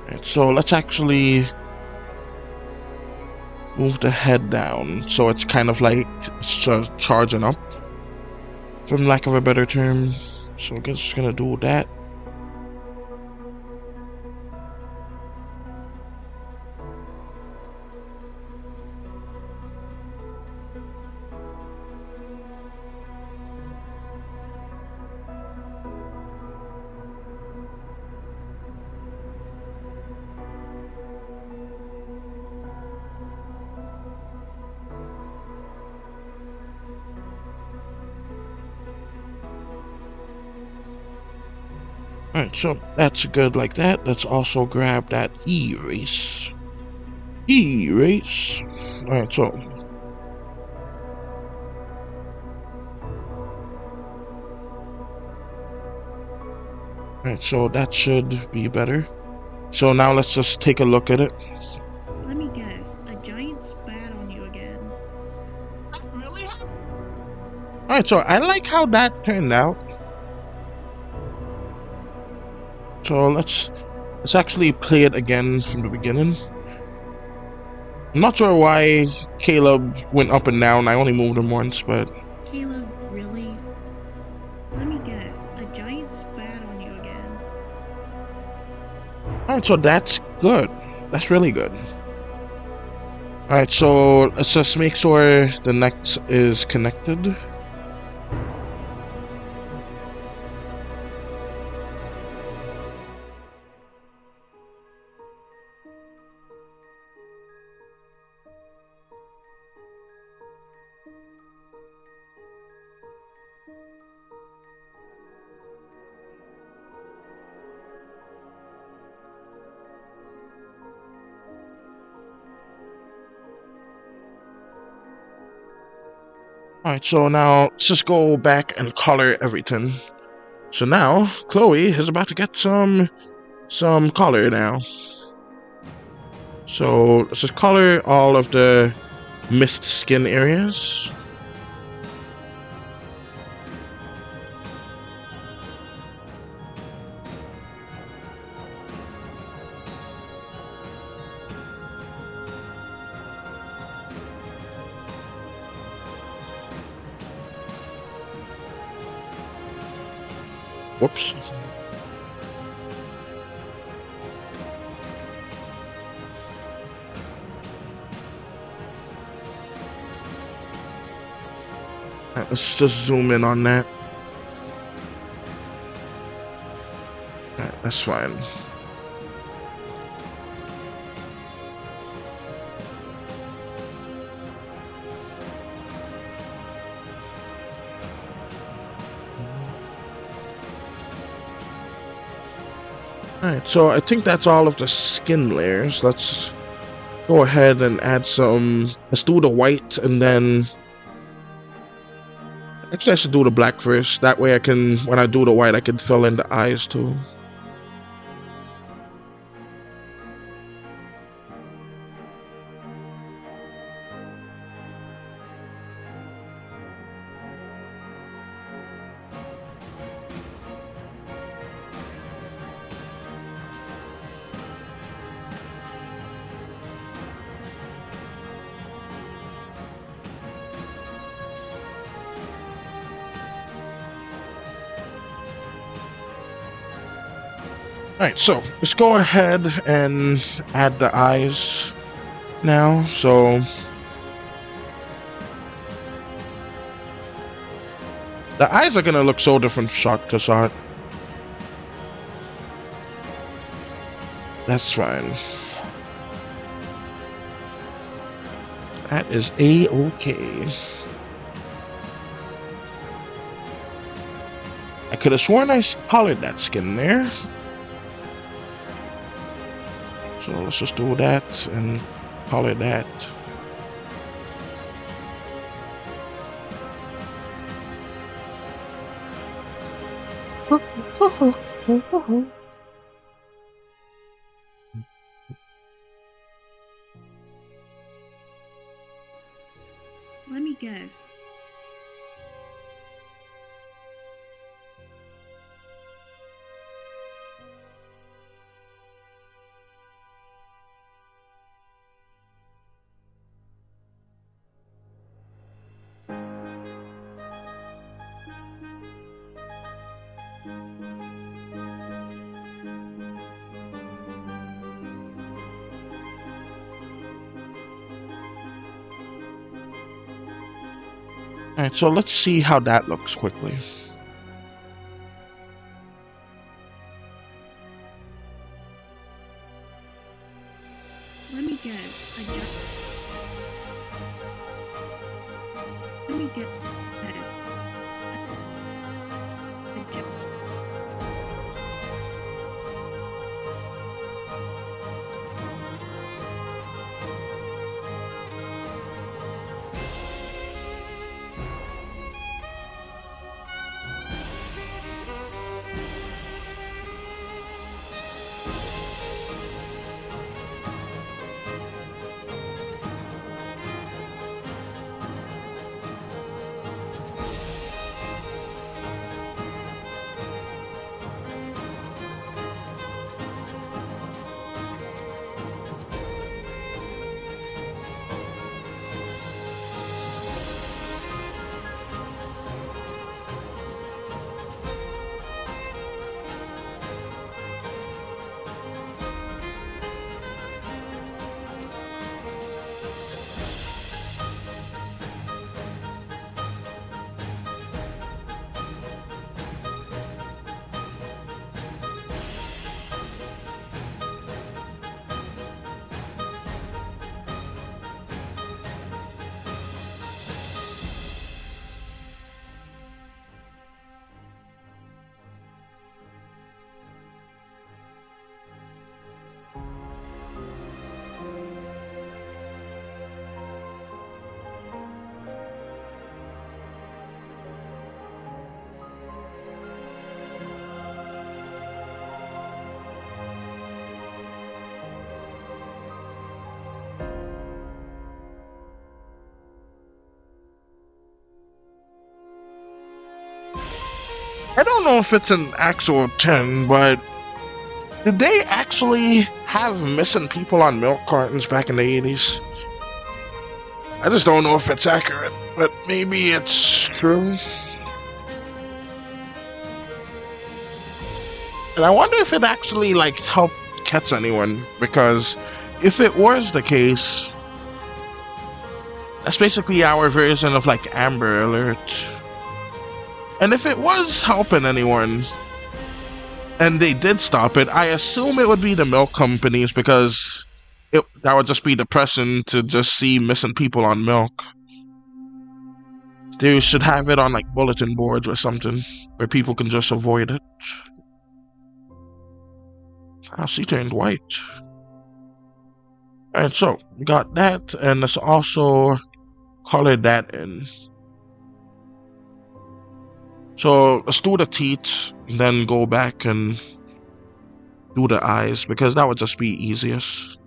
Speaker 1: Alright, so let's actually move the head down so it's kind of like charging up, for lack of a better term. So I'm just gonna do that. Alright, so that's good like that. Let's also grab that erase. Erase. Alright, so alright, so that should be better. So now let's just take a look at it.
Speaker 2: Let me guess. A giant spat on you again.
Speaker 3: Really?
Speaker 1: Alright, so I like how that turned out. So let's actually play it again from the beginning. I'm not sure why Caleb went up and down. I only moved him once, but
Speaker 2: Caleb, really? Let me guess. A giant spat on you again.
Speaker 1: alright, so that's good. That's really good. Alright, so let's just make sure the next is connected. Alright, so now let's just go back and color everything. So now Chloe is about to get some color now. So let's just color all of the missed skin areas. Whoops. Let's just zoom in on that. Alright, that's fine. Alright, so I think that's all of the skin layers. Let's go ahead and add some. Let's do the white and then. Actually, I should do the black first. That way I can, when I do the white, I can fill in the eyes too. Alright, so let's go ahead and add the eyes now. So the eyes are gonna look so different shot to shot. That's fine. That is A-okay. I could have sworn I colored that skin there. So let's just do that and color that.
Speaker 2: Let me guess.
Speaker 1: Alright, so let's see how that looks quickly.
Speaker 2: Let me guess. Let me guess.
Speaker 1: I don't know if it's an actual 10, but did they actually have missing people on milk cartons back in the 80s? I just don't know if it's accurate, but maybe it's true. And I wonder if it actually, like, helped catch anyone, because if it was the case, that's basically our version of, like, Amber Alert. And if it was helping anyone, and they did stop it, I assume it would be the milk companies, because that would just be depressing to just see missing people on milk. They should have it on, like, bulletin boards or something, where people can just avoid it. Ah, she turned white. Alright, so, we got that, and let's also color that in. So let's do the teeth, then go back and do the eyes, because that would just be easiest.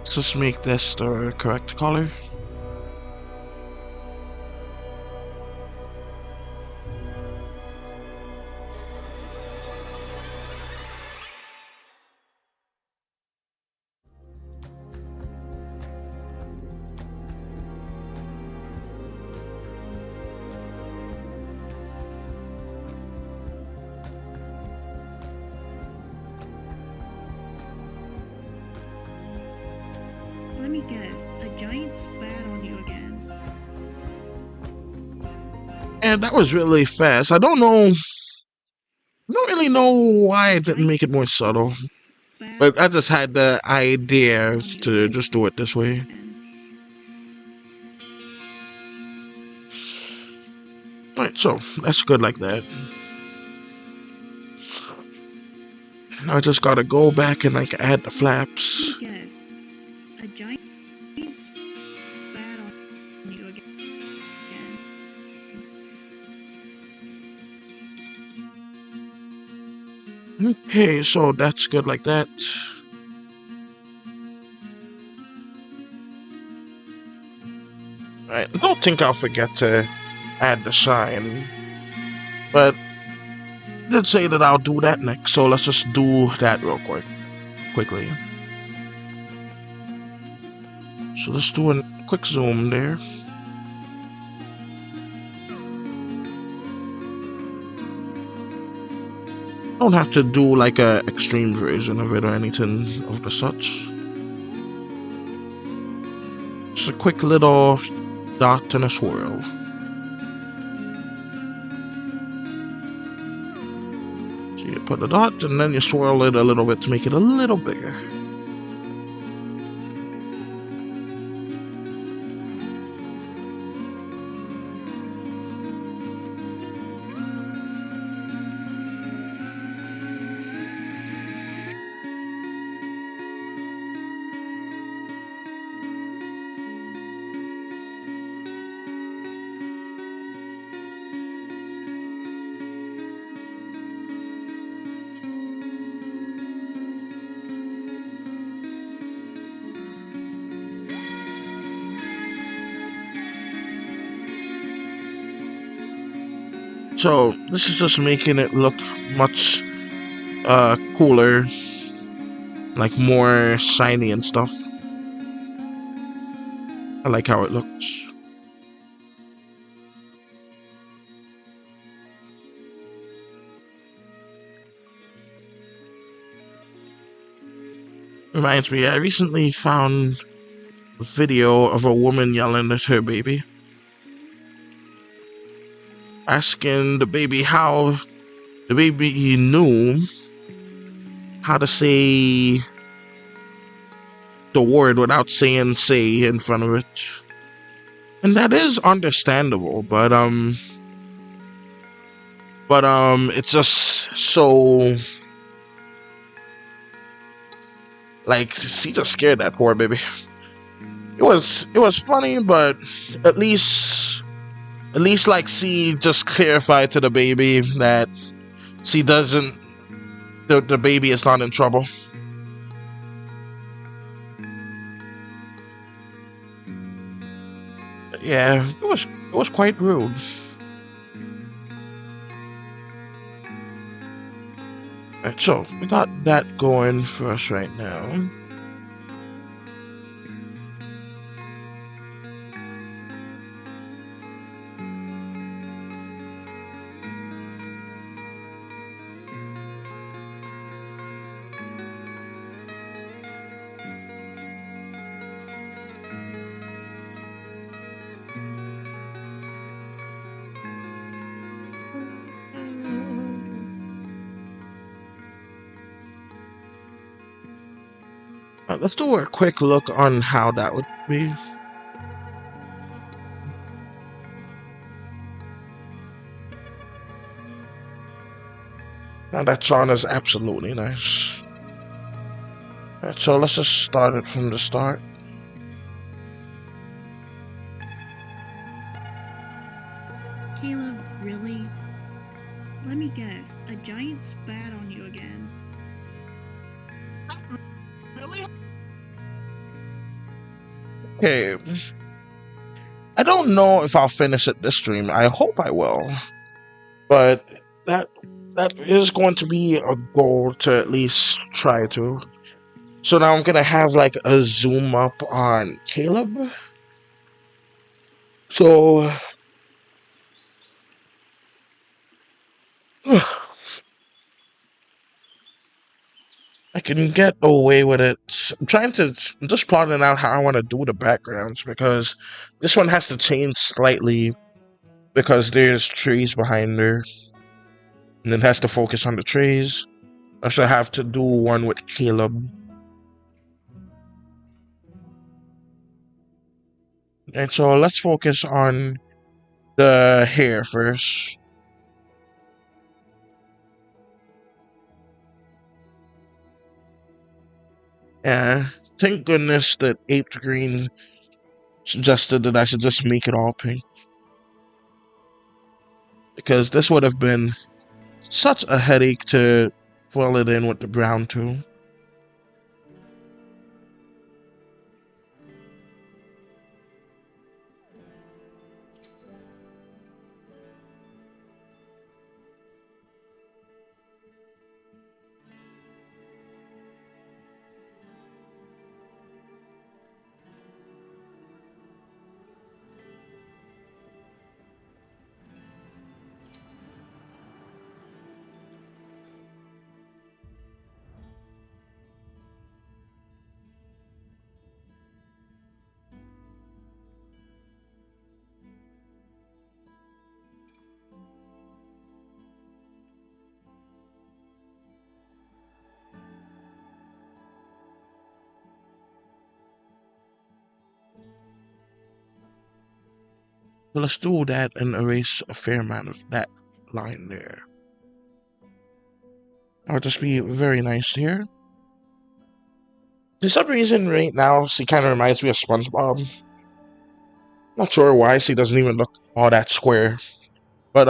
Speaker 1: Let's just make this the correct color.
Speaker 2: Let me guess, a giant spat on you again.
Speaker 1: And that was really fast. I don't really know why I didn't make it more subtle.
Speaker 2: Spat
Speaker 1: But I just had the idea
Speaker 2: on
Speaker 1: to
Speaker 2: you
Speaker 1: just do it this way.
Speaker 2: again.
Speaker 1: Alright, so that's good like that. Now I just gotta go back and like add the flaps.
Speaker 2: Let me guess, a giant spat on you again.
Speaker 1: Okay, so that's good like that. Alright, I don't think I'll forget to add the shine. But I did say that I'll do that next, so let's just do that real quickly. So let's do a quick zoom there. Don't have to do like a extreme version of it or anything of the such. Just a quick little dot and a swirl. So you put the dot and then you swirl it a little bit to make it a little bigger. So this is just making it look much cooler, like more shiny and stuff. I like how it looks. Reminds me, I recently found a video of a woman yelling at her baby, asking the baby how the baby knew how to say the word without saying "say" in front of it. And that is understandable, but it's just so, like, she just scared that poor baby. It was funny, but at least like she just clarified to the baby that she doesn't, the baby is not in trouble. Yeah, it was quite rude. Alright, so we got that going for us right now. Let's do a quick look on how that would be. Now that song is absolutely nice. Alright, so let's just start it from the start.
Speaker 2: Caleb, really? Let me guess, a giant spat on you again.
Speaker 3: Really?
Speaker 1: Okay. I don't know if I'll finish it this stream. I hope I will. But that is going to be a goal to at least try to. So now I'm gonna have like a zoom up on Caleb. So I can get away with it. I'm just plotting out how I want to do the backgrounds because this one has to change slightly because there's trees behind her. And it has to focus on the trees. I should have to do one with Caleb. And so let's focus on the hair first. Yeah, thank goodness that 8th Green suggested that I should just make it all pink. Because this would have been such a headache to fill it in with the brown too. So let's do that and erase a fair amount of that line there. That'll just be very nice here. For some reason, right now, she kind of reminds me of SpongeBob. Not sure why she doesn't even look all that square. But,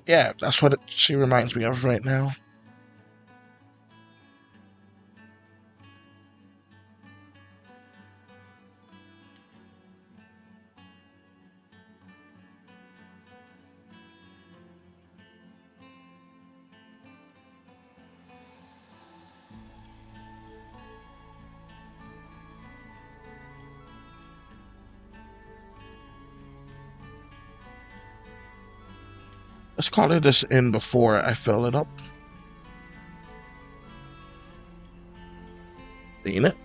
Speaker 1: yeah, that's what she reminds me of right now. Let's color this in before I fill it up. Seen it?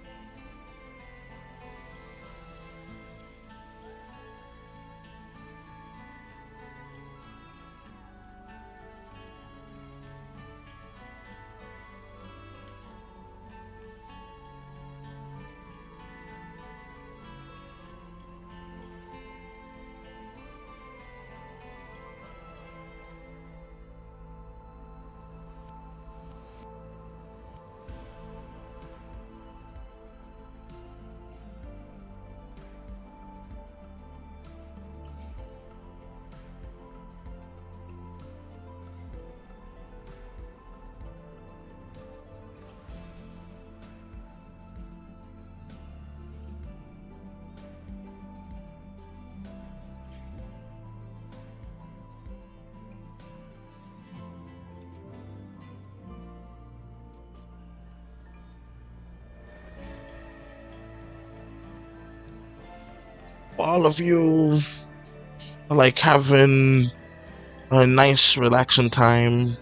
Speaker 1: All of you are like having a nice relaxing time.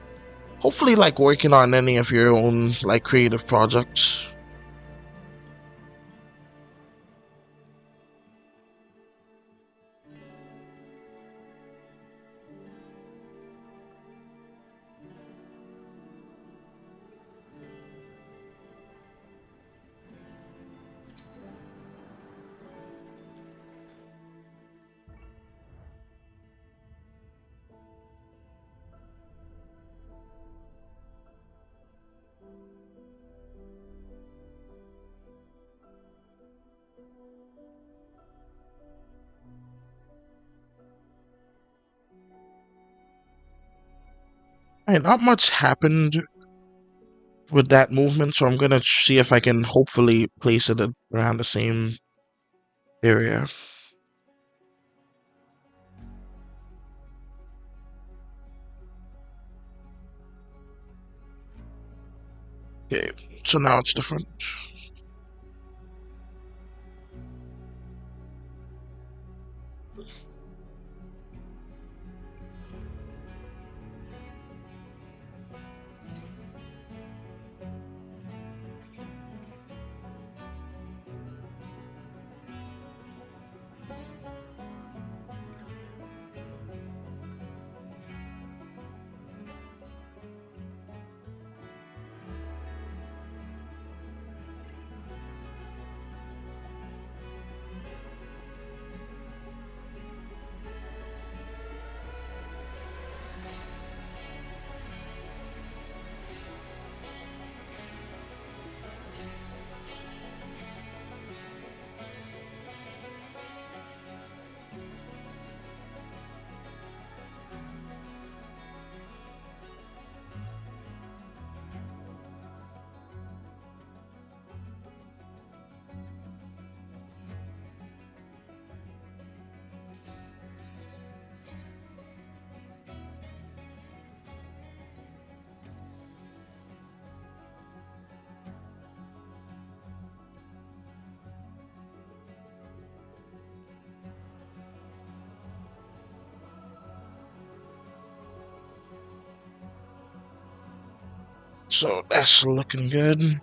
Speaker 1: Hopefully like working on any of your own like creative projects. And not much happened with that movement, so I'm gonna see if I can hopefully place it around the same area. Okay, so now it's different. So that's looking good.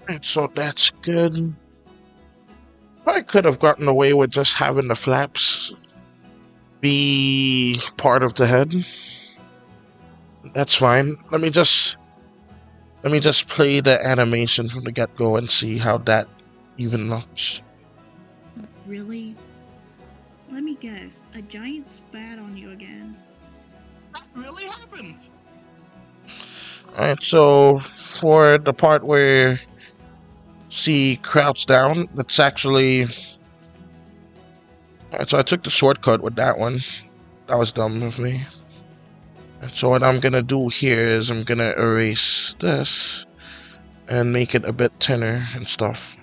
Speaker 1: Right, so that's good. I could have gotten away with just having the flaps be part of the head. That's fine. Let me just play the animation from the get-go and see how that even looks.
Speaker 2: Really? Let me guess. A giant spat on you again.
Speaker 3: That really happened.
Speaker 1: Alright, so for the part where she crouched down, that's actually... Alright, so I took the shortcut with that one. That was dumb of me. And so what I'm gonna do here is I'm gonna erase this and make it a bit thinner and stuff.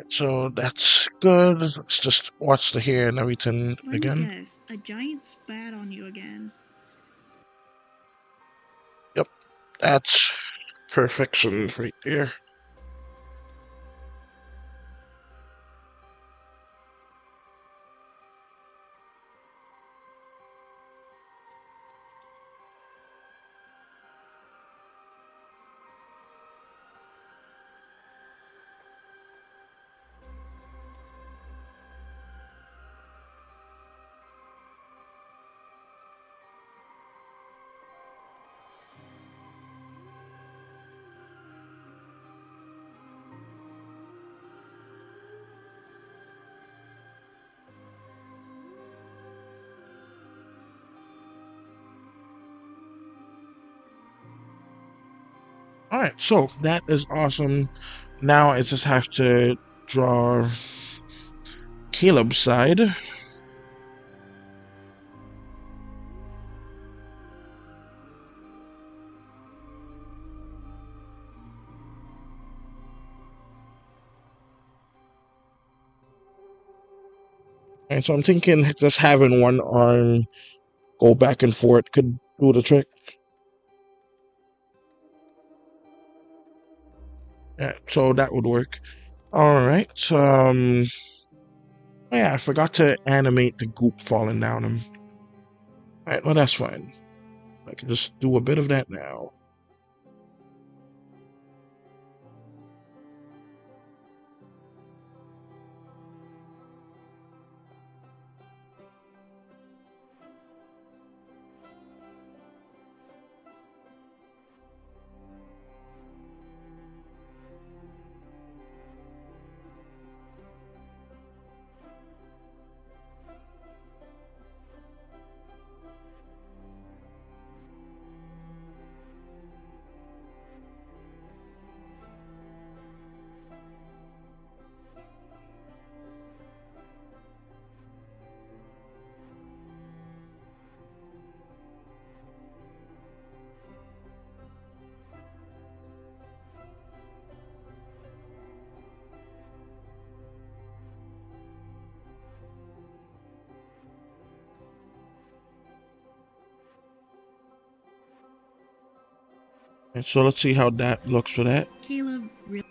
Speaker 1: So that's good. Let's just watch the hair and everything
Speaker 2: Let
Speaker 1: again.
Speaker 2: me guess. A giant spat on you again.
Speaker 1: Yep, that's perfection right there. Alright, so that is awesome. Now I just have to draw Caleb's side. And so I'm thinking just having one arm go back and forth could do the trick. Yeah, so that would work. Alright, oh yeah, I forgot to animate the goop falling down him. Alright, well that's fine. I can just do a bit of that now. And so let's see how that looks for that.
Speaker 2: Caleb really.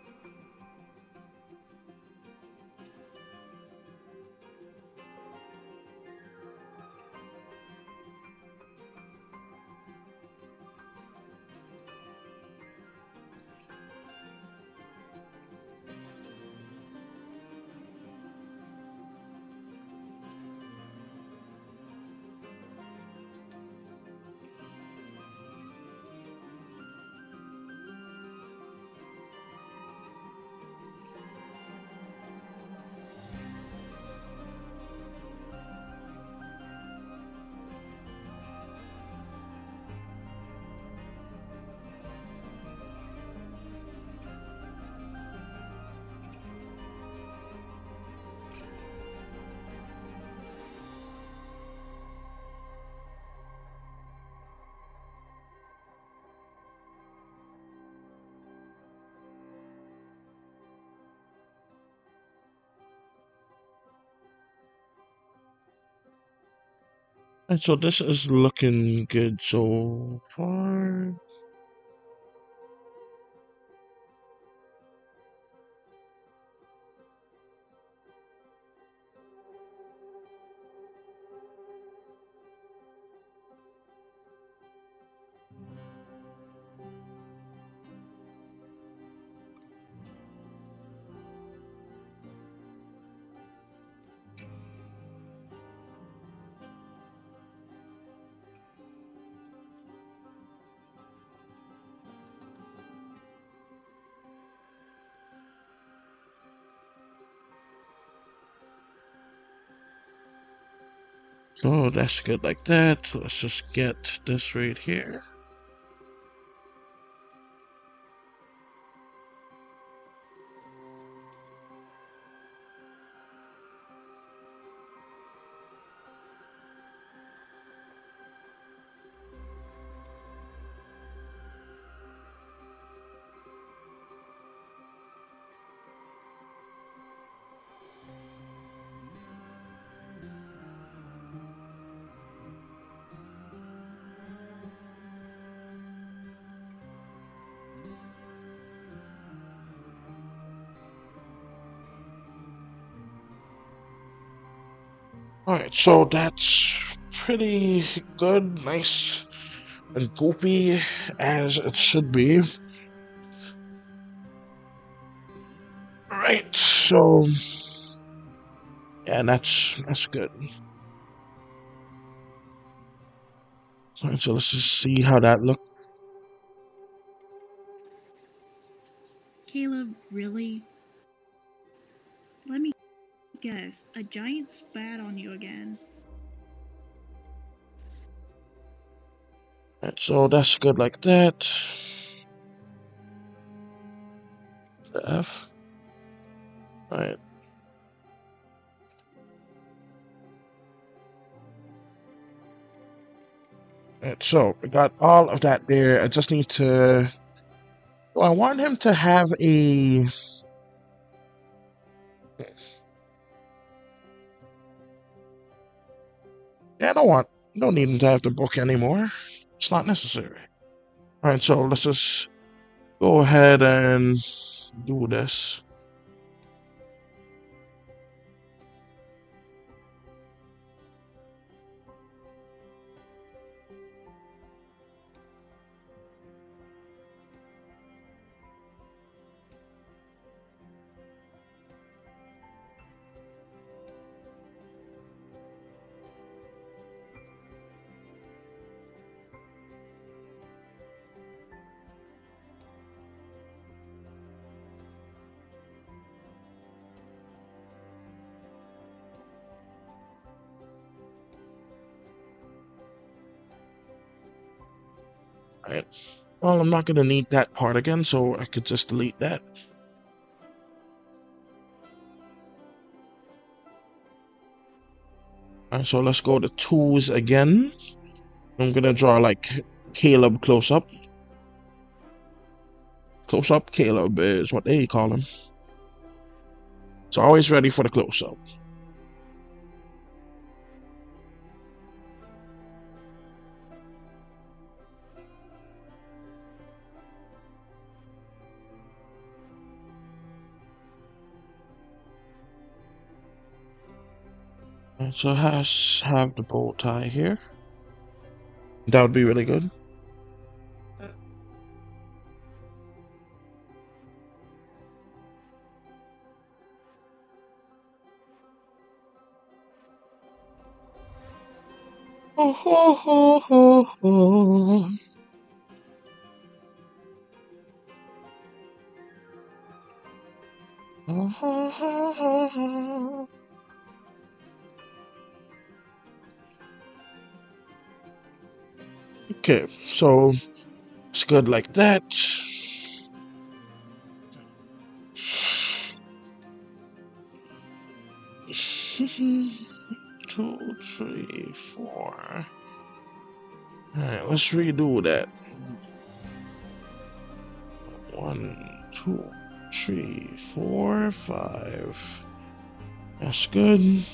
Speaker 1: And so this is looking good so far. So that's good like that. Let's just get this right here. Alright, so that's pretty good, nice and goopy as it should be. Alright, so yeah, that's good. Alright, so let's just see how that looks.
Speaker 2: Caleb, really? Let me guess. A giant spat on you again.
Speaker 1: Alright, so that's good like that. The F. Alright. Alright, so I got all of that there. I just need to. Well, I want him to have a. Yeah, I don't need him to have the book anymore. It's not necessary. Alright, so let's just go ahead and do this. Alright. Well, I'm not going to need that part again, so I could just delete that. Alright, so let's go to tools again. I'm going to draw like Caleb close up. Close up Caleb is what they call him. So always ready for the close up. Alright, so have the bow tie here. That would be really good. Oh, ho, ho, ho, ho. Oh, ho, ho, ho, ho. Okay, so it's good like that. 2, 3, 4. Alright, let's redo that. 1, 2, 3, 4, 5. That's good.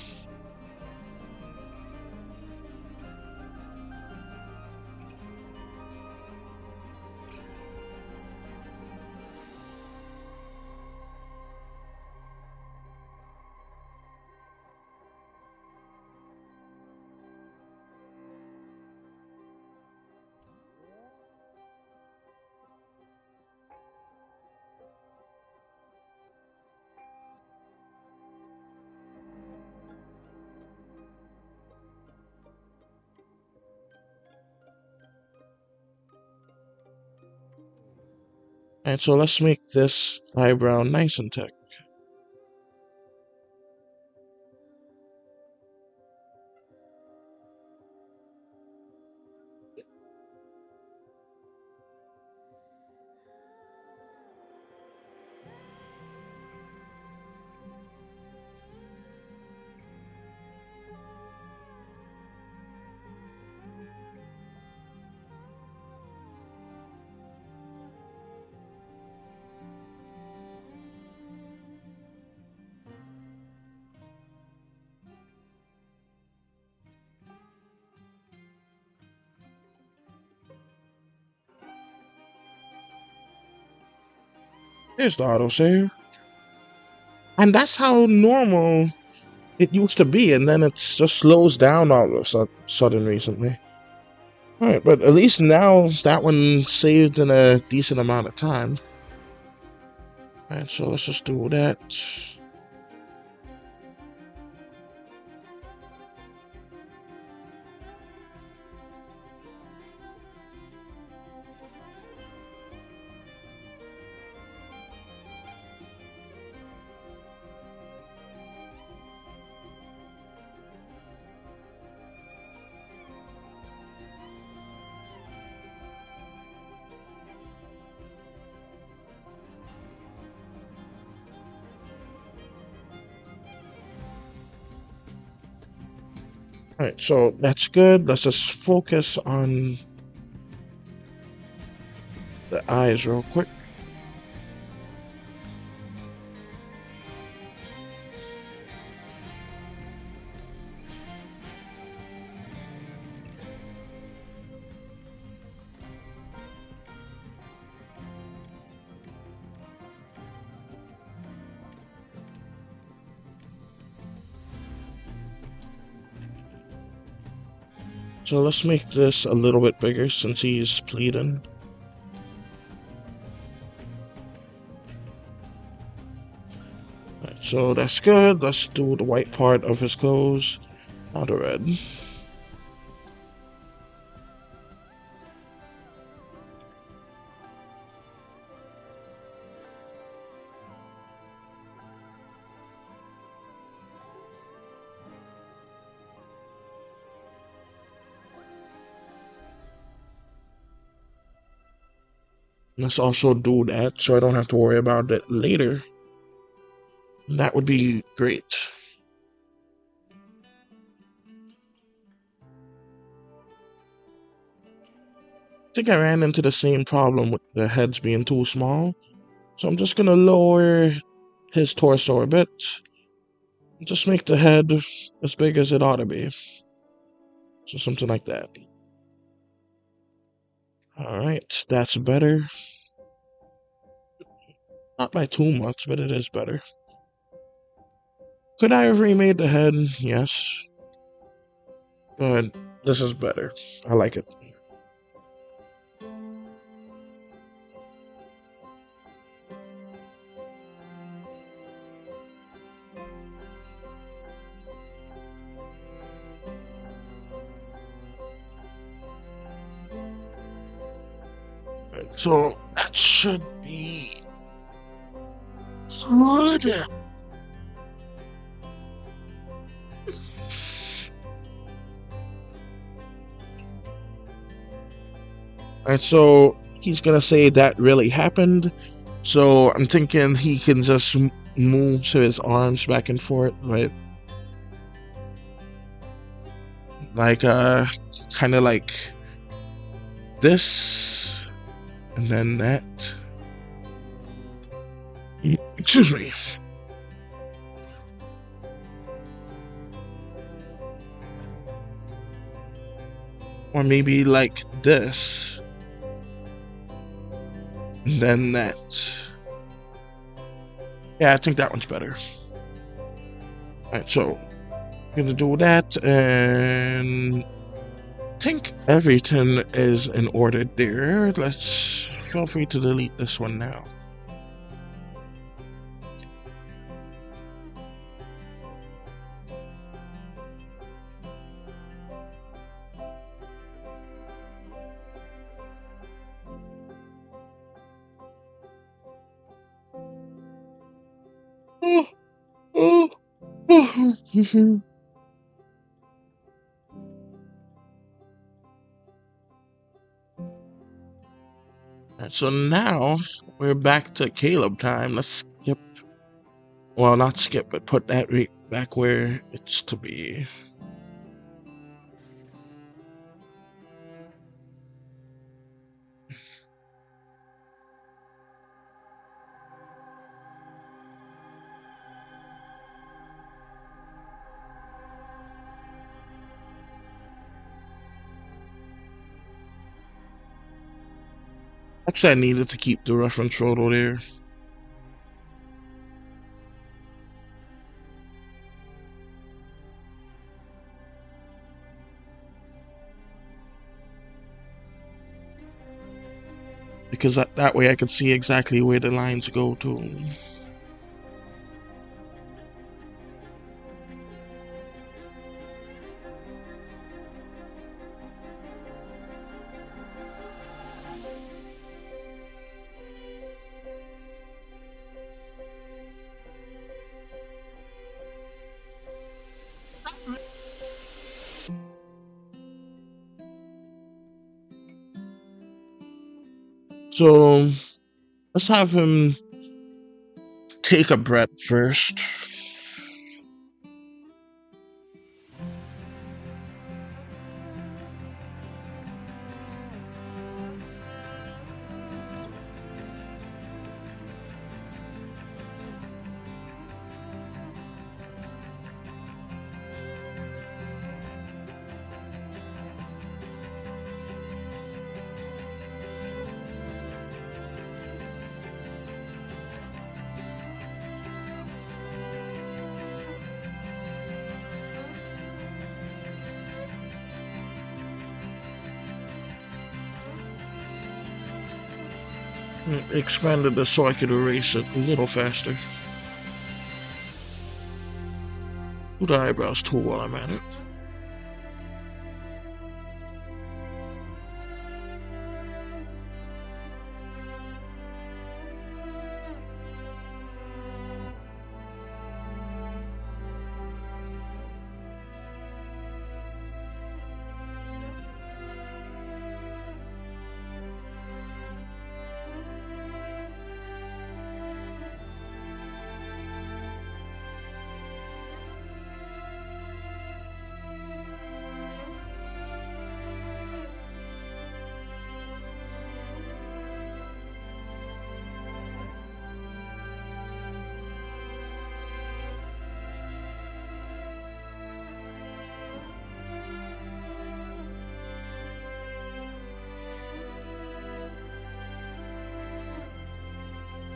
Speaker 1: And so let's make this eyebrow nice and thick. Here's the autosave. And that's how normal it used to be, and then it just slows down all of a sudden recently. Alright, but at least now that one saved in a decent amount of time. Alright, so let's just do that. Alright, so that's good. Let's just focus on the eyes real quick. So let's make this a little bit bigger since he's pleading. Right, so that's good. Let's do the white part of his clothes. Now the red. Let's also do that so I don't have to worry about it later. That would be great. I think I ran into the same problem with the heads being too small. So I'm just gonna lower his torso a bit. Just make the head as big as it ought to be. So something like that. Alright, that's better. Not by too much, but it is better. Could I have remade the head? Yes. But this is better. I like it. Right, so that should be good. Alright, so he's gonna say that really happened. So I'm thinking he can just move his arms back and forth, right? Like, kind of like this, and then that. Excuse me. Or maybe like this. And then that. Yeah, I think that one's better. Alright, so I'm gonna do that, and I think everything is in order there. Let's feel free to delete this one now. And so now we're back to Caleb time. Let's skip, well, not skip, but put that back where it's to be. Actually, I needed to keep the reference photo there. Because that way I could see exactly where the lines go to. So let's have him take a breath first. Expanded this so I could erase it a little faster. Do the eyebrows too while I'm at it.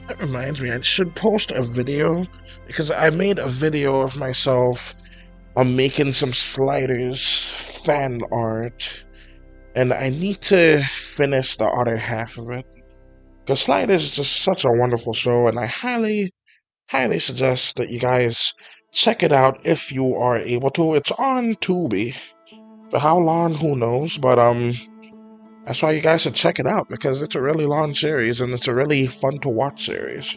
Speaker 1: That reminds me, I should post a video because I made a video of myself making some Sliders fan art, and I need to finish the other half of it. Because Sliders is just such a wonderful show, and I highly, highly suggest that you guys check it out if you are able to. It's on Tubi. For how long, who knows, but that's why you guys should check it out, because it's a really long series, and it's a really fun to watch series.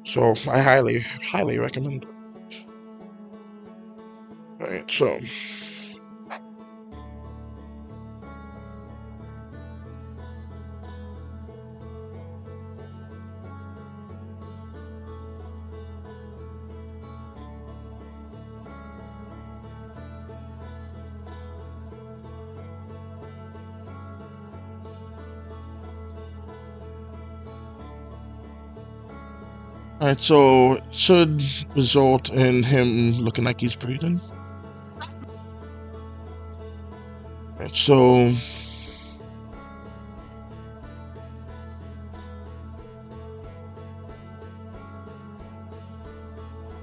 Speaker 1: So, I highly, highly recommend it. Alright, so... Alright, so it should result in him looking like he's breathing. Alright, so...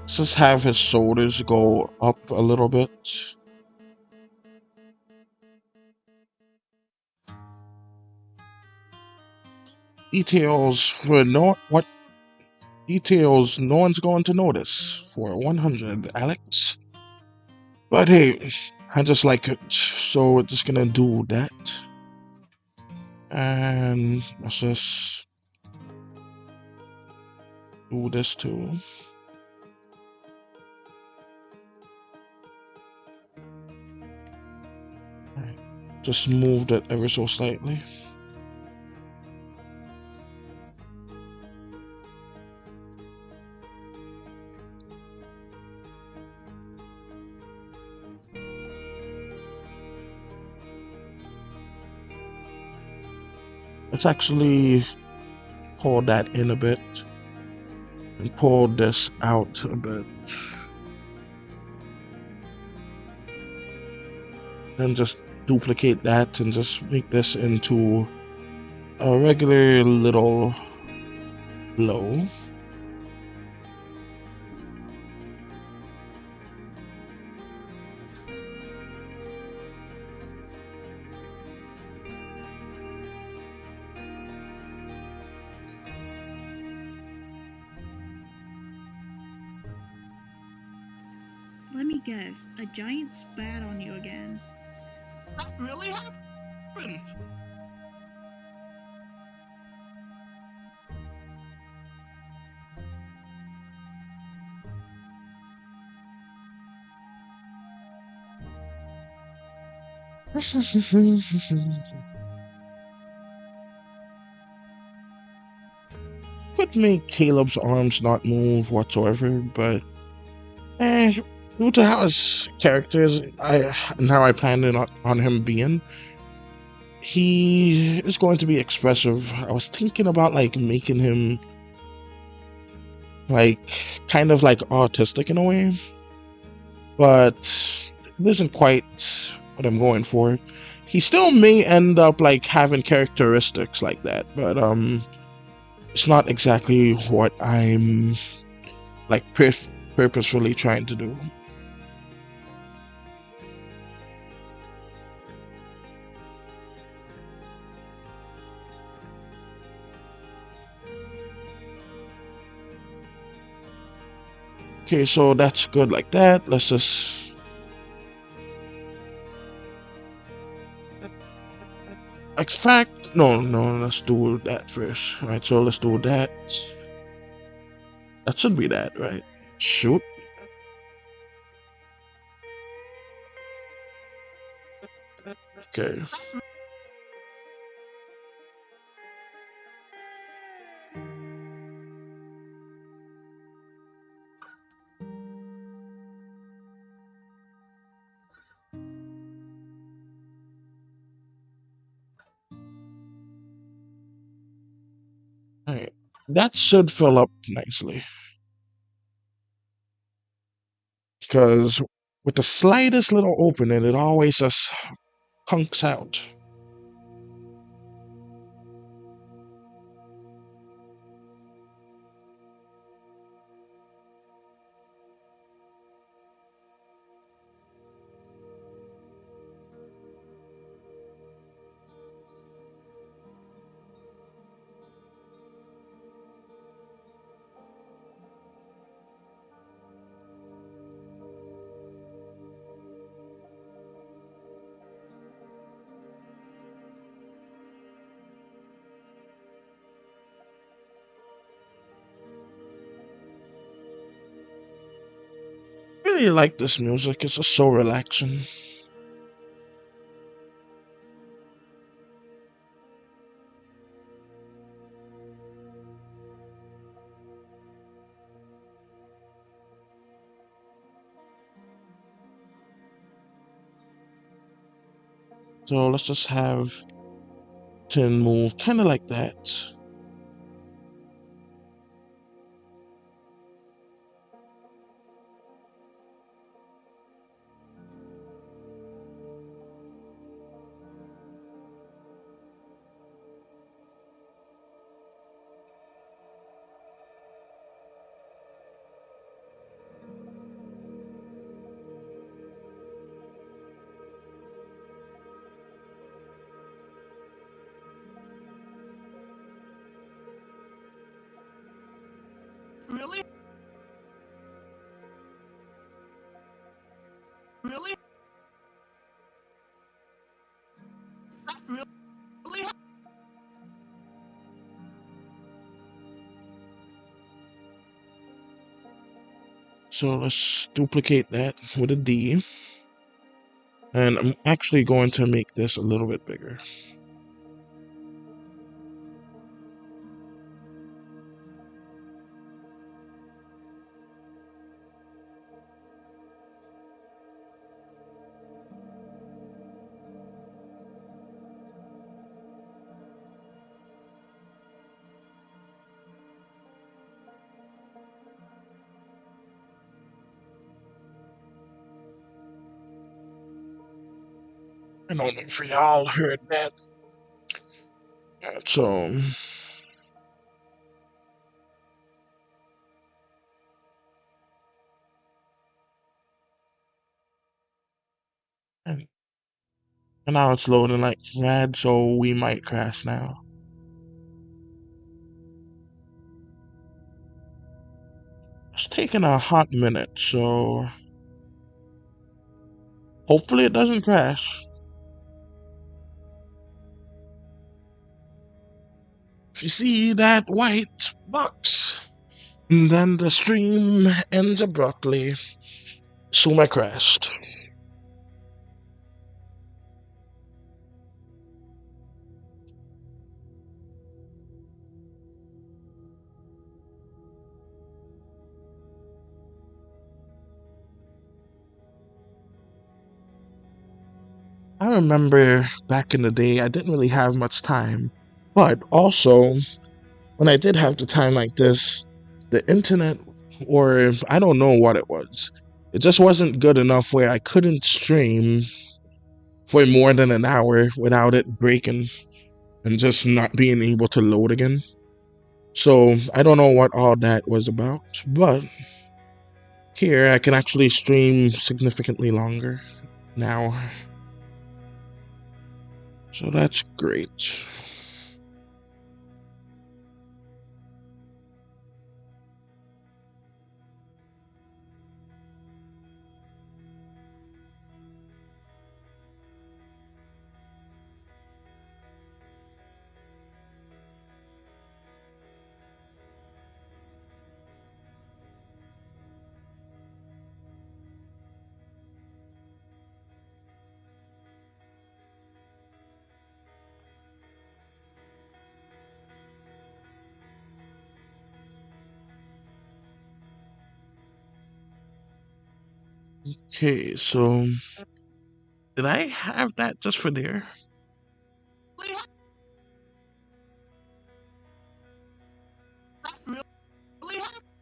Speaker 1: let's just have his shoulders go up a little bit. Details for what details no one's going to notice for 100, Alex. But hey, I just like it, so we're just gonna do that. And let's just do this too. Alright, just move that ever so slightly. Let's actually pull that in a bit and pull this out a bit. Then just duplicate that and just make this into a regular little blow.
Speaker 2: Let me guess, a giant spat on you again.
Speaker 3: That really happened.
Speaker 1: Could make Caleb's arms not move whatsoever, but due to how his character is, and how I planned it on him being, he is going to be expressive. I was thinking about like making him like kind of like autistic in a way, but it isn't quite what I'm going for. He still may end up like having characteristics like that, but it's not exactly what I'm like purposefully trying to do. Okay, so that's good like that. Let's just... In fact, no, let's do that first. Alright, so let's do that. That should be that, right? Shoot. Okay. Alright. That should fill up nicely. Because with the slightest little opening, it always just hunks out. I really like this music. It's just so relaxing. So let's just have 10 move kind of like that.
Speaker 3: Really? Really? That really?
Speaker 1: So let's duplicate that with a D. And I'm actually going to make this a little bit bigger. I don't know if y'all heard that. So and now it's loading like mad, so we might crash now. It's taking a hot minute, so hopefully it doesn't crash. If you see that white box, then the stream ends abruptly. So I crashed. I remember back in the day, I didn't really have much time. But also, when I did have the time like this, the internet, or I don't know what it was, it just wasn't good enough where I couldn't stream for more than an hour without it breaking and just not being able to load again. So I don't know what all that was about, but here I can actually stream significantly longer now. So that's great. Okay, so did I have that just for there?
Speaker 3: Really happened?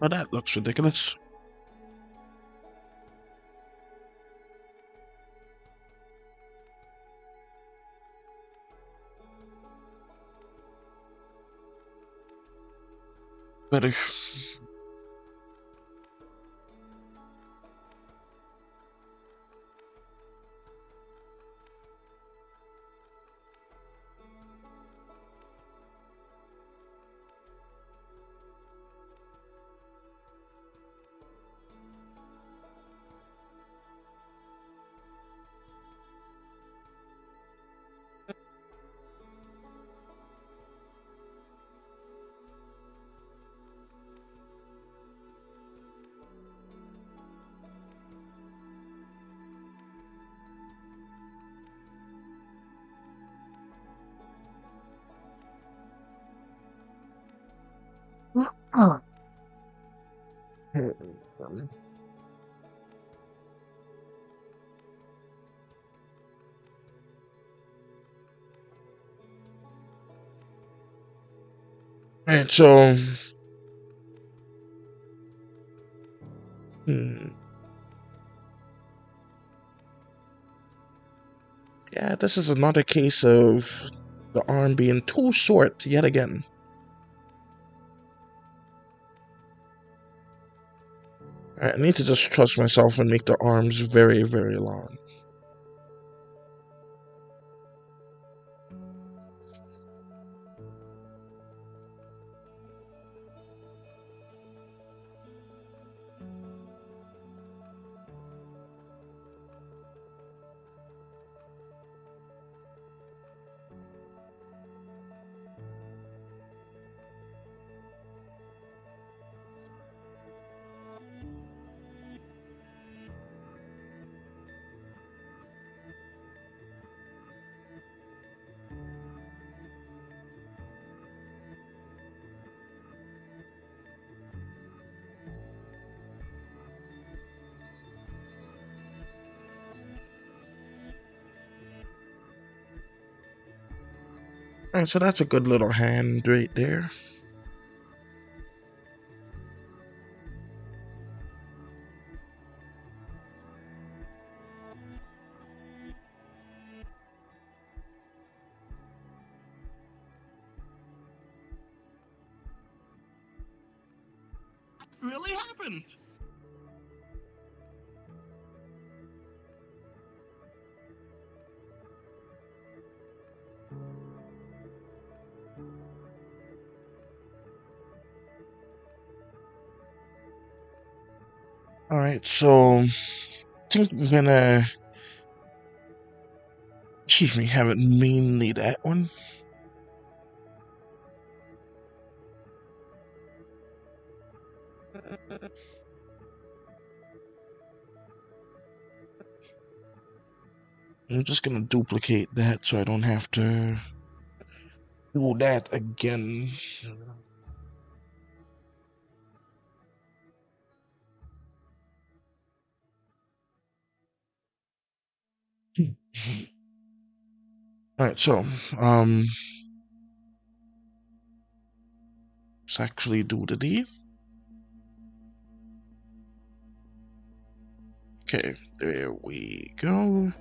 Speaker 1: Oh, that looks ridiculous. Better. Alright, so yeah, this is another case of the arm being too short yet again. I need to just trust myself and make the arms very, very long. Alright, so that's a good little hand right there.
Speaker 3: Really happened?
Speaker 1: Alright, so I think I'm gonna have it mainly that one. I'm just gonna duplicate that so I don't have to do that again. Alright, so let's actually do the D. Okay, there we go.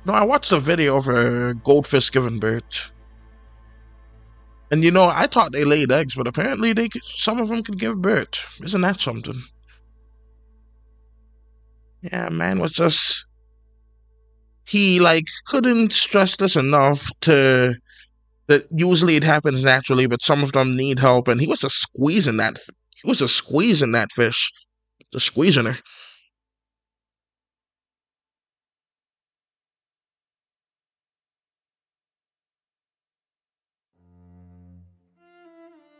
Speaker 1: No, I watched a video of a goldfish giving birth. And you know, I thought they laid eggs, but apparently some of them could give birth. Isn't that something? Yeah, man was just he like couldn't stress this enough to that usually it happens naturally, but some of them need help, and he was just squeezing that. He was just squeezing that fish, just squeezing her.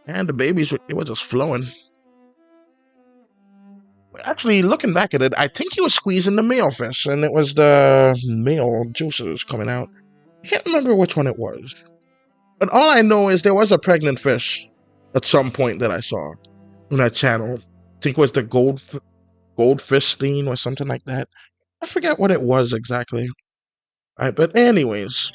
Speaker 1: And the babies, it was just flowing. Actually, looking back at it, I think he was squeezing the male fish, and it was the male juices coming out. I can't remember which one it was. But all I know is there was a pregnant fish at some point that I saw on that channel. I think it was the goldfish steam or something like that. I forget what it was exactly. All right, but anyways.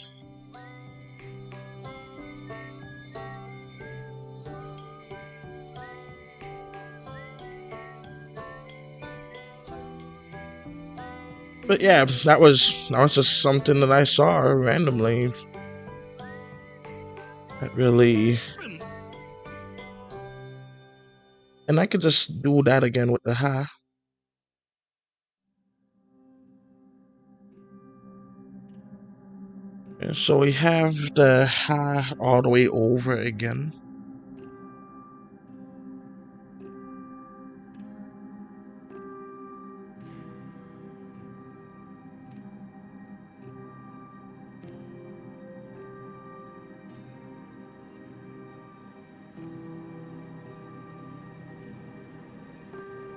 Speaker 1: But yeah, that was just something that I saw randomly. That really, and I could just do that again with the ha. And so we have the ha all the way over again.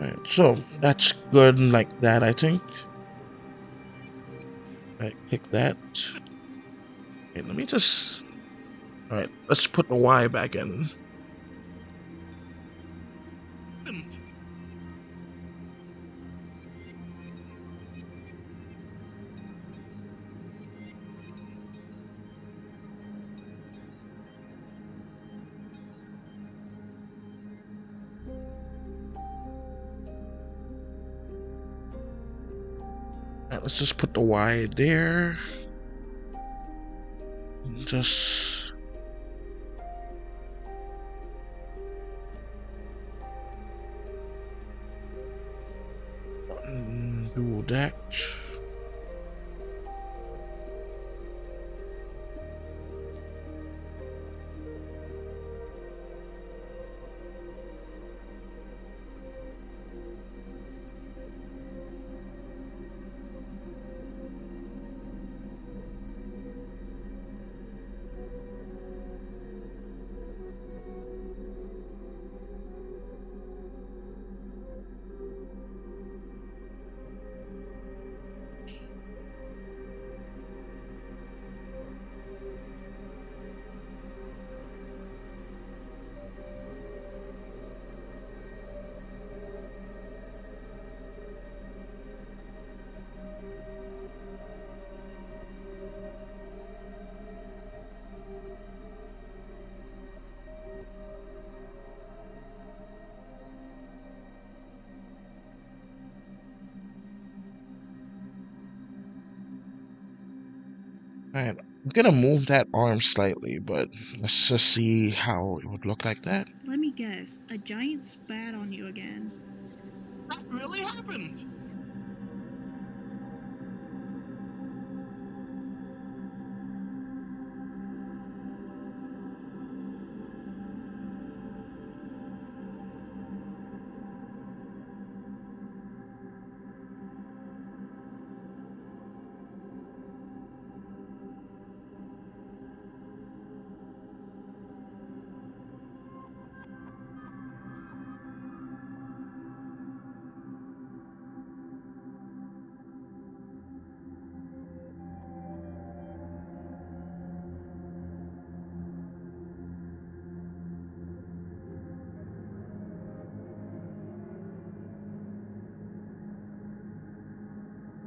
Speaker 1: Right, so that's good like that, I think. Right, pick that. Okay, let me just. Alright, let's put the Y back in. Alright, let's just put the Y there. Just. Do that. Alright, I'm gonna move that arm slightly, but let's just see how it would look like that.
Speaker 2: Let me guess. A giant spat on you again.
Speaker 3: That really happened.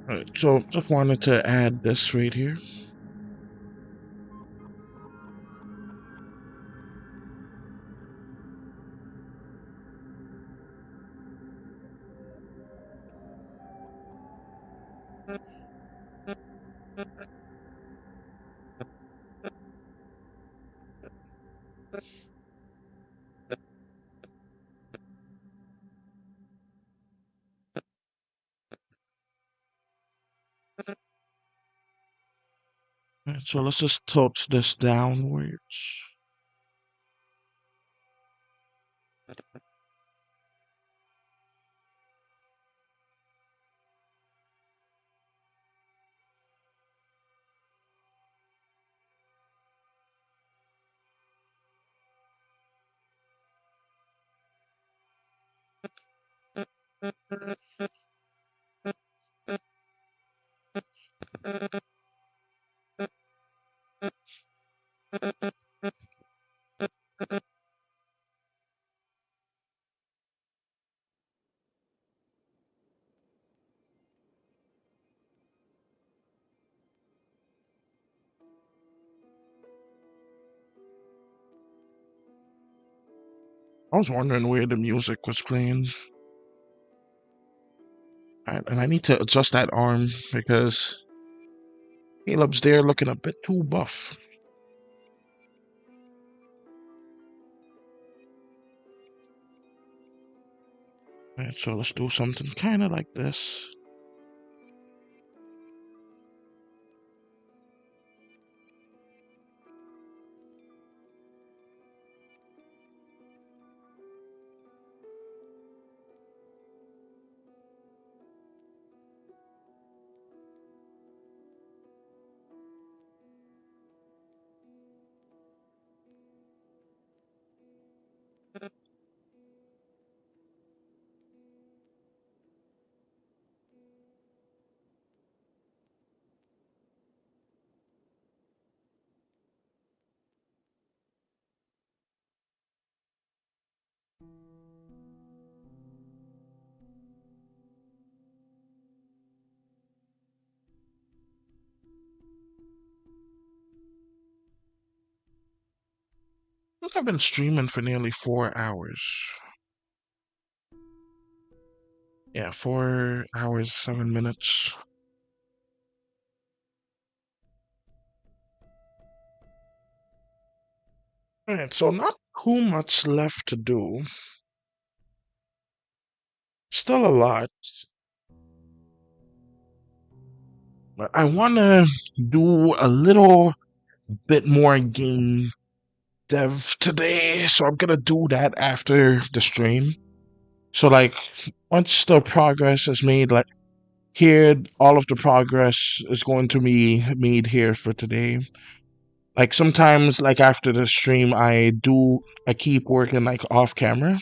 Speaker 1: Alright, so just wanted to add this right here. Alright, so let's just tilt this downwards. I was wondering where the music was playing. And I need to adjust that arm because Caleb's there looking a bit too buff. Alright, so let's do something kind of like this. I think I've been streaming for nearly 4 hours. Yeah, 4 hours, 7 minutes. Alright, so not too much left to do. Still a lot. But I want to do a little bit more game dev today, so I'm gonna do that after the stream. So, like, once the progress is made, like, here, all of the progress is going to be made here for today. Like, sometimes, like, after the stream, I keep working, like, off camera.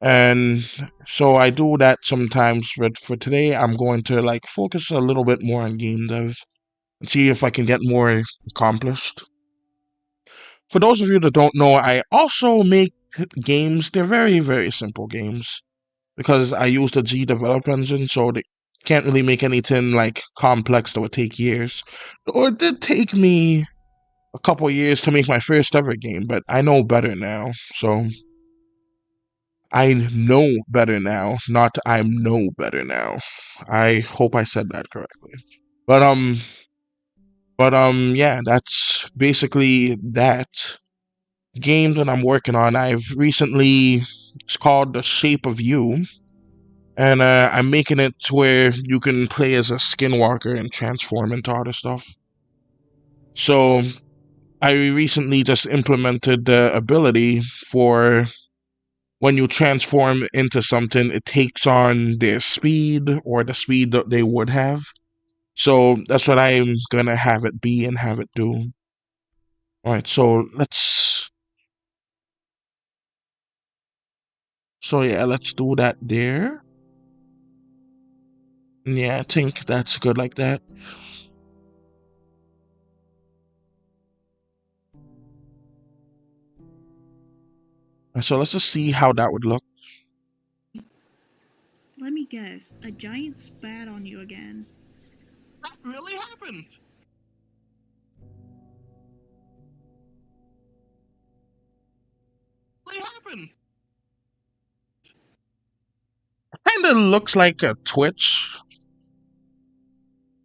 Speaker 1: And so I do that sometimes, but for today, I'm going to, like, focus a little bit more on game dev and see if I can get more accomplished. For those of you that don't know, I also make games. They're very, very simple games because I use the G develop engine, so they can't really make anything like complex that would take years. Or it did take me a couple years to make my first ever game, but I know better now. So I know better now, not I know better now. I hope I said that correctly. But yeah, that's basically that. The game that I'm working on, it's called The Shape of You. And I'm making it to where you can play as a skinwalker and transform into other stuff. So I recently just implemented the ability for when you transform into something, it takes on their speed or the speed that they would have. So that's what I'm gonna have it be and have it do. Alright, so let's do that there. Yeah, I think that's good like that. So let's just see how that would look.
Speaker 2: Let me guess. A giant spat on you again.
Speaker 3: That really happened. Really happened.
Speaker 1: Kind of looks like a Twitch.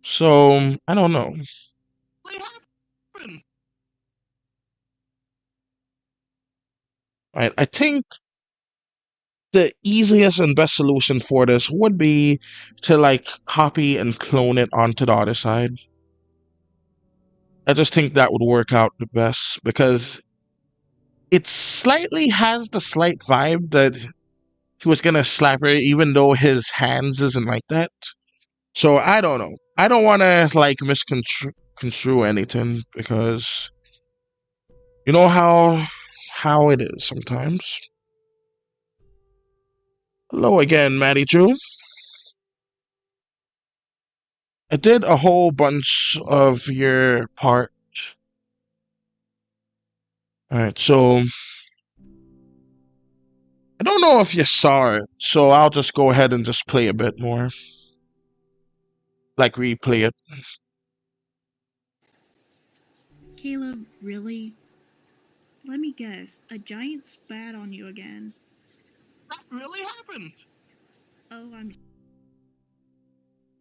Speaker 1: So, I don't know.
Speaker 3: Really happened.
Speaker 1: I think the easiest and best solution for this would be to like copy and clone it onto the other side. I just think that would work out the best because it slightly has the slight vibe that he was gonna slap her even though his hands isn't like that. So I don't know. I don't want to like misconstrue anything because you know how it is sometimes. Hello again, Maddie Jew. I did a whole bunch of your part. Alright, so I don't know if you saw it, so I'll just go ahead and just play a bit more. Like replay it.
Speaker 2: Caleb, really? Let me guess. A giant spat on you again.
Speaker 3: That really happened.
Speaker 2: Oh, I'm...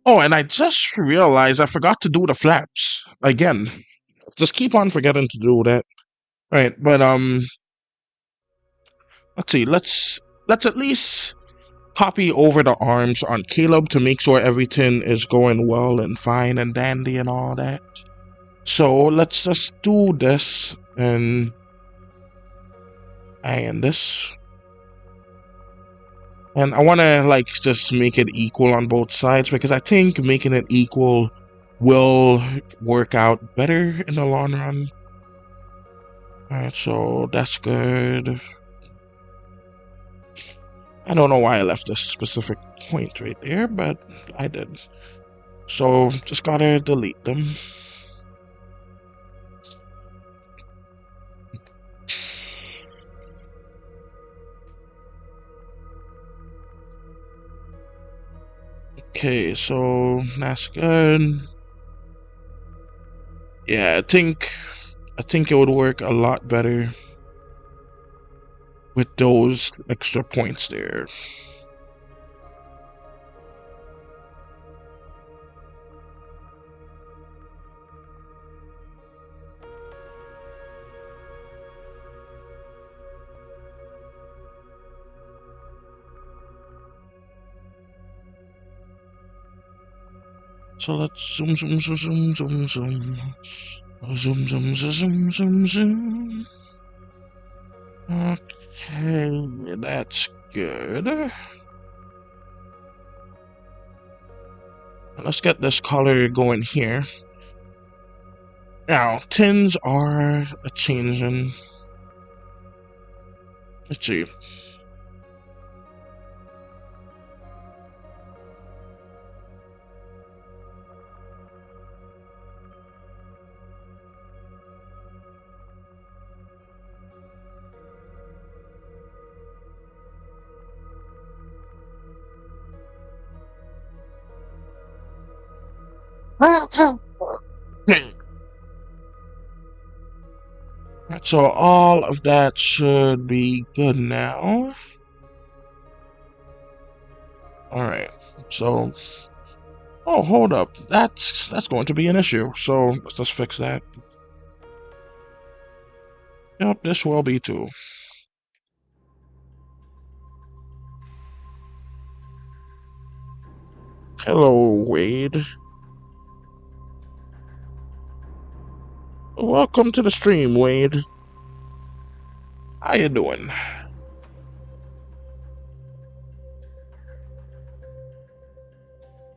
Speaker 1: Oh, and I just realized I forgot to do the flaps again. Just keep on forgetting to do that. Right, but let's see. Let's at least copy over the arms on Caleb to make sure everything is going well and fine and dandy and all that. So let's just do this and this. And I want to like just make it equal on both sides because I think making it equal will work out better in the long run. Alright, so that's good. I don't know why I left this specific point right there, but I did. So just gotta delete them. Okay, so that's good. Yeah, I think it would work a lot better with those extra points there. So let's zoom. Zoom. Okay, that's good. Let's get this color going here. Now, tins are a changing. Let's see. So all of that should be good now. Alright, so... Oh, hold up. That's going to be an issue, so let's just fix that. Yep, this will be too. Hello, Wade. Welcome to the stream, Wade. How you doing?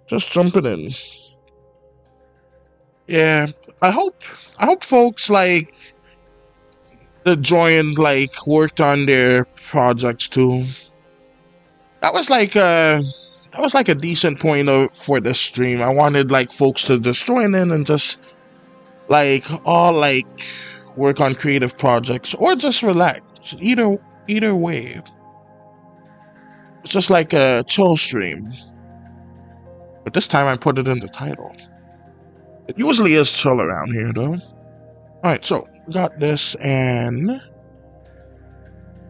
Speaker 1: Just jumping in. Yeah, I hope folks like that joined like worked on their projects too. That was like a decent point for this stream. I wanted like folks to just join in and just like all like work on creative projects or just relax. Either way. It's just like a chill stream. But this time I put it in the title. It usually is chill around here though. Alright, so we got this, and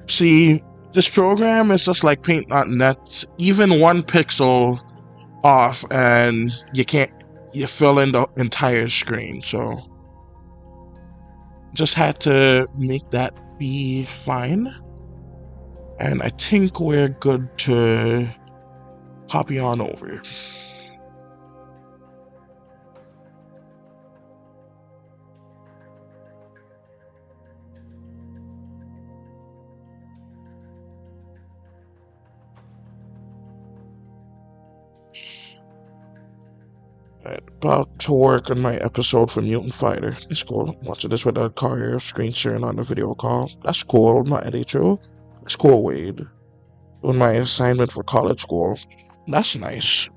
Speaker 1: see, this program is just like paint.net. Even one pixel off and you fill in the entire screen. So just had to make that be fine. And I think we're good to copy on over. About to work on my episode for Mutant Fighter. It's cool. Watching this with a car screen sharing on the video call. That's cool, my editor. That's cool, Wade. Doing my assignment for college school. That's nice.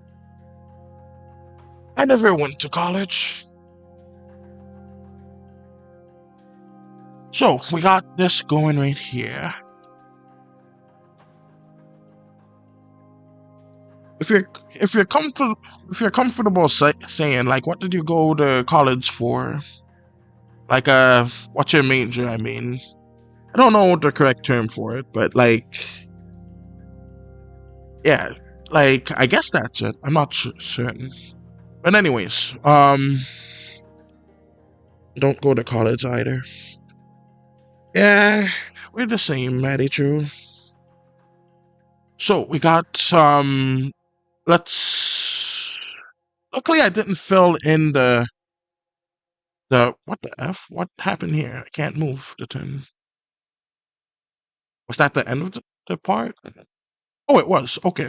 Speaker 1: I never went to college. So, we got this going right here. If you're comfortable saying, like, what did you go to college for? Like, what's your major? I mean, I don't know the correct term for it, but like, yeah, like, I guess that's it. I'm not certain. But anyways, don't go to college either. Yeah, we're the same, Maddie True. So we got some. Luckily, I didn't fill in the. What the F? What happened here? I can't move the thing. Was that the end of the part? Oh, it was. Okay.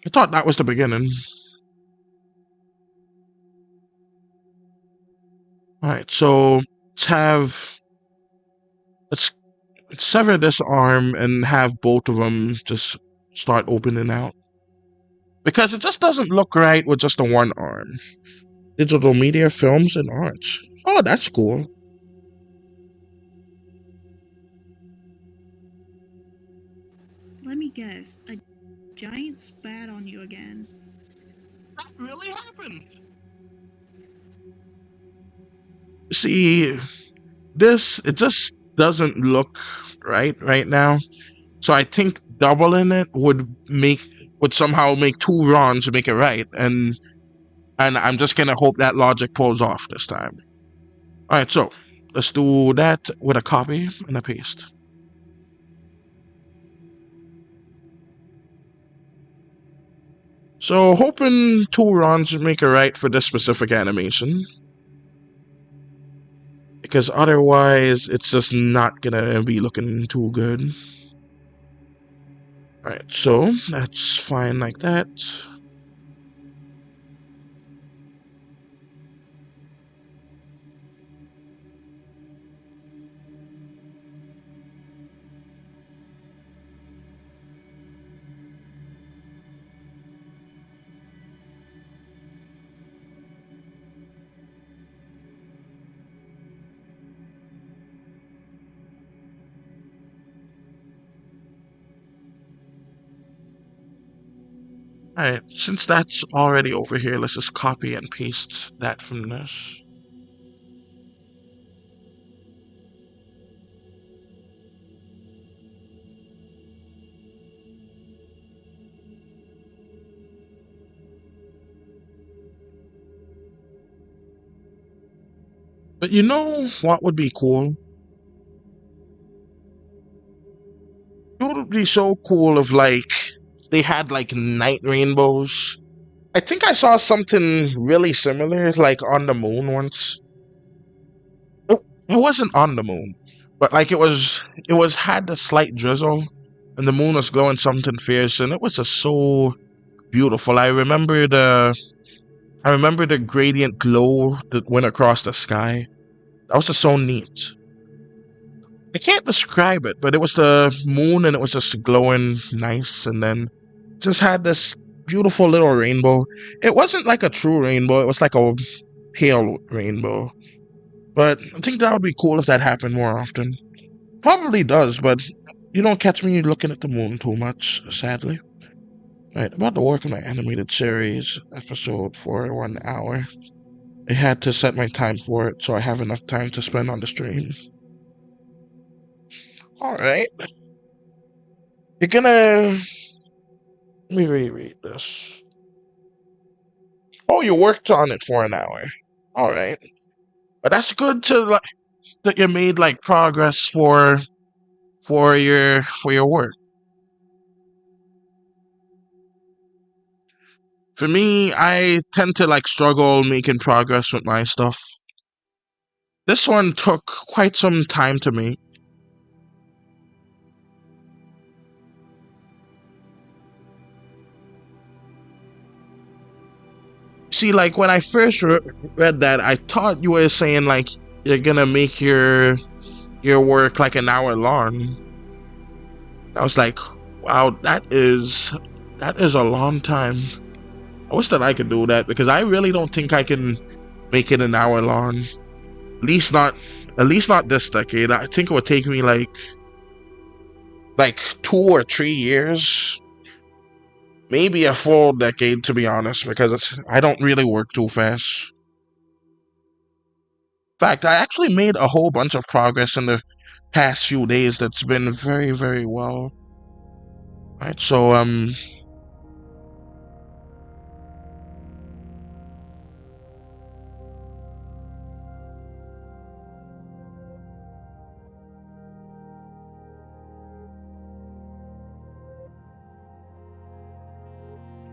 Speaker 1: I thought that was the beginning. Alright, so let's sever this arm and have both of them just start opening out. Because it just doesn't look right with just the one arm. Digital media, films, and arts. Oh, that's cool.
Speaker 2: Let me guess. A giant spat on you again.
Speaker 3: That really happened.
Speaker 1: See, it just doesn't look right now. So I think doubling it would somehow make 2 runs to make it right, and I'm just gonna hope that logic pulls off this time. Alright, so let's do that with a copy and a paste. So hoping 2 runs make it right for this specific animation. Because otherwise it's just not gonna be looking too good. Alright, so that's fine like that. Alright, since that's already over here, let's just copy and paste that from this. But you know what would be cool? It would be so cool if, like, they had, like, night rainbows. I think I saw something really similar, like, on the moon once. It wasn't on the moon, but, like, it had the slight drizzle, and the moon was glowing something fierce, and it was just so beautiful. I remember the gradient glow that went across the sky. That was just so neat. I can't describe it, but it was the moon and it was just glowing nice, and then just had this beautiful little rainbow. It wasn't like a true rainbow, it was like a pale rainbow. But I think that would be cool if that happened more often. Probably does, but you don't catch me looking at the moon too much, sadly. Right, about to work on my animated series episode for 1 hour. I had to set my time for it so I have enough time to spend on the stream. Alright. You're gonna... Let me reread this. Oh, you worked on it for 1 hour. Alright. But that's good to, like, that you made, like, progress for your work. For me, I tend to, like, struggle making progress with my stuff. This one took quite some time to make. See, like, when I first read that, I thought you were saying, like, you're gonna make your work, like, 1 hour long. I was like, wow, that is a long time. I wish that I could do that, because I really don't think I can make it 1 hour long. At least not this decade. I think it would take me, like 2 or 3 years. Maybe a full decade, to be honest, because I don't really work too fast. In fact, I actually made a whole bunch of progress in the past few days that's been very, very well. Right, so,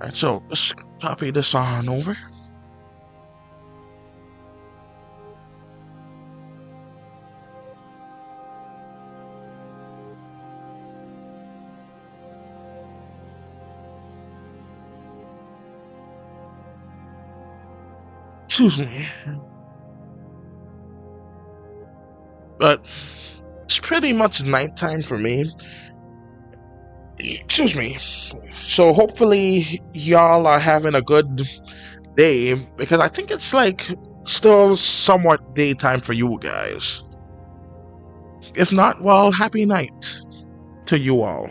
Speaker 1: Alright, so let's copy this on over. Excuse me. But it's pretty much nighttime for me. Excuse me. So hopefully y'all are having a good day, because I think it's like still somewhat daytime for you guys. If not, well, happy night to you all.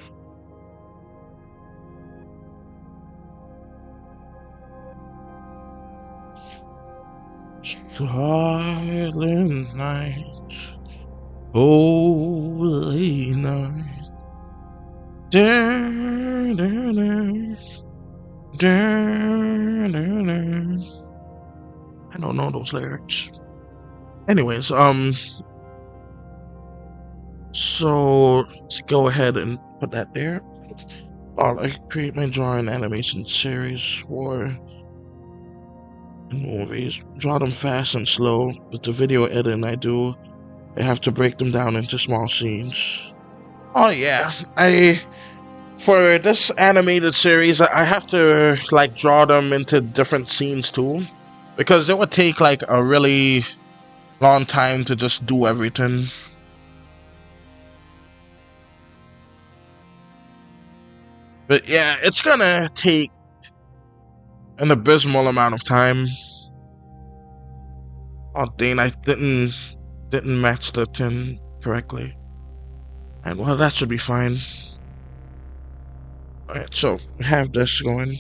Speaker 1: Silent night, holy night. I don't know those lyrics. Anyways, so let's go ahead and put that there. While I create my drawing animation series for movies. Draw them fast and slow. With the video editing I do, I have to break them down into small scenes. Oh yeah, for this animated series, I have to like draw them into different scenes too, because it would take like a really long time to just do everything. But yeah, it's gonna take an abysmal amount of time. Oh dang, I didn't match the 10 correctly. And well, that should be fine. Alright, so we have this going.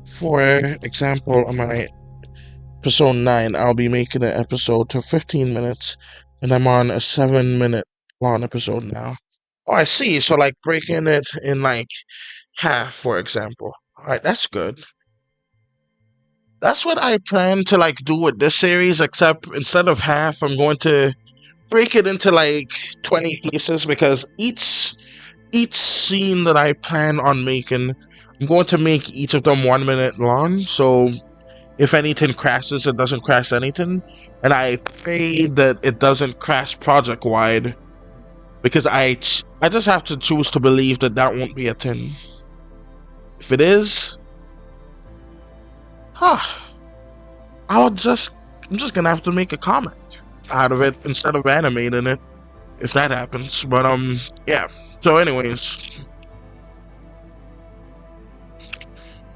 Speaker 1: For example, on my episode 9, I'll be making an episode to 15 minutes, and I'm on a 7-minute long episode now. Oh, I see. So like breaking it in like half, for example. Alright, that's good. That's what I plan to like do with this series, except instead of half, I'm going to break it into like 20 pieces, because each scene that I plan on making, I'm going to make each of them 1 minute long, so if anything crashes, it doesn't crash anything, and I pray that it doesn't crash project wide, because I just have to choose to believe that that won't be a thing. If it is, I'm just gonna have to make a comic out of it instead of animating it, if that happens. But yeah. So anyways,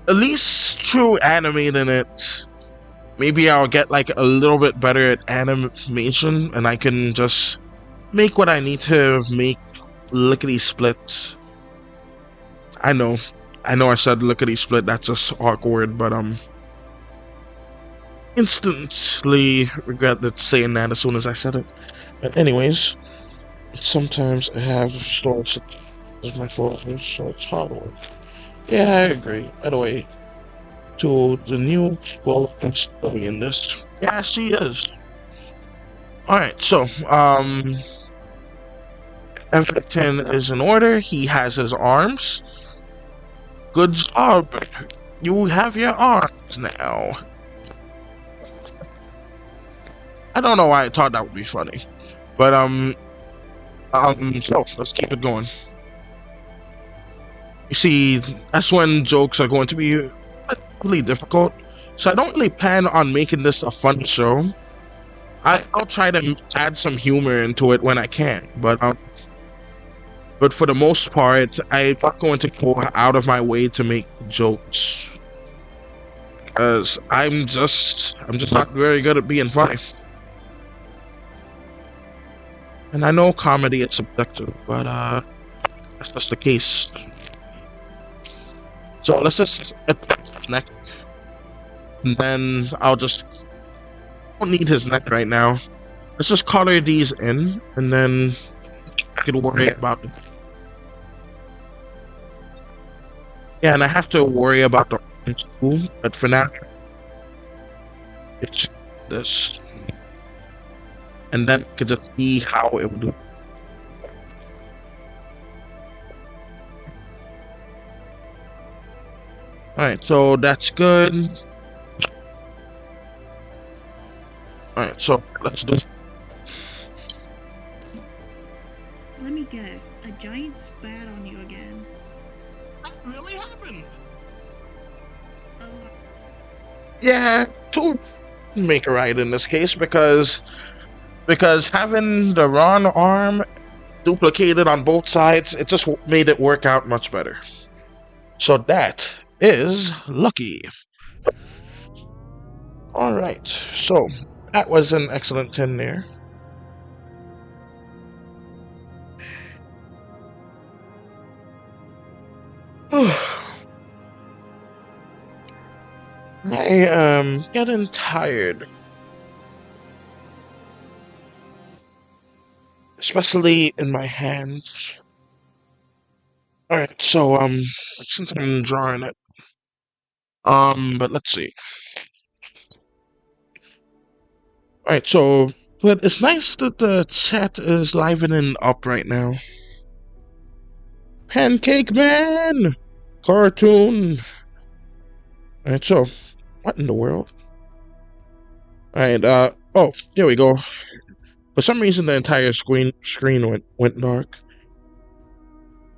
Speaker 1: at least through animating it, maybe I'll get like a little bit better at animation, and I can just make what I need to make lickety split. I know I said lickety split, that's just awkward, but instantly regretted saying that as soon as I said it. But anyways, sometimes I have storage as my focus, so it's hard work. Yeah, I agree. By the way, to the new people studying this. Yeah, she is. Alright, so everything is in order. He has his arms. Good job. You have your arms now. I don't know why I thought that would be funny. But so let's keep it going. You see, that's when jokes are going to be really difficult. So I don't really plan on making this a fun show. I'll try to add some humor into it when I can, but for the most part, I'm not going to go out of my way to make jokes, because I'm just not very good at being funny. And I know comedy is subjective, but that's just the case. So let's just attack his neck, and then I don't need his neck right now. Let's just color these in, and then I can worry about it. Yeah, and I have to worry about the orange too, but for now, it's this. And then I could just see how it would look. Alright, so that's good. Alright, so let's do.
Speaker 2: Let me guess, a giant spat on you again.
Speaker 3: That really happened.
Speaker 2: Oh,
Speaker 1: Yeah, to make it right in this case, because having the Ron arm duplicated on both sides, it just made it work out much better. So that is lucky. Alright, so that was an excellent 10 there. I am getting tired. Especially in my hands. Alright, so since I'm drawing it. But let's see. Alright, so but it's nice that the chat is livening up right now. Pancake Man! Cartoon! Alright, so what in the world? Alright, oh, there we go. For some reason the entire screen went dark.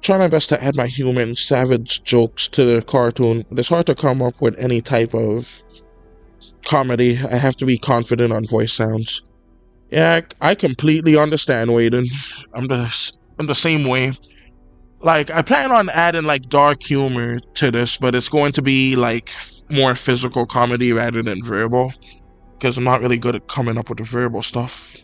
Speaker 1: Try my best to add my human savage jokes to the cartoon, but it's hard to come up with any type of comedy. I have to be confident on voice sounds. Yeah, I completely understand, Waden. I'm the same way. Like, I plan on adding like dark humor to this, but it's going to be like more physical comedy rather than verbal, because I'm not really good at coming up with the verbal stuff.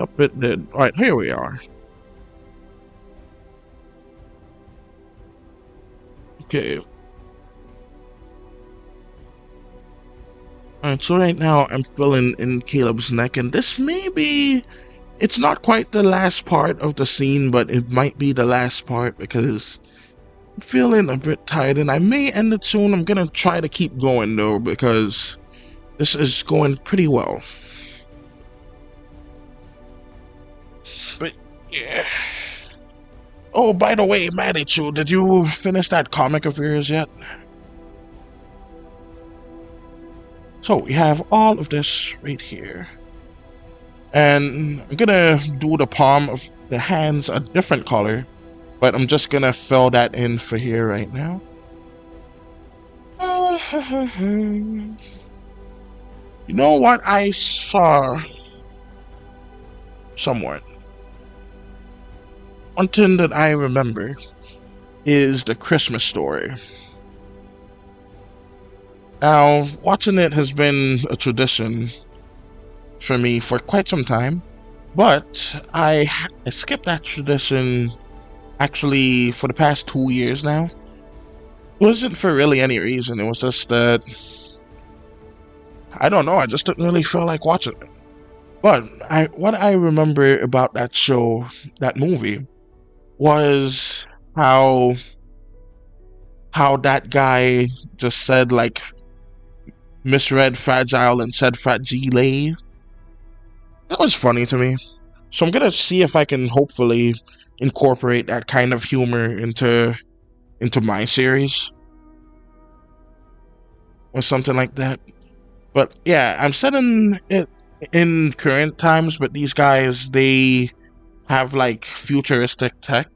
Speaker 1: Up it did. Alright, here we are. Okay. Alright, so right now I'm filling in Caleb's neck, and this may be... It's not quite the last part of the scene, but it might be the last part because I'm feeling a bit tired, and I may end it soon. I'm gonna try to keep going though, because this is going pretty well. But yeah. Oh, by the way, Manichu, did you finish that comic of yours yet? So we have all of this right here. And I'm gonna do the palm of the hands a different color, but I'm just gonna fill that in for here right now. You know what I saw somewhere? One thing that I remember is the Christmas Story. Now, watching it has been a tradition for me for quite some time, but I skipped that tradition actually for the past 2 years now. It wasn't for really any reason, it was just that, I don't know, I just didn't really feel like watching it. But what I remember about that show, that movie, was how that guy just said, like, misread fragile and said fragile. That was funny to me. So I'm gonna see if I can hopefully incorporate that kind of humor into my series. Or something like that. But yeah, I'm setting it in current times, but these guys, they have like futuristic tech.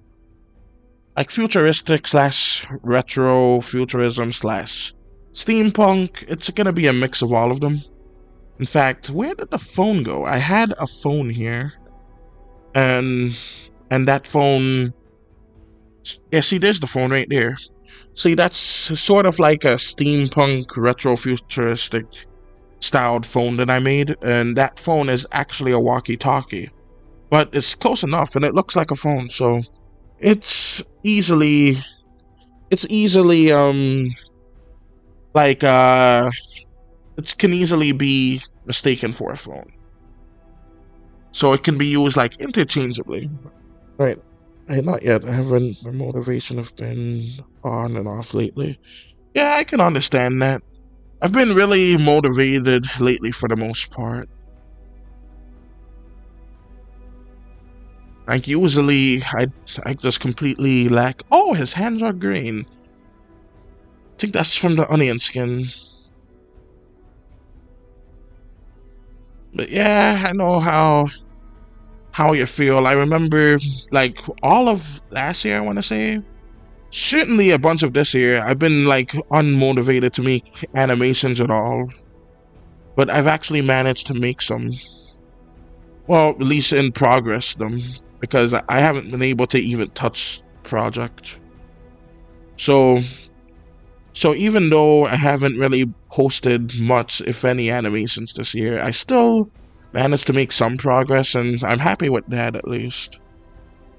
Speaker 1: Like futuristic slash retro futurism slash steampunk. It's gonna be a mix of all of them. In fact, where did the phone go? I had a phone here. And that phone... Yeah, see, there's the phone right there. See, that's sort of like a steampunk retro futuristic styled phone that I made. And that phone is actually a walkie-talkie. But it's close enough and it looks like a phone, so... It can easily be mistaken for a phone. So it can be used like interchangeably. Right. Hey, not yet. My motivation have been on and off lately. Yeah, I can understand that. I've been really motivated lately for the most part. Like usually, I just completely lack... Oh, his hands are green. I think that's from the onion skin. But yeah, I know how you feel. I remember, like, all of last year, I want to say. Certainly a bunch of this year. I've been, like, unmotivated to make animations at all. But I've actually managed to make some. Well, at least in progress, them. Because I haven't been able to even touch the project. So even though I haven't really posted much, if any, animations this year, I still managed to make some progress, and I'm happy with that at least.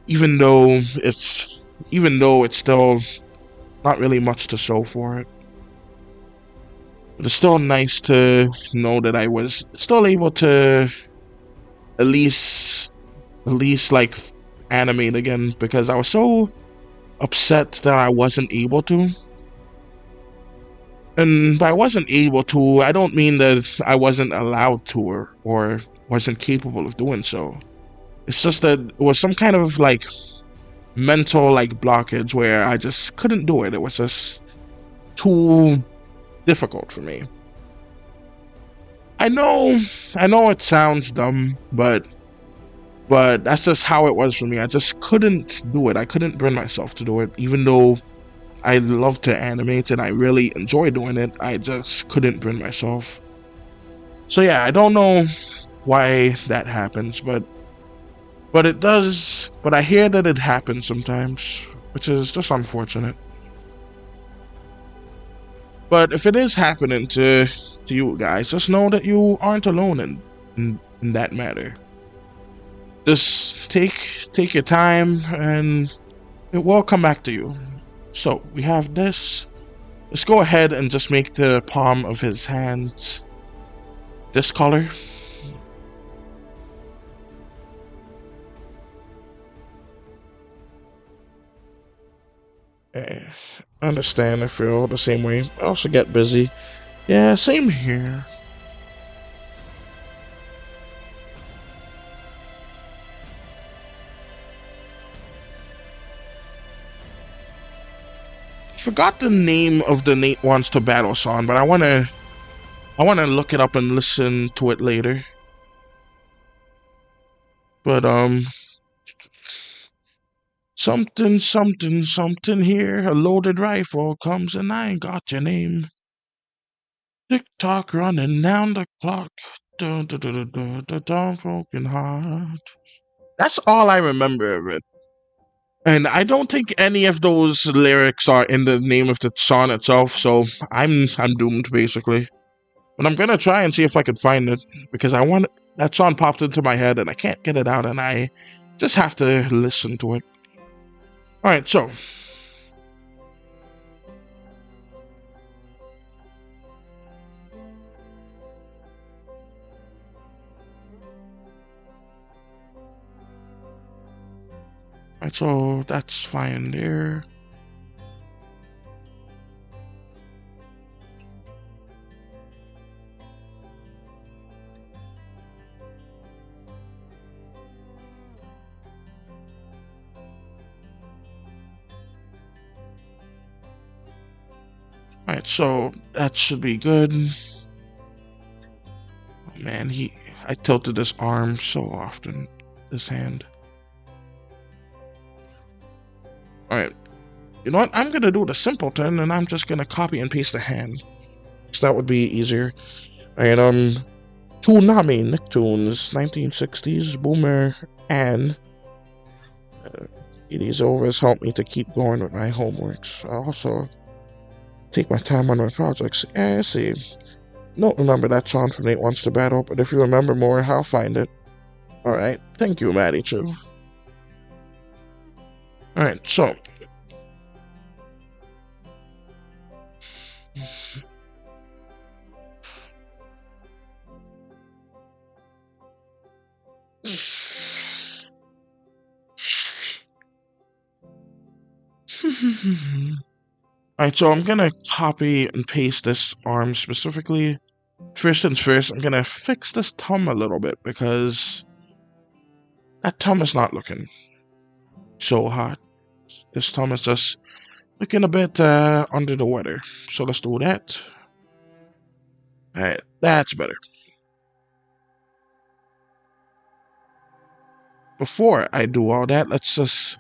Speaker 1: Even though it's still not really much to show for it. But it's still nice to know that I was still able to at least like animate again, because I was so upset that I wasn't able to. And by wasn't able to, I don't mean that I wasn't allowed to or wasn't capable of doing so. It's just that it was some kind of like mental like blockage where I just couldn't do it. It was just too difficult for me. I know it sounds dumb, but that's just how it was for me. I just couldn't do it. I couldn't bring myself to do it, even though I love to animate and I really enjoy doing it. I just couldn't bring myself. So yeah, I don't know why that happens, but it does. But I hear that it happens sometimes, which is just unfortunate. But if it is happening to you guys, just know that you aren't alone in that matter. Just take your time, and it will come back to you. So we have this. Let's go ahead and just make the palm of his hands this color. I understand, I feel the same way. I also get busy. Yeah, same here. Forgot the name of the Nate Wants to Battle song, but I wanna look it up and listen to it later. But something here. A loaded rifle comes and I ain't got your name. Tick-tock running down the clock. Dun, dun, dun, dun, dun, dun, dun, broken heart. That's all I remember of it. And I don't think any of those lyrics are in the name of the song itself, so I'm doomed basically. But I'm gonna try and see if I can find it, because that song popped into my head and I can't get it out, and I just have to listen to it. Alright, so that's fine there. Alright, so that should be good. Oh man, I tilted this arm so often, this hand. Alright, you know what? I'm gonna do the simpleton, and I'm just gonna copy and paste the hand. So that would be easier. Alright, Toonami Nicktoons, 1960s, Boomer, and these overs help me to keep going with my homeworks. I also take my time on my projects. I see. Don't remember that song from Nate Wants to Battle, but if you remember more, I'll find it. Alright, thank you, Maddie Chu. Alright, so alright, so I'm gonna copy and paste this arm specifically. First things first, I'm gonna fix this thumb a little bit, because that thumb is not looking so hot. This thumb is just looking a bit under the weather. So let's do that. Alright, that's better. Before I do all that, let's just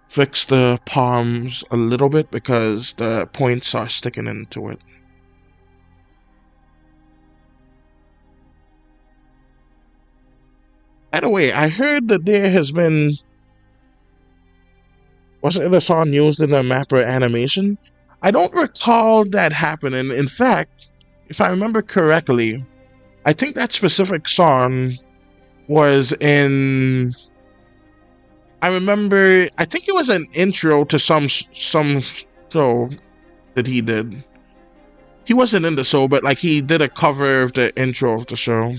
Speaker 1: fix the palms a little bit, because the points are sticking into it. By the way, I heard that there has been... wasn't it a song used in the Mapper animation? I don't recall that happening. In fact, if I remember correctly, I think that specific song was in... I think it was an intro to some show that he did. He wasn't in the show, but like he did a cover of the intro of the show.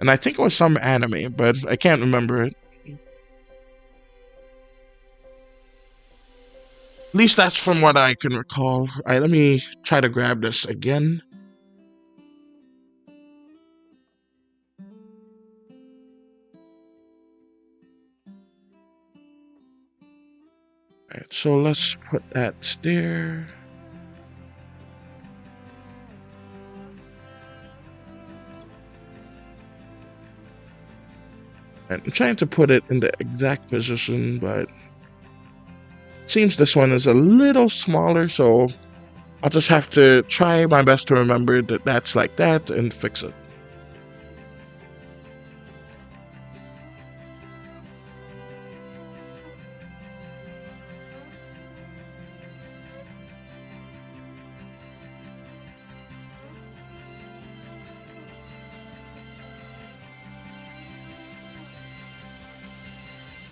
Speaker 1: And I think it was some anime, but I can't remember it. At least that's from what I can recall. Alright, let me try to grab this again. Alright, so let's put that there. I'm trying to put it in the exact position, but it seems this one is a little smaller, so I'll just have to try my best to remember that that's like that and fix it.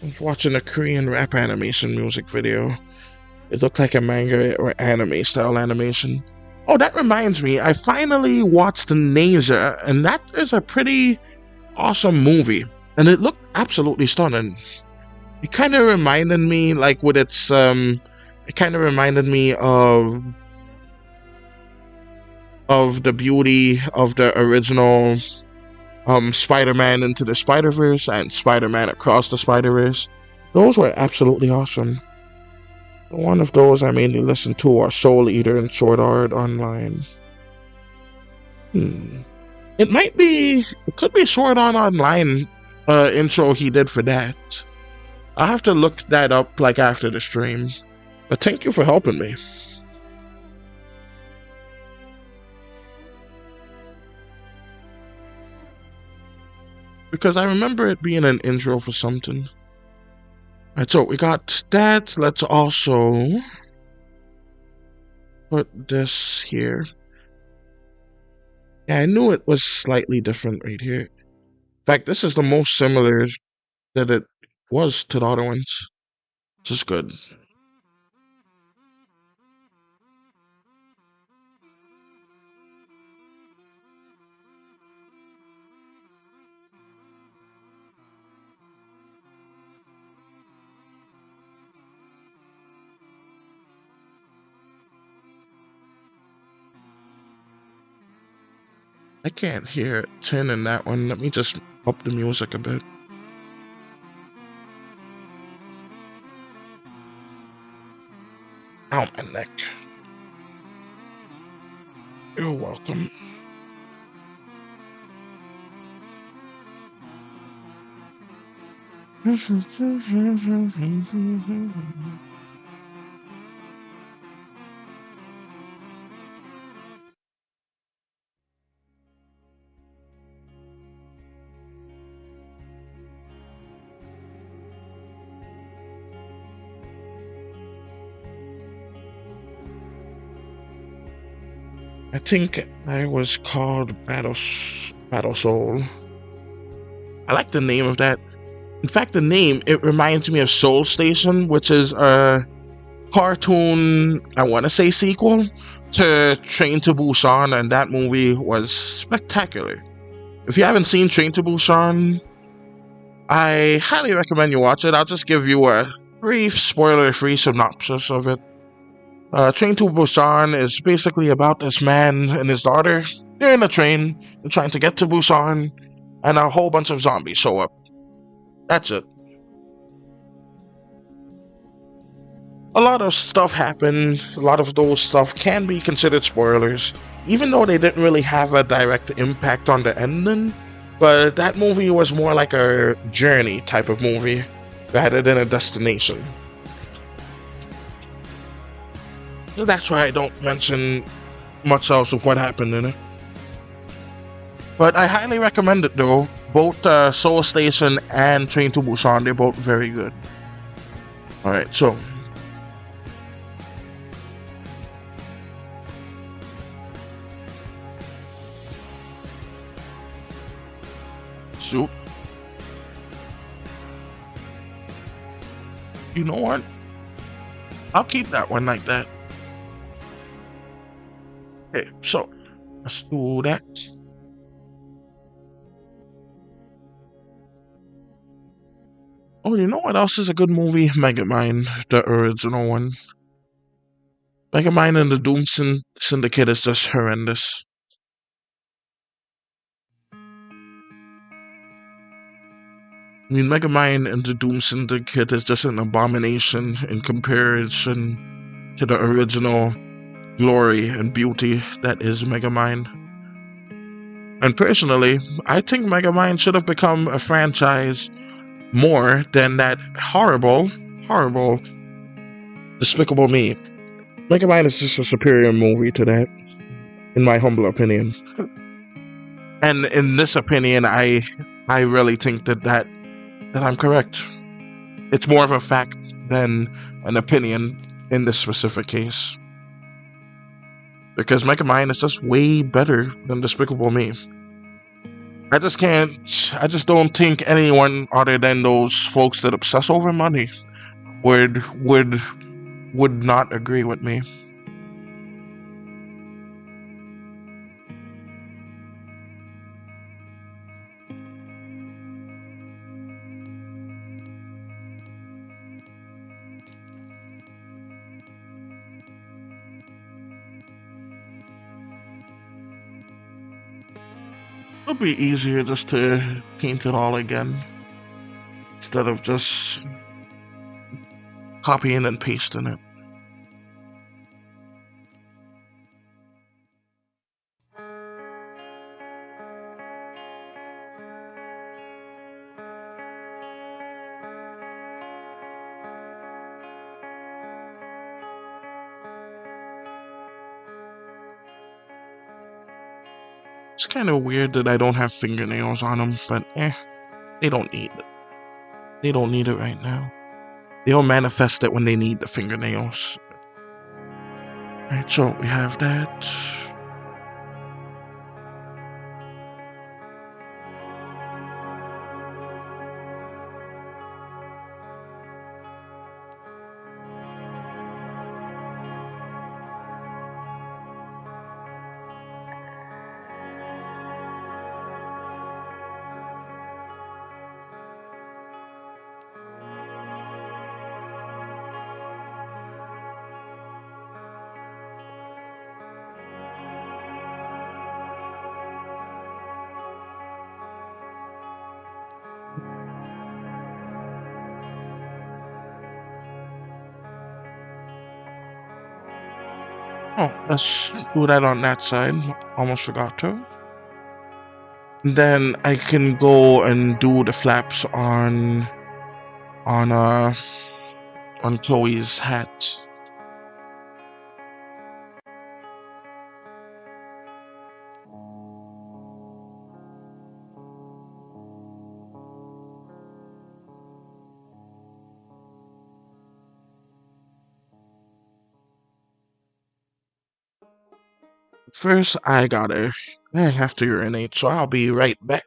Speaker 1: I was watching a Korean rap animation music video. It looked like a manga or anime style animation. Oh, that reminds me, I finally watched Nasia, and that is a pretty awesome movie. And it looked absolutely stunning. It kind of reminded me, like with its, it kind of reminded me of the beauty of the original Spider-Man Into the Spider-Verse and Spider-Man Across the Spider-Verse. Those were absolutely awesome. One of those I mainly listen to are Soul Eater and Sword Art Online. It could be Sword Art Online intro he did for that. I'll have to look that up like after the stream. But thank you for helping me. Because I remember it being an intro for something. Alright, so we got that. Let's also put this here. Yeah, I knew it was slightly different right here. In fact, this is the most similar that it was to the other ones. Which is good. I can't hear 10 in that one. Let me just up the music a bit. Ow, my neck. You're welcome. I think I was called Battle Soul. I like the name of that. In fact, the name, it reminds me of Soul Station, which is a cartoon, I want to say sequel to Train to Busan, and that movie was spectacular. If you haven't seen Train to Busan, I highly recommend you watch it. I'll just give you a brief spoiler-free synopsis of it. Train to Busan is basically about this man and his daughter. They're in a train, they're trying to get to Busan, and a whole bunch of zombies show up. That's it. A lot of stuff happened. A lot of those stuff can be considered spoilers, even though they didn't really have a direct impact on the ending. But that movie was more like a journey type of movie, rather than a destination. So that's why I don't mention much else of what happened in it. But I highly recommend it though. Both Soul Station and Train to Busan, they're both very good. Alright, so. Shoot. You know what? I'll keep that one like that. Okay, so let's do that. Oh, you know what else is a good movie? Megamind, the original one. Megamind and the Doom Syndicate is just horrendous. I mean, Megamind and the Doom Syndicate is just an abomination in comparison to the original glory and beauty that is Megamind. And personally, I think Megamind should have become a franchise more than that horrible Despicable Me. Megamind is just a superior movie to that, in my humble opinion. And in this opinion, I really think that I'm correct. It's more of a fact than an opinion in this specific case. Because Megamind is just way better than Despicable Me. I just can't. I just don't think anyone other than those folks that obsess over money would not agree with me. It'd be easier just to paint it all again instead of just copying and pasting it. It's kind of weird that I don't have fingernails on them, but they don't need it. They don't need it right now. They'll manifest it when they need the fingernails. Alright, so we have that. Oh, let's do that on that side. Almost forgot to. Then I can go and do the flaps on Chloe's hat. First, I have to urinate, so I'll be right back.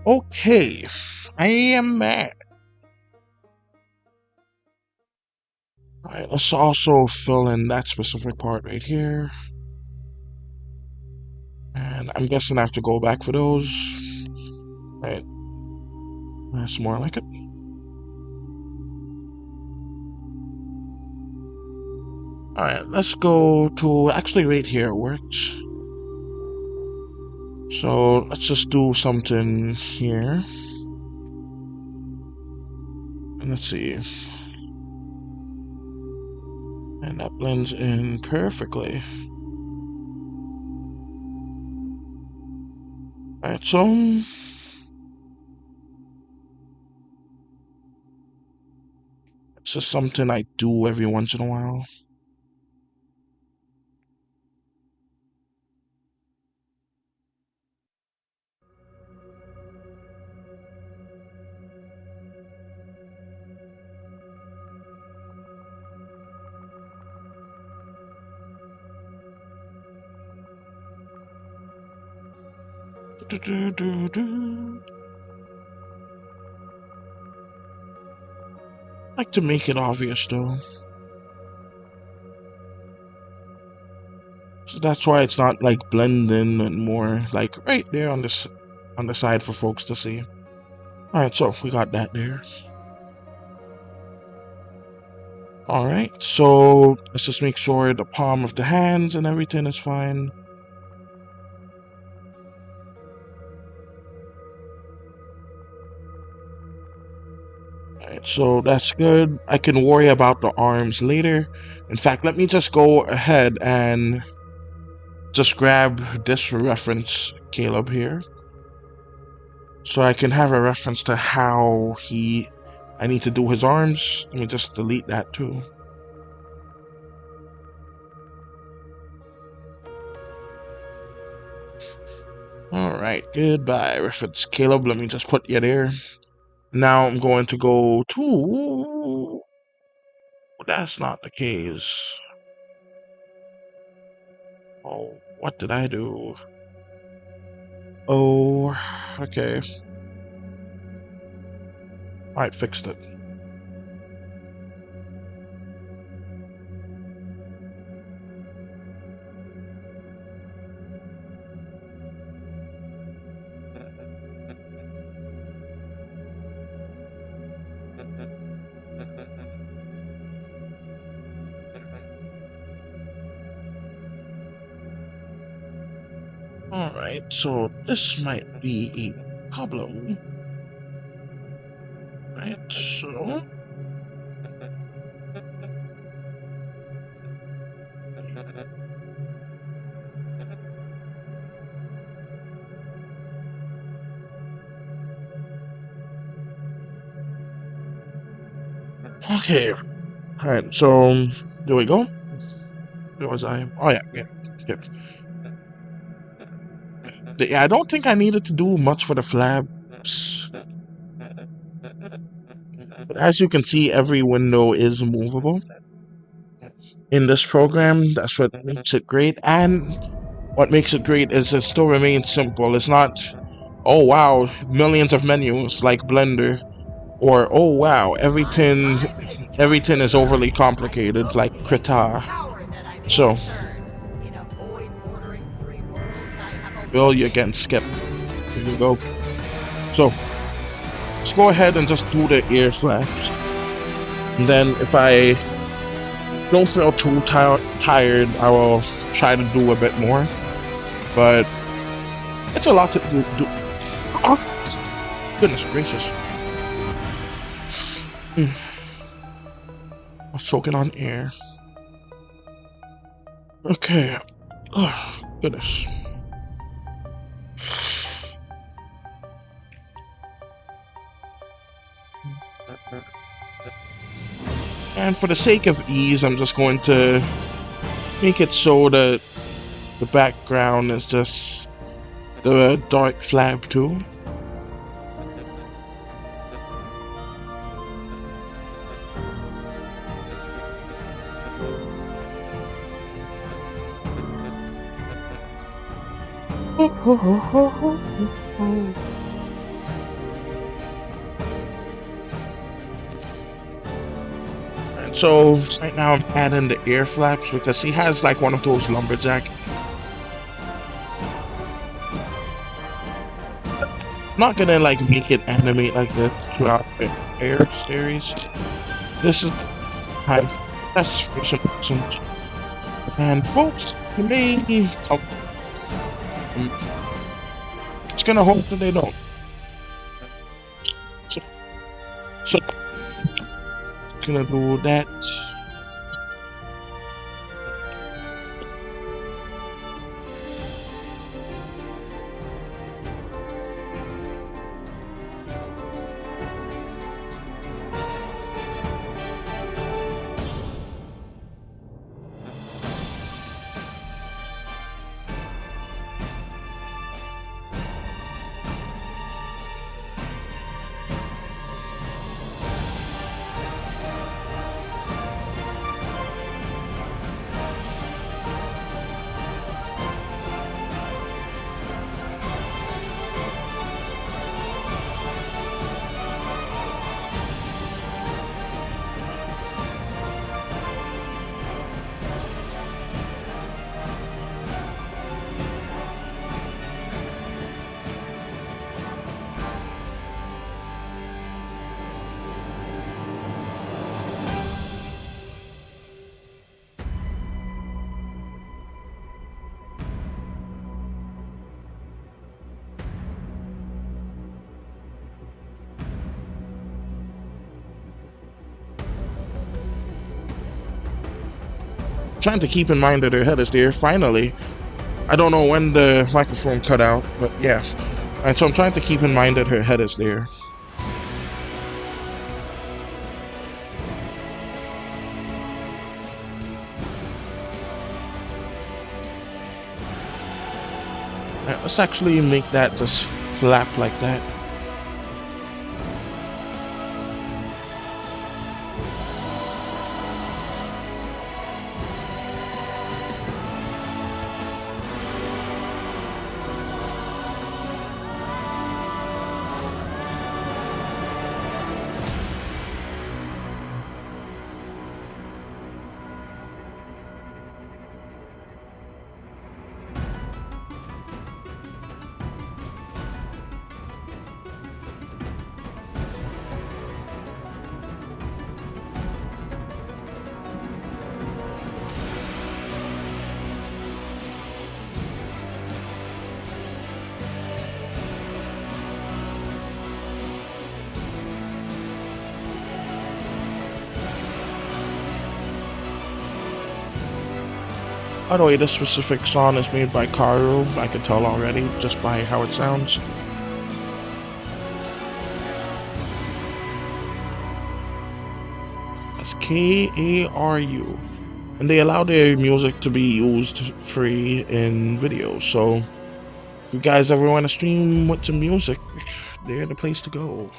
Speaker 1: Okay, I am mad. Alright, let's also fill in that specific part right here. And I'm guessing I have to go back for those. Right. That's more like it. Alright, let's go to actually right here it works. So let's just do something here. let's see. And that blends in perfectly. Alright, so it's just something I do every once in a while. I like to make it obvious though. So that's why it's not like blending and more like right there on this on the side for folks to see. Alright, so we got that there. Alright, so let's just make sure the palm of the hands and everything is fine. Alright, so that's good. I can worry about the arms later. In fact, let me just go ahead and just grab this reference, Caleb, here. So I can have a reference to how I need to do his arms. Let me just delete that too. Alright, goodbye, reference Caleb. Let me just put you there. Now I'm going to go to... That's not the case. Oh, what did I do? Oh, okay. Alright, fixed it. Alright, so this might be a problem. Right, so... Okay. Alright, so there we go. Where was I? Oh yeah, yeah. Yeah, I don't think I needed to do much for the flaps. But as you can see, every window is movable. In this program, that's what makes it great. And what makes it great is it still remains simple. It's not, oh wow, millions of menus like Blender. Or, oh wow, everything is overly complicated like Krita. So, well, you're getting skipped. Here you go. So, let's go ahead and just do the ear flaps. And then if I don't feel too tired, I will try to do a bit more. But it's a lot to do. Oh, goodness gracious. I was choking on air. Okay. Oh, goodness. And for the sake of ease, I'm just going to make it so that the background is just the dark flap too. And so right now I'm adding the ear flaps because he has like one of those lumberjack. I'm not gonna like make it animate like this throughout the air series. This is that's for some reasons. And folks, you may it's gonna hope that they don't. So Gonna do that. Trying to keep in mind that her head is there. Finally, I don't know when the microphone cut out, but yeah. And so I'm trying to keep in mind that her head is there. Let's actually make that just flap like that. By the way, this specific song is made by Karu. I can tell already just by how it sounds. That's Karu. And they allow their music to be used free in videos. So if you guys ever want to stream with some music, they're the place to go.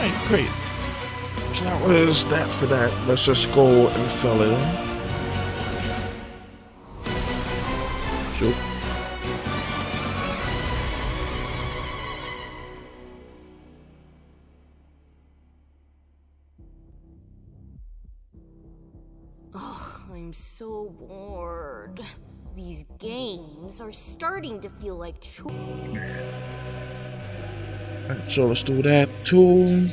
Speaker 1: Alright, great. So that was that for that. Let's just go and fill it in. Shoot.
Speaker 4: Ugh, I'm so bored. These games are starting to feel like chores.
Speaker 1: Alright, so let's do that too.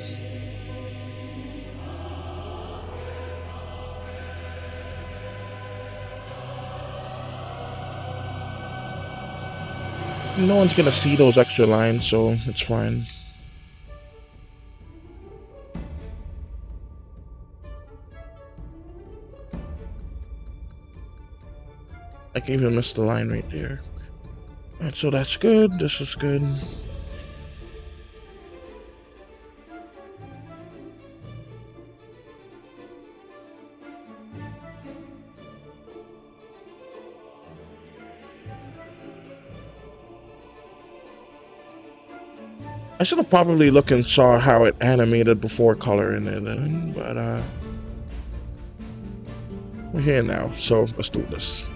Speaker 1: No one's gonna see those extra lines, so it's fine. I can even miss the line right there. Alright, so that's good. This is good. I should have probably looked and saw how it animated before coloring it in, but we're here now, so let's do this.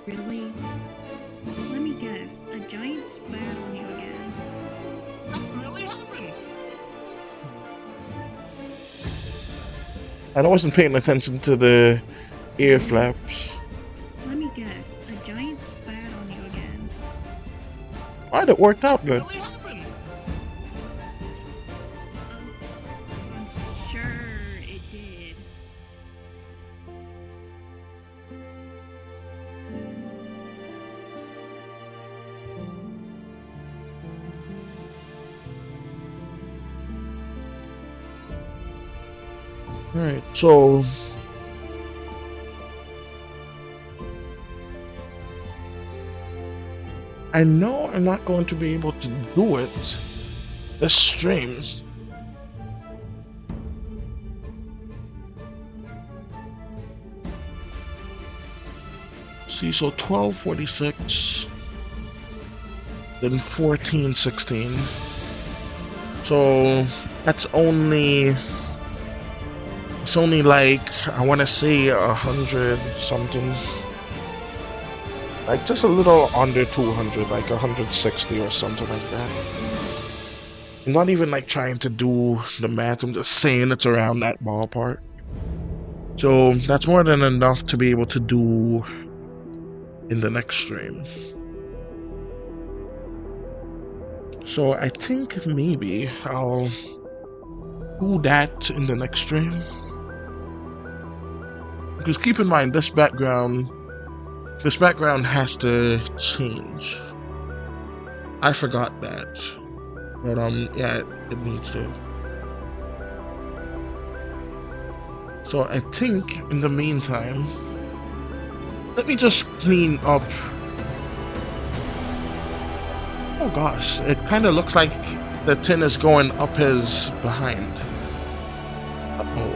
Speaker 2: Really? Let me guess, a giant spat on you again.
Speaker 3: That really happened.
Speaker 1: I wasn't paying attention to the ear flaps.
Speaker 2: Let me guess, a giant spat on you again.
Speaker 1: Alright, it worked out good.
Speaker 3: Really happened.
Speaker 2: I'm sure it did.
Speaker 1: Alright, so I know I'm not going to be able to do it this stream. See, so 12:46, then 14:16. So that's only. It's only like, I want to say 100 something. Like just a little under 200, like 160 or something like that. I'm not even like trying to do the math, I'm just saying it's around that ballpark. So that's more than enough to be able to do in the next stream. So I think maybe I'll do that in the next stream. Because keep in mind, this background has to change. I forgot that. But yeah, it needs to. So I think in the meantime, let me just clean up. Oh gosh, it kind of looks like the tin is going up his behind. Uh-oh.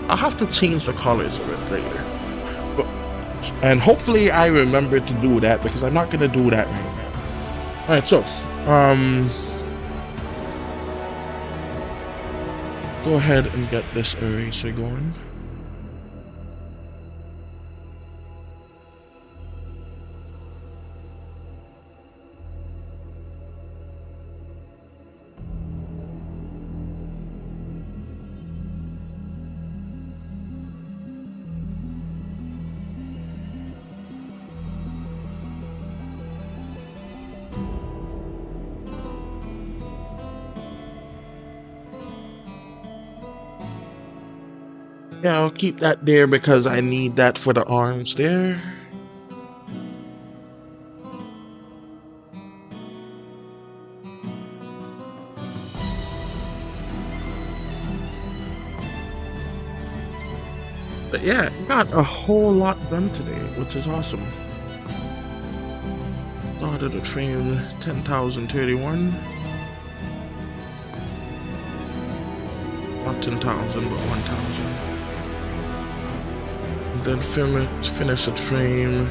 Speaker 1: I'll have to change the colors of it later. And hopefully I remember to do that, because I'm not going to do that right now. Alright, so, go ahead and get this eraser going. Yeah, I'll keep that there because I need that for the arms there. But yeah, got a whole lot done today, which is awesome. Started at frame 10,031. Not 10,000, but 1,000. Then finish at frame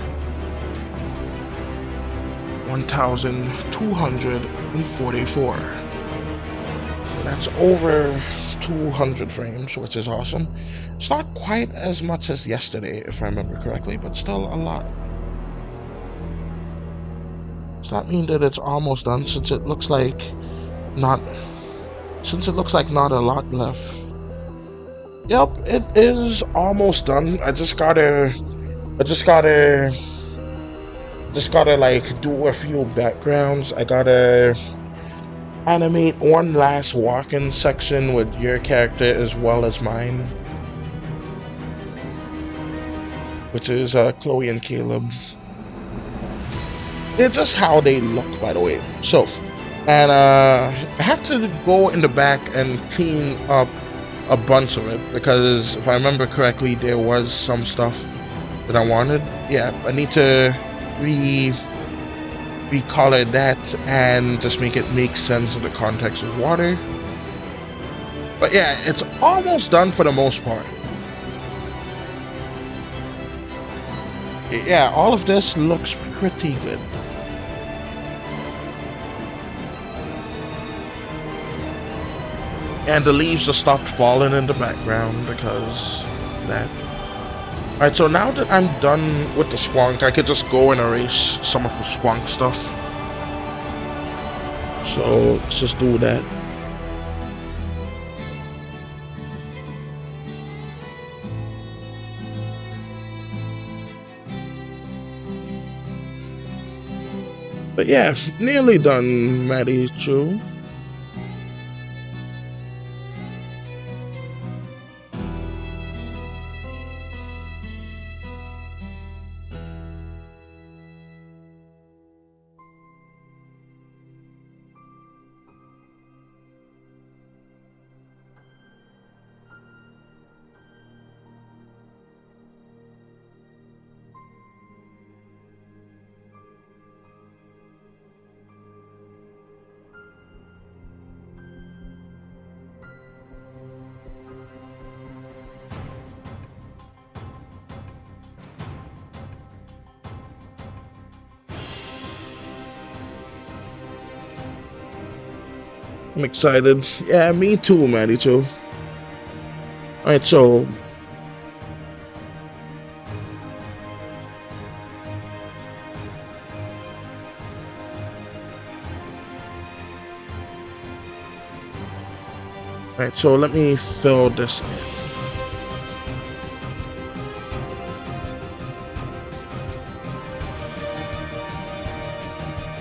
Speaker 1: 1,244. That's over 200 frames, which is awesome. It's not quite as much as yesterday, if I remember correctly, but still a lot. Does that mean that it's almost done since it looks like not a lot left? Yep, it is almost done. I just gotta like do a few backgrounds. I gotta animate one last walk-in section with your character as well as mine, which is Chloe and Caleb. They're just how they look, by the way. So, and I have to go in the back and clean up a bunch of it, because if I remember correctly, there was some stuff that I wanted. Yeah, I need to recolor that and just make it make sense in the context of water. But yeah, it's almost done for the most part. Yeah, all of this looks pretty good. And the leaves just stopped falling in the background because of that. Alright, so now that I'm done with the squonk, I could just go and erase some of the squonk stuff. So let's just do that. But yeah, nearly done, Maddie Chu. I'm excited. Yeah, me too, Maddie too. Alright, so let me fill this in.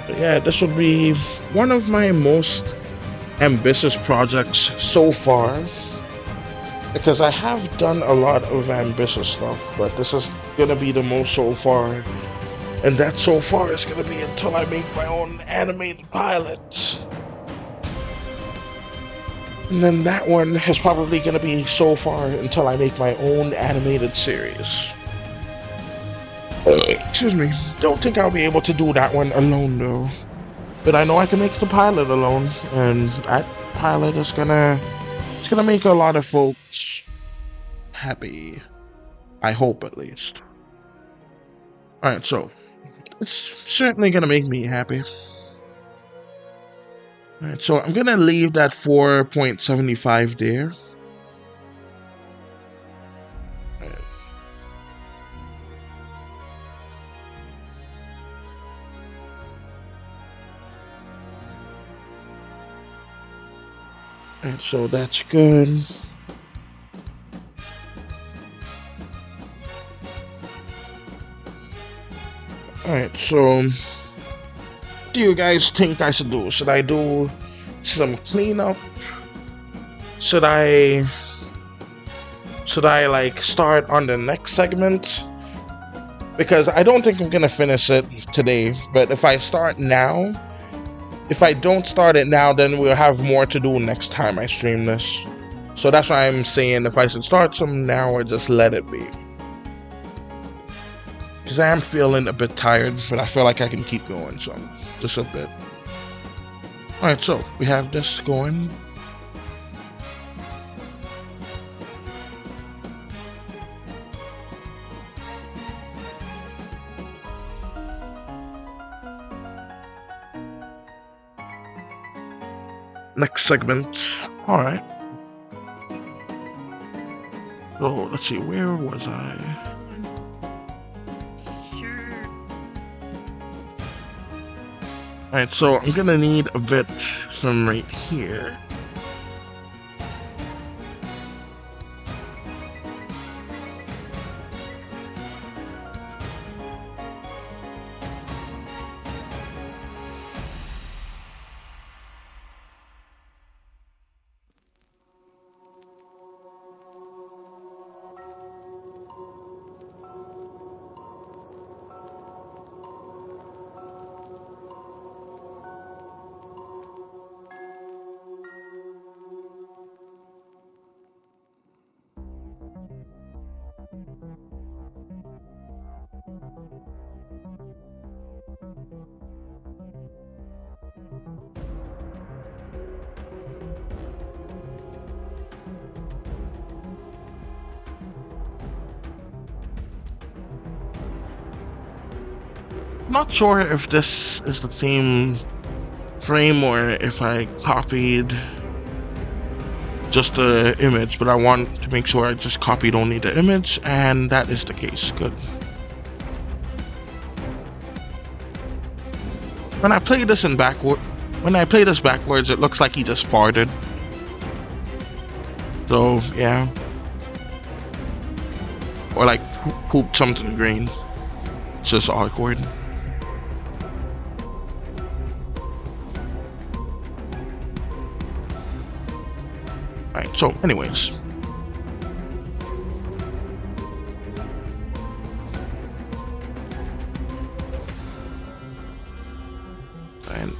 Speaker 1: But yeah, this would be one of my most ambitious projects so far, because I have done a lot of ambitious stuff, but this is gonna be the most so far, and that so far is gonna be until I make my own animated pilot, and then that one is probably gonna be so far until I make my own animated series. Excuse me. Don't think I'll be able to do that one alone though. But I know I can make the pilot alone, and that pilot is gonna make a lot of folks happy. I hope, at least. Alright, so it's certainly gonna make me happy. Alright, so I'm gonna leave that 4.75 there. And so that's good. Alright, so what do you guys think I should do? Should I do some cleanup? Should I like start on the next segment? Because I don't think I'm gonna finish it today, but if I start now, if I don't start it now, then we'll have more to do next time I stream this. So that's why I'm saying if I should start some now or just let it be. Because I am feeling a bit tired, but I feel like I can keep going, so just a bit. Alright, so we have this going. Next segment. Alright. So let's see, where was I?
Speaker 2: Sure.
Speaker 1: Alright, so I'm gonna need a bit from right here. Not sure if this is the same frame or if I copied just the image, but I want to make sure I just copied only the image, and that is the case. Good. When I play this backwards, it looks like he just farted. So yeah, or like pooped something green. It's just awkward. Alright, so anyways.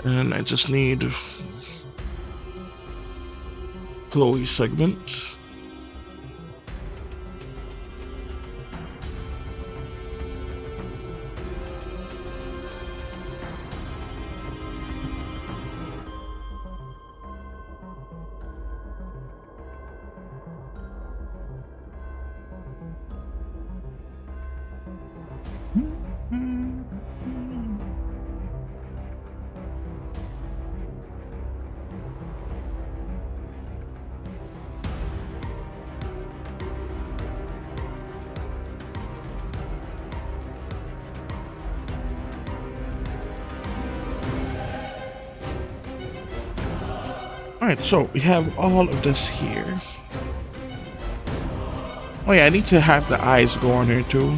Speaker 1: And I just need flowy segment. Alright, so we have all of this here. Oh yeah, I need to have the eyes go on here too.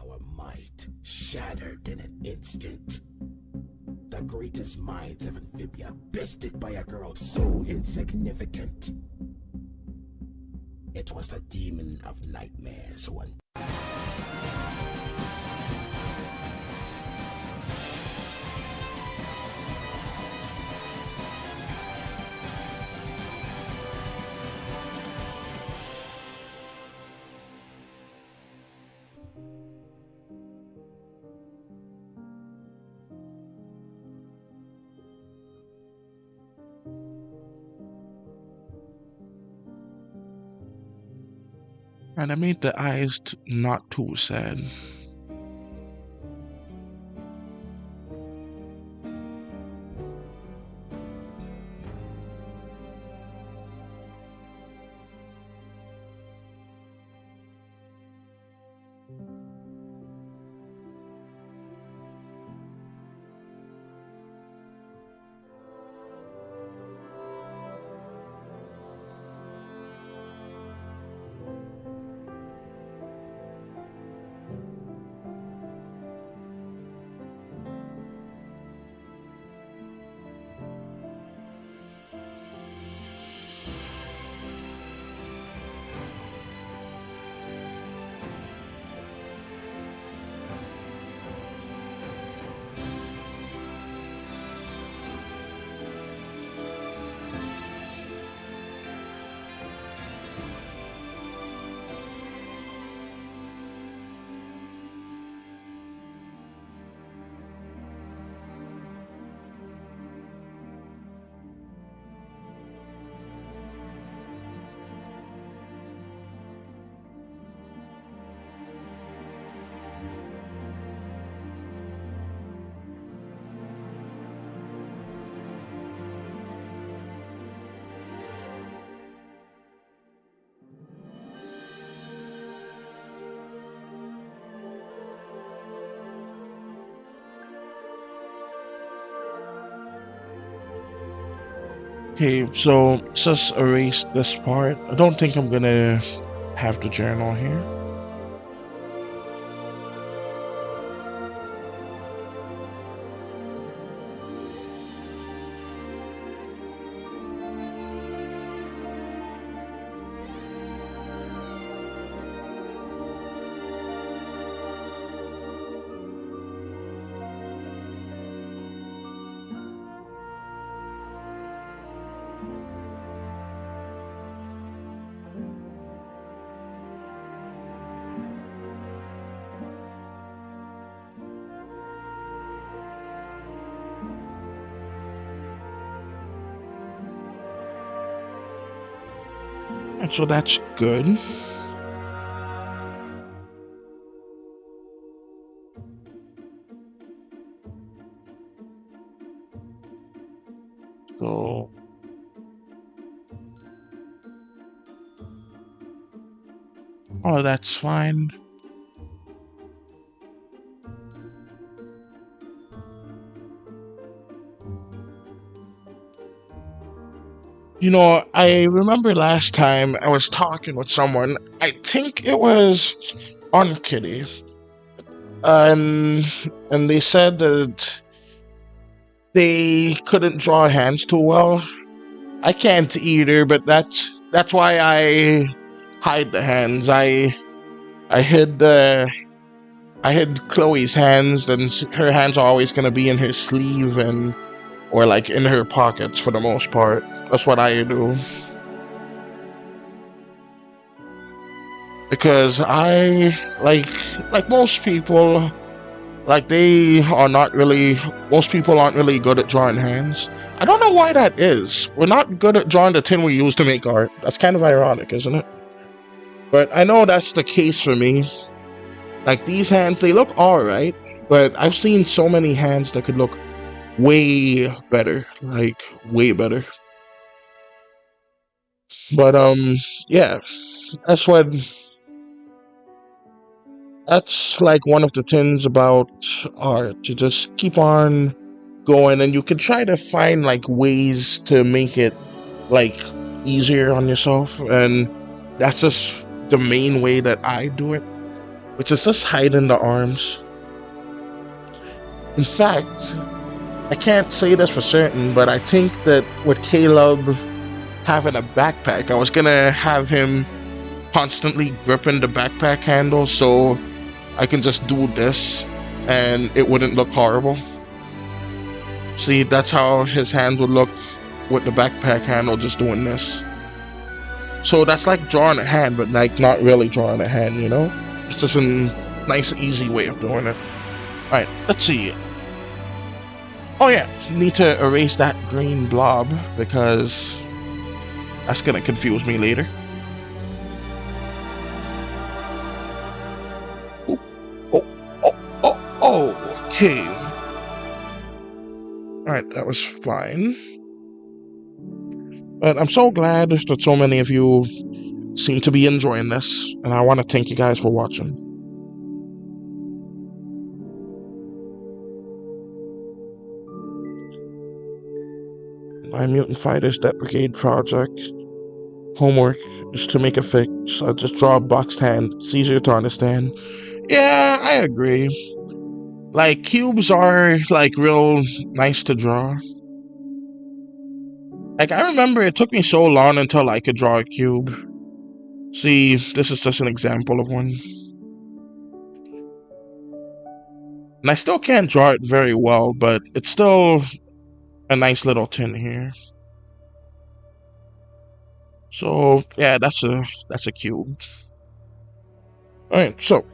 Speaker 5: Our might shattered in an instant. The greatest minds of Amphibia bested by a girl so insignificant. It was the demon of nightmares who
Speaker 1: And I made the eyes not too sad. Okay, so let's just erase this part. I don't think I'm gonna have the journal here. And so that's good. So all of that's fine. You know, I remember last time I was talking with someone, I think it was on Kitty, and they said that they couldn't draw hands too well. I can't either, but that's why I hide the hands. I hid Chloe's hands, and her hands are always gonna be in her sleeve or like in her pockets for the most part. That's what I do. Because I like most people, like most people aren't really good at drawing hands. I don't know why that is. We're not good at drawing the tin we use to make art. That's kind of ironic, isn't it? But I know that's the case for me. Like these hands, they look alright, but I've seen so many hands that could look way better, like way better. But yeah, that's like one of the things about art, to just keep on going, and you can try to find like ways to make it like easier on yourself, and that's just the main way that I do it, which is just hiding the arms. In fact, I can't say this for certain, but I think that with Caleb having a backpack, I was gonna have him constantly gripping the backpack handle so I can just do this and it wouldn't look horrible. See, that's how his hand would look with the backpack handle, just doing this. So that's like drawing a hand, but like not really drawing a hand, you know? It's just a nice, easy way of doing it. Alright, let's see. Oh yeah, need to erase that green blob because that's gonna confuse me later. Okay. Alright, that was fine. But I'm so glad that so many of you seem to be enjoying this, and I want to thank you guys for watching. My Mutant Fighters Death Brigade project homework is to make a fix. I just draw a boxed hand. It's easier to understand. Yeah, I agree. Like, cubes are, like, real nice to draw. Like, I remember it took me so long until I could draw a cube. See, this is just an example of one. And I still can't draw it very well, but it's still a nice little tin here. So, yeah, that's a cube. Alright, so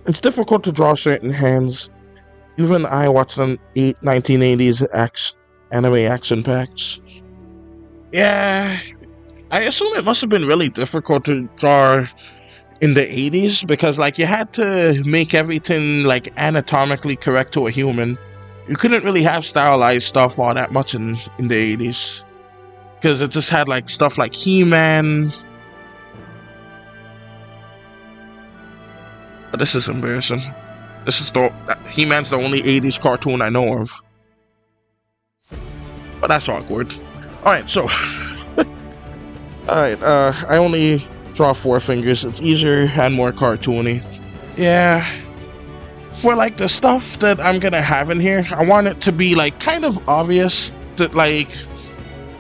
Speaker 1: it's difficult to draw certain hands. Even I watched some 1980s anime action packs. Yeah, I assume it must have been really difficult to draw in the 80s because, like, you had to make everything, like, anatomically correct to a human. You couldn't really have stylized stuff all that much in the 80s because it just had, like, stuff like He-Man. But this is embarrassing. This is He-Man's the only 80s cartoon I know of. but that's awkward. Alright, so alright, I only draw 4 fingers. It's easier and more cartoony. Yeah. For like the stuff that I'm gonna have in here, I want it to be like kind of obvious that like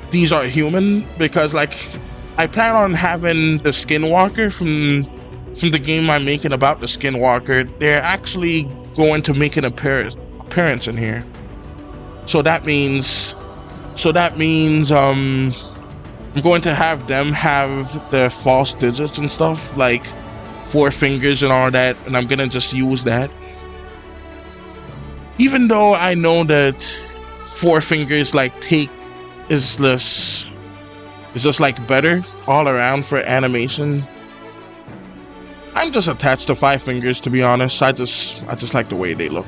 Speaker 1: these are human, because like I plan on having the Skinwalker from the game I'm making about the Skinwalker. They're actually going to make an appearance in here. So that means I'm going to have them have the false digits and stuff, like 4 fingers and all that, and I'm gonna just use that. Even though I know that 4 fingers like is just like better all around for animation. I'm just attached to 5 fingers, to be honest. I just like the way they look.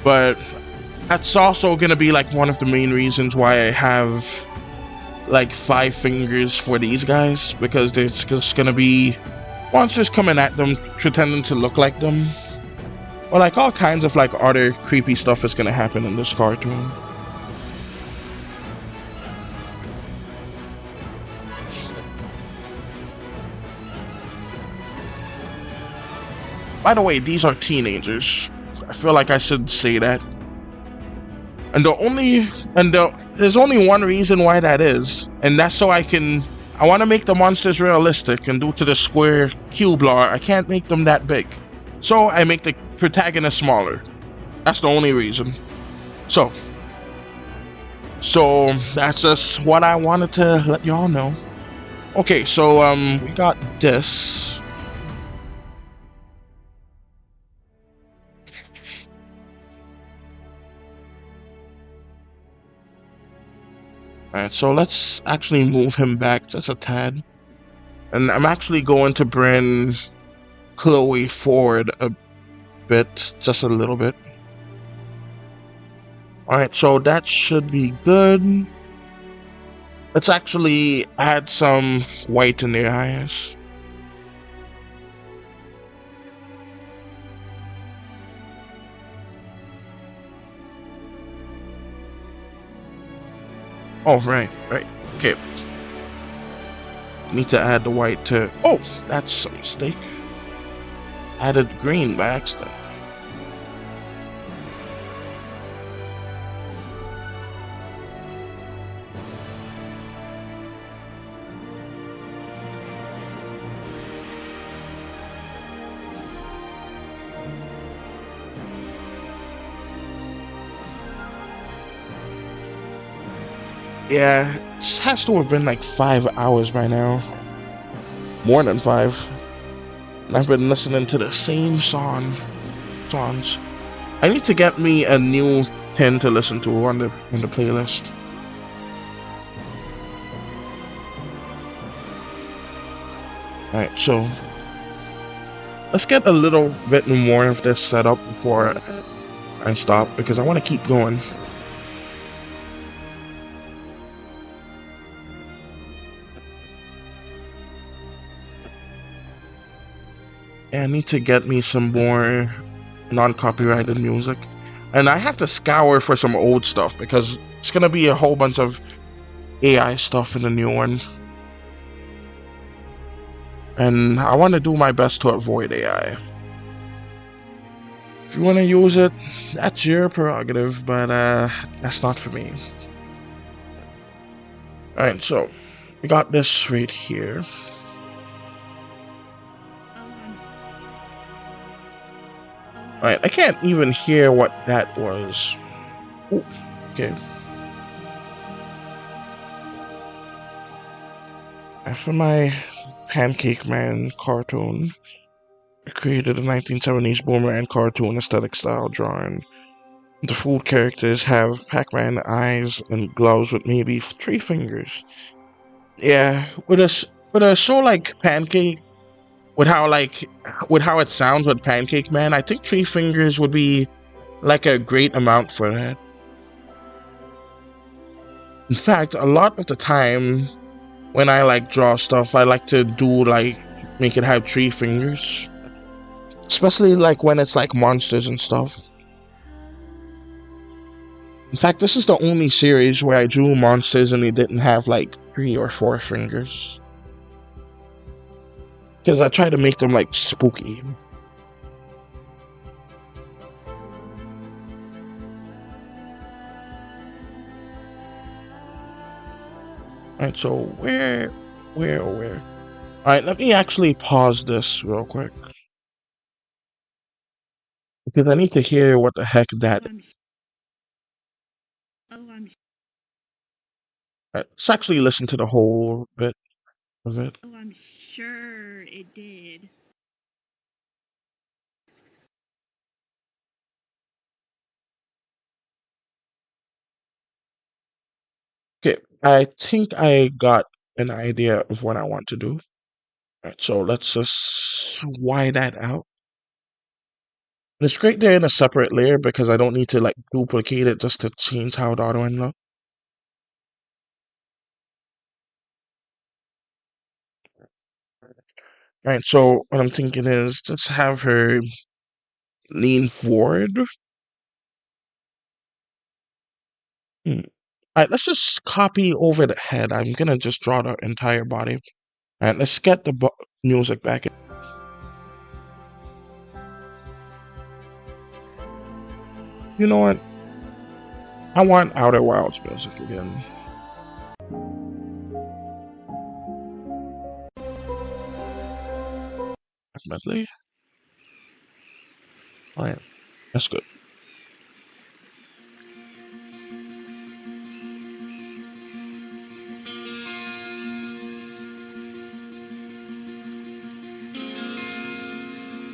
Speaker 1: But that's also gonna be like one of the main reasons why I have like 5 fingers for these guys, because there's just gonna be monsters coming at them pretending to look like them. Or like all kinds of like other creepy stuff is gonna happen in this cartoon. By the way, these are teenagers. I feel like I should say that. And there's only one reason why that is, and that's so I want to make the monsters realistic, and due to the square cube law, I can't make them that big. So I make the protagonist smaller. That's the only reason. So that's just what I wanted to let y'all know. Okay, so we got this. Alright, so let's actually move him back just a tad. And I'm actually going to bring Chloe forward a bit, just a little bit. Alright, so that should be good. Let's actually add some white in their eyes. Oh, right, okay. Need to add the white to... Oh, that's a mistake. Added green by accident. Yeah, it has to have been like 5 hours by now. More than 5. And I've been listening to the same songs. I need to get me a new pin to listen to on the playlist. Alright, so let's get a little bit more of this set up before I stop, because I want to keep going. I need to get me some more non-copyrighted music. And I have to scour for some old stuff, because it's gonna be a whole bunch of AI stuff in the new one. And I want to do my best to avoid AI. If you want to use it, that's your prerogative, but that's not for me. Alright, so we got this right here. Alright, I can't even hear what that was. Ooh, okay. After my Pancake Man cartoon, I created a 1970s boomerang cartoon aesthetic style drawing. The food characters have Pac-Man eyes and gloves with maybe 3 fingers. Yeah, with a show like Pancake, with how it sounds with Pancake Man, I think 3 fingers would be like a great amount for that. In fact, a lot of the time when I like draw stuff, I like to do like make it have 3 fingers, especially like when it's like monsters and stuff. In fact, this is the only series where I drew monsters and they didn't have like 3 or 4 fingers. Because I try to make them like spooky. Alright, so where? Alright, let me actually pause this real quick. Because I need to hear what the heck that is. Let's actually listen to the whole bit of it.
Speaker 2: Oh, I'm sure it did.
Speaker 1: Okay, I think I got an idea of what I want to do. Alright, so let's just widen that out. And it's great they're in a separate layer because I don't need to like duplicate it just to change how the other one looks. Alright, so what I'm thinking is just have her lean forward. Alright, let's just copy over the head. I'm gonna just draw the entire body. Alright, let's get the music back in. You know what? I want Outer Wilds music again. Definitely. Alright, that's good.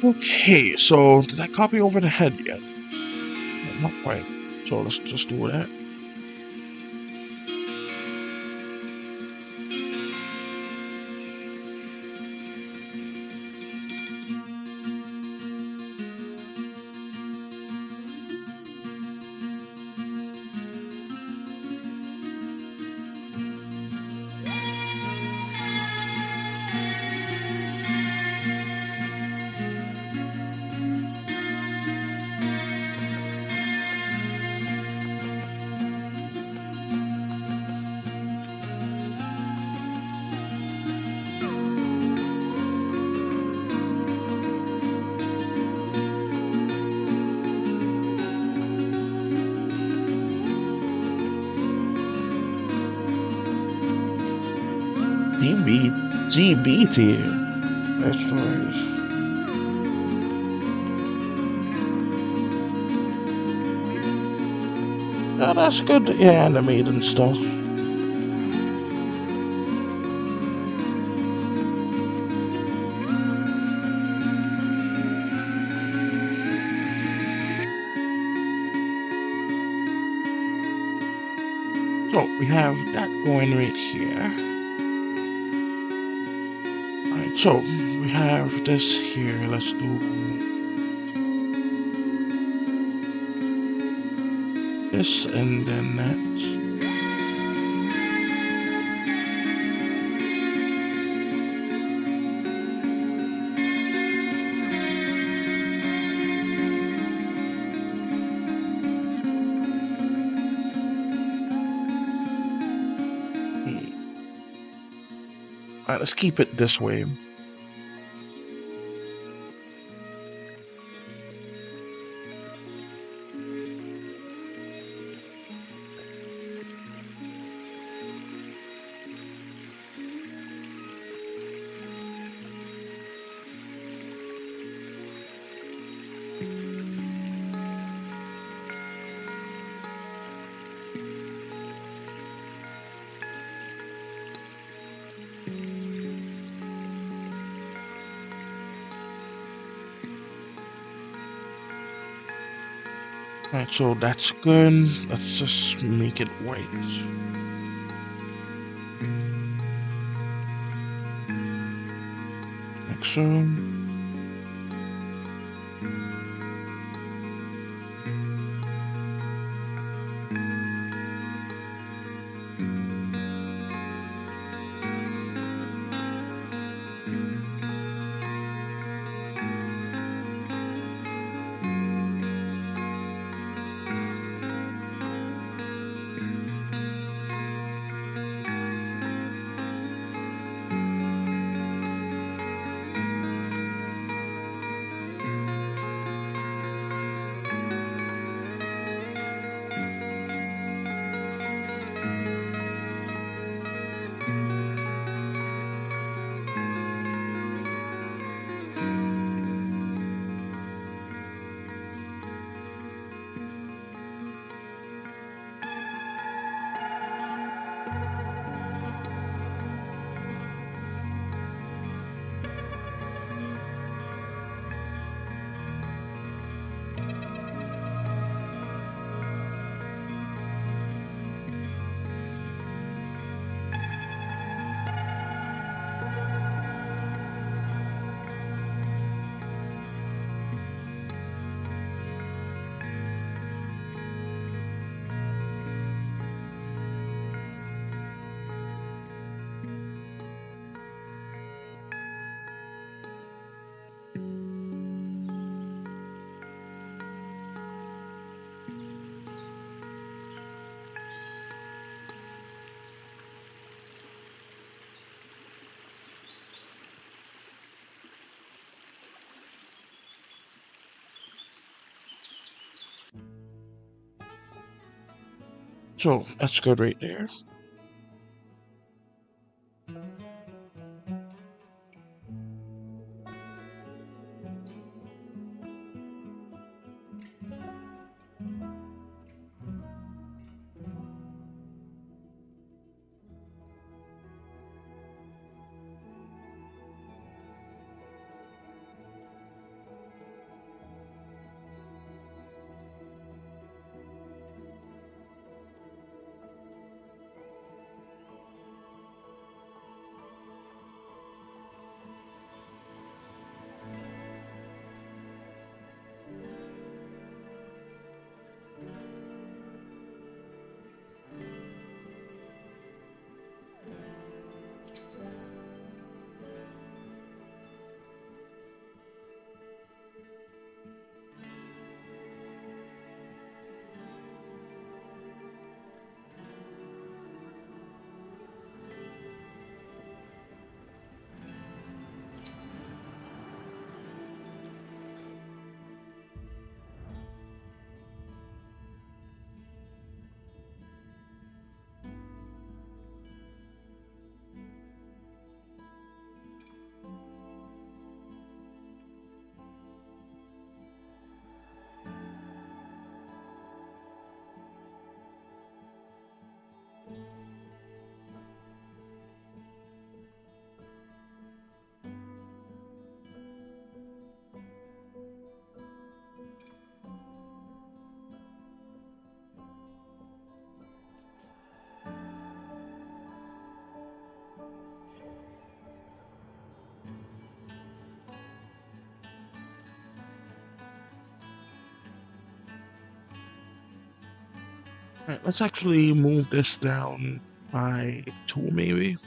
Speaker 1: Okay, so did I copy over the head yet? Not quite. So let's just do that. GBT. That's fine. Oh, that's good. Yeah, animated and stuff. So we have that going right here. Alright, so we have this here. Let's do this and then that. Alright, let's keep it this way. Alright, so that's good. Let's just make it white. Like so. So that's good right there. Alright, let's actually move this down by 2 maybe.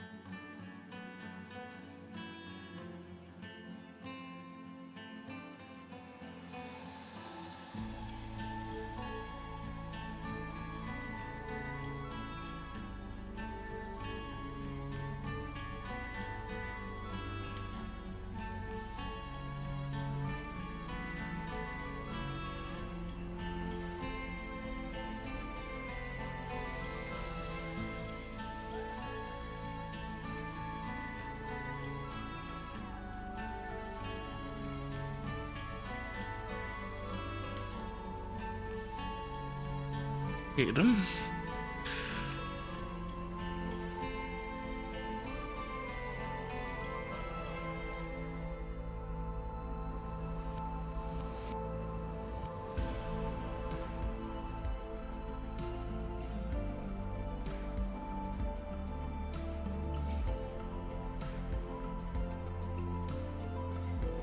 Speaker 1: Hit them.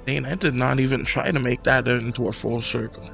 Speaker 1: Dang, I did not even try to make that into a full circle.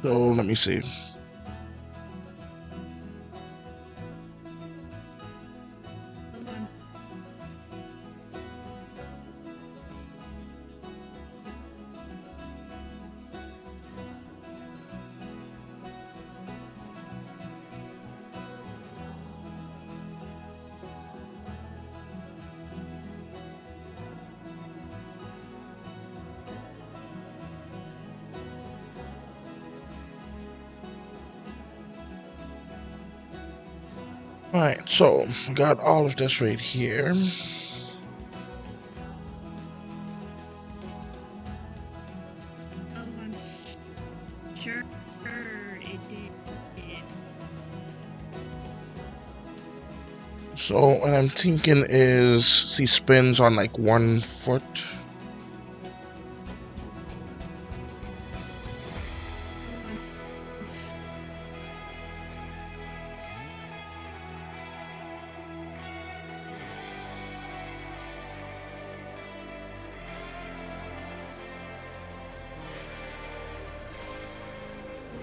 Speaker 1: So let me see. Alright, so we got all of this right here.
Speaker 2: Oh, I'm sure it did.
Speaker 1: So what I'm thinking is he spins on like 1 foot.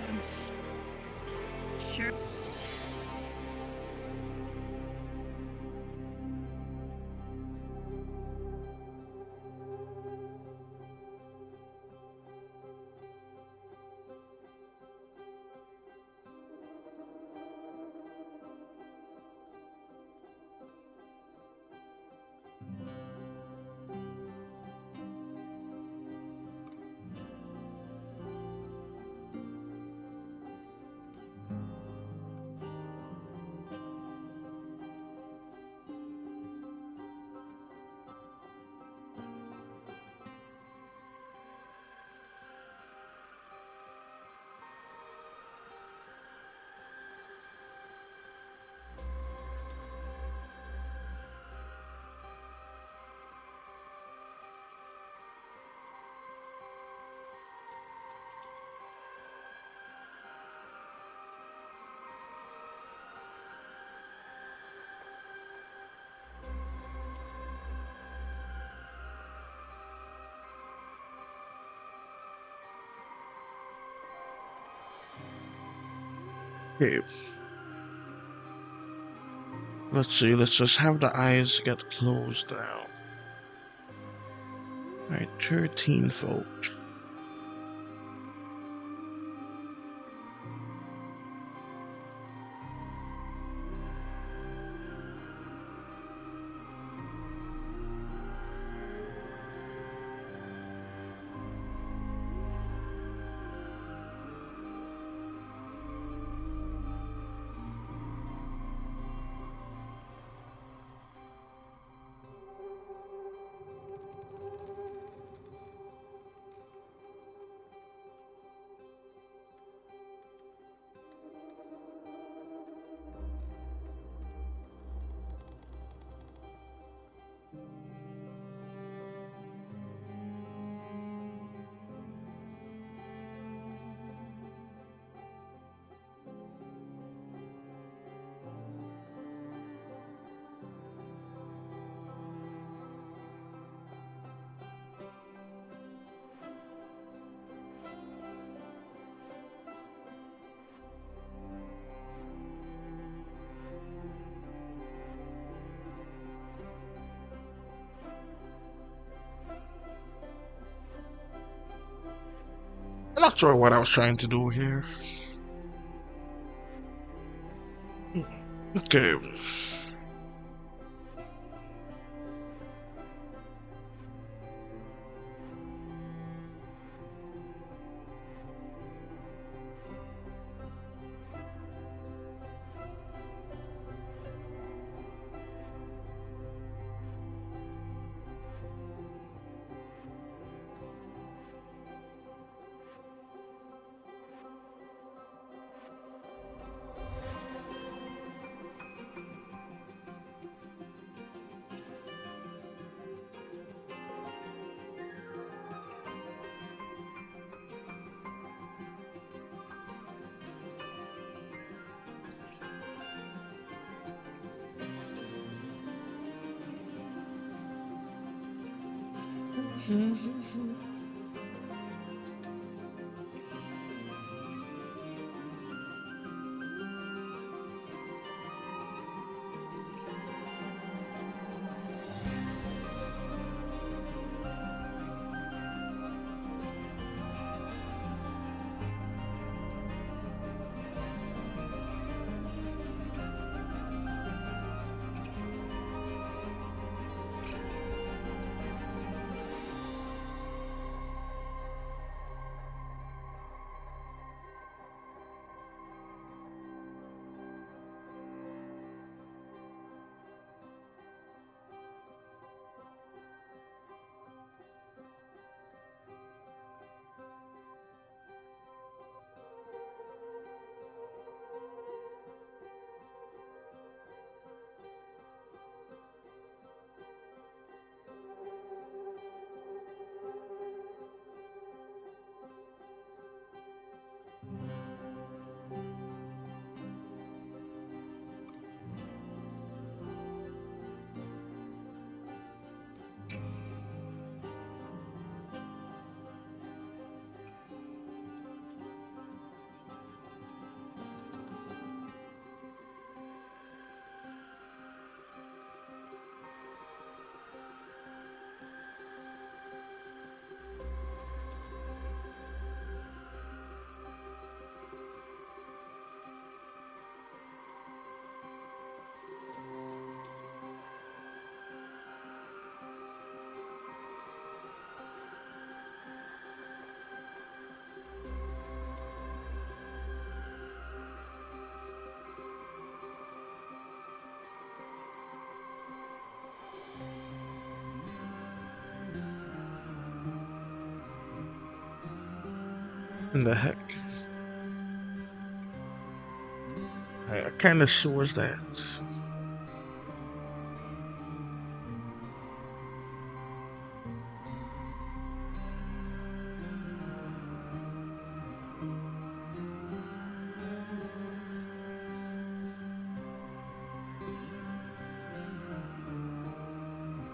Speaker 2: I'm sure.
Speaker 1: Okay. Let's see, let's just have the eyes get closed now. Alright, 13 folks. I'm not sure what I was trying to do here. Okay. In the heck? I kind of sure was that.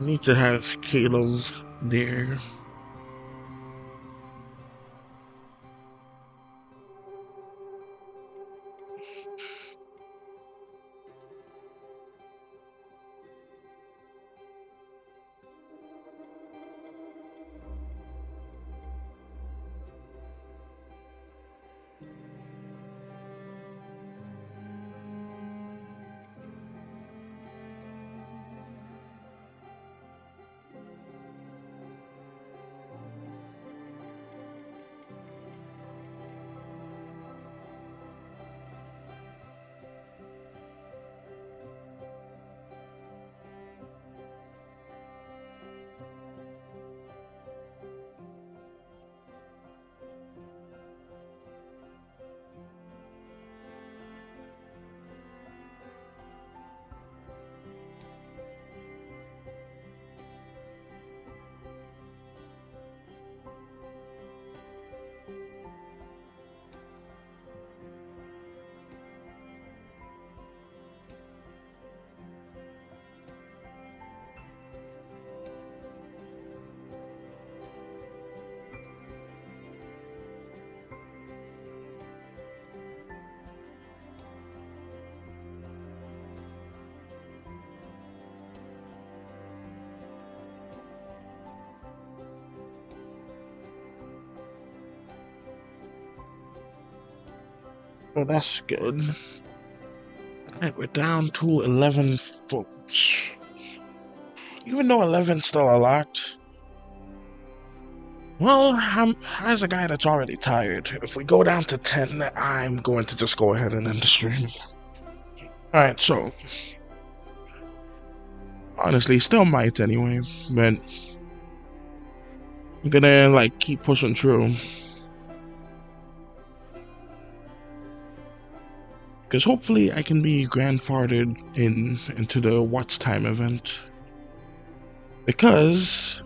Speaker 1: Need to have Caleb there. Oh, that's good. Alright, we're down to 11 folks. Even though 11's still a lot. Well, as a guy that's already tired, if we go down to 10, I'm going to just go ahead and end the stream. Alright, so. Honestly, still might anyway, but I'm gonna, like, keep pushing through. Because hopefully I can be grandfathered into the What's Time event. Because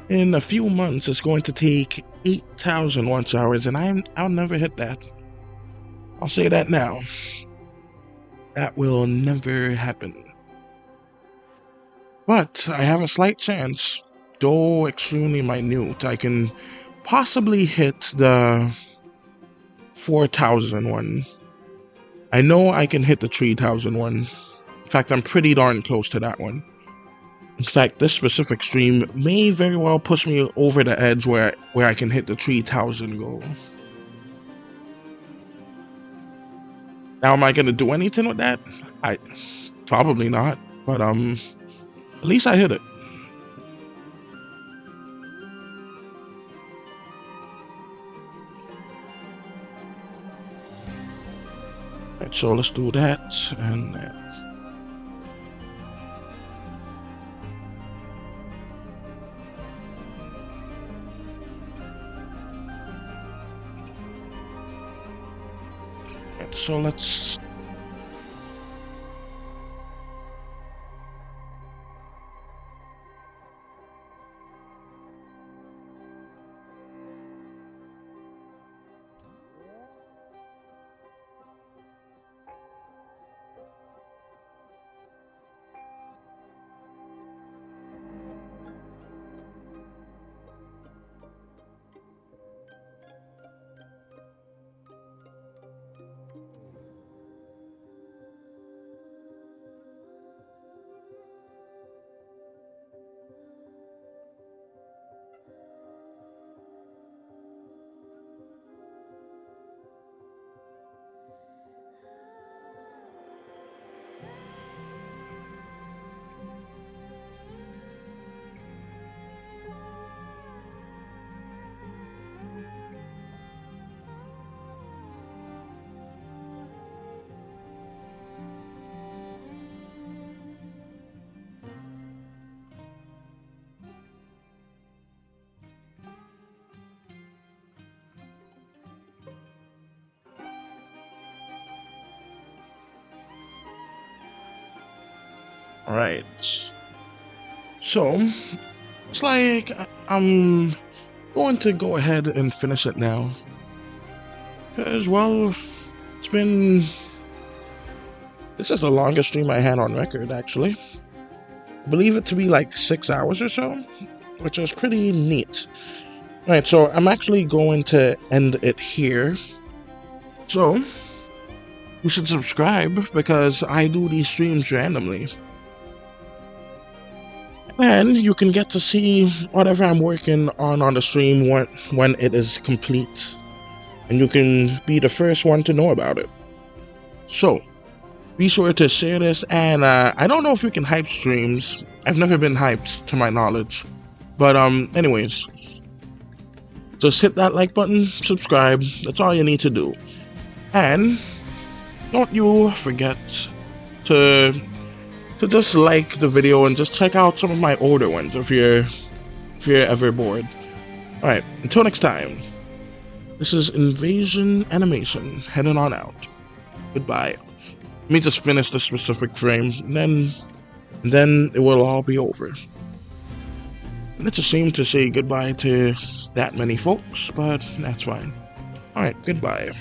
Speaker 1: in a few months it's going to take 8,000 watch hours, and I'll never hit that. I'll say that now. That will never happen. But I have a slight chance, though extremely minute. I can possibly hit the 4,000 one. I know I can hit the 3,000 one. In fact, I'm pretty darn close to that one. In fact, this specific stream may very well push me over the edge where I can hit the 3,000 goal. Now, am I going to do anything with that? Probably not, but at least I hit it. Right, so let's do that and that. Right, so let's. Alright. So, it's like I'm going to go ahead and finish it now. As well, this is the longest stream I had on record, actually. I believe it to be like 6 hours or so, which is pretty neat. Alright, so I'm actually going to end it here. So, you should subscribe because I do these streams randomly. And you can get to see whatever I'm working on the stream when it is complete. And you can be the first one to know about it. So, be sure to share this, and I don't know if you can hype streams. I've never been hyped, to my knowledge. But anyways, just hit that like button, subscribe, that's all you need to do. And don't you forget to just like the video and just check out some of my older ones if you're ever bored. Alright, until next time, this is Invasion Animation, heading on out. Goodbye. Let me just finish this specific frame, and then it will all be over. And it's a shame to say goodbye to that many folks, but that's fine. Alright, goodbye.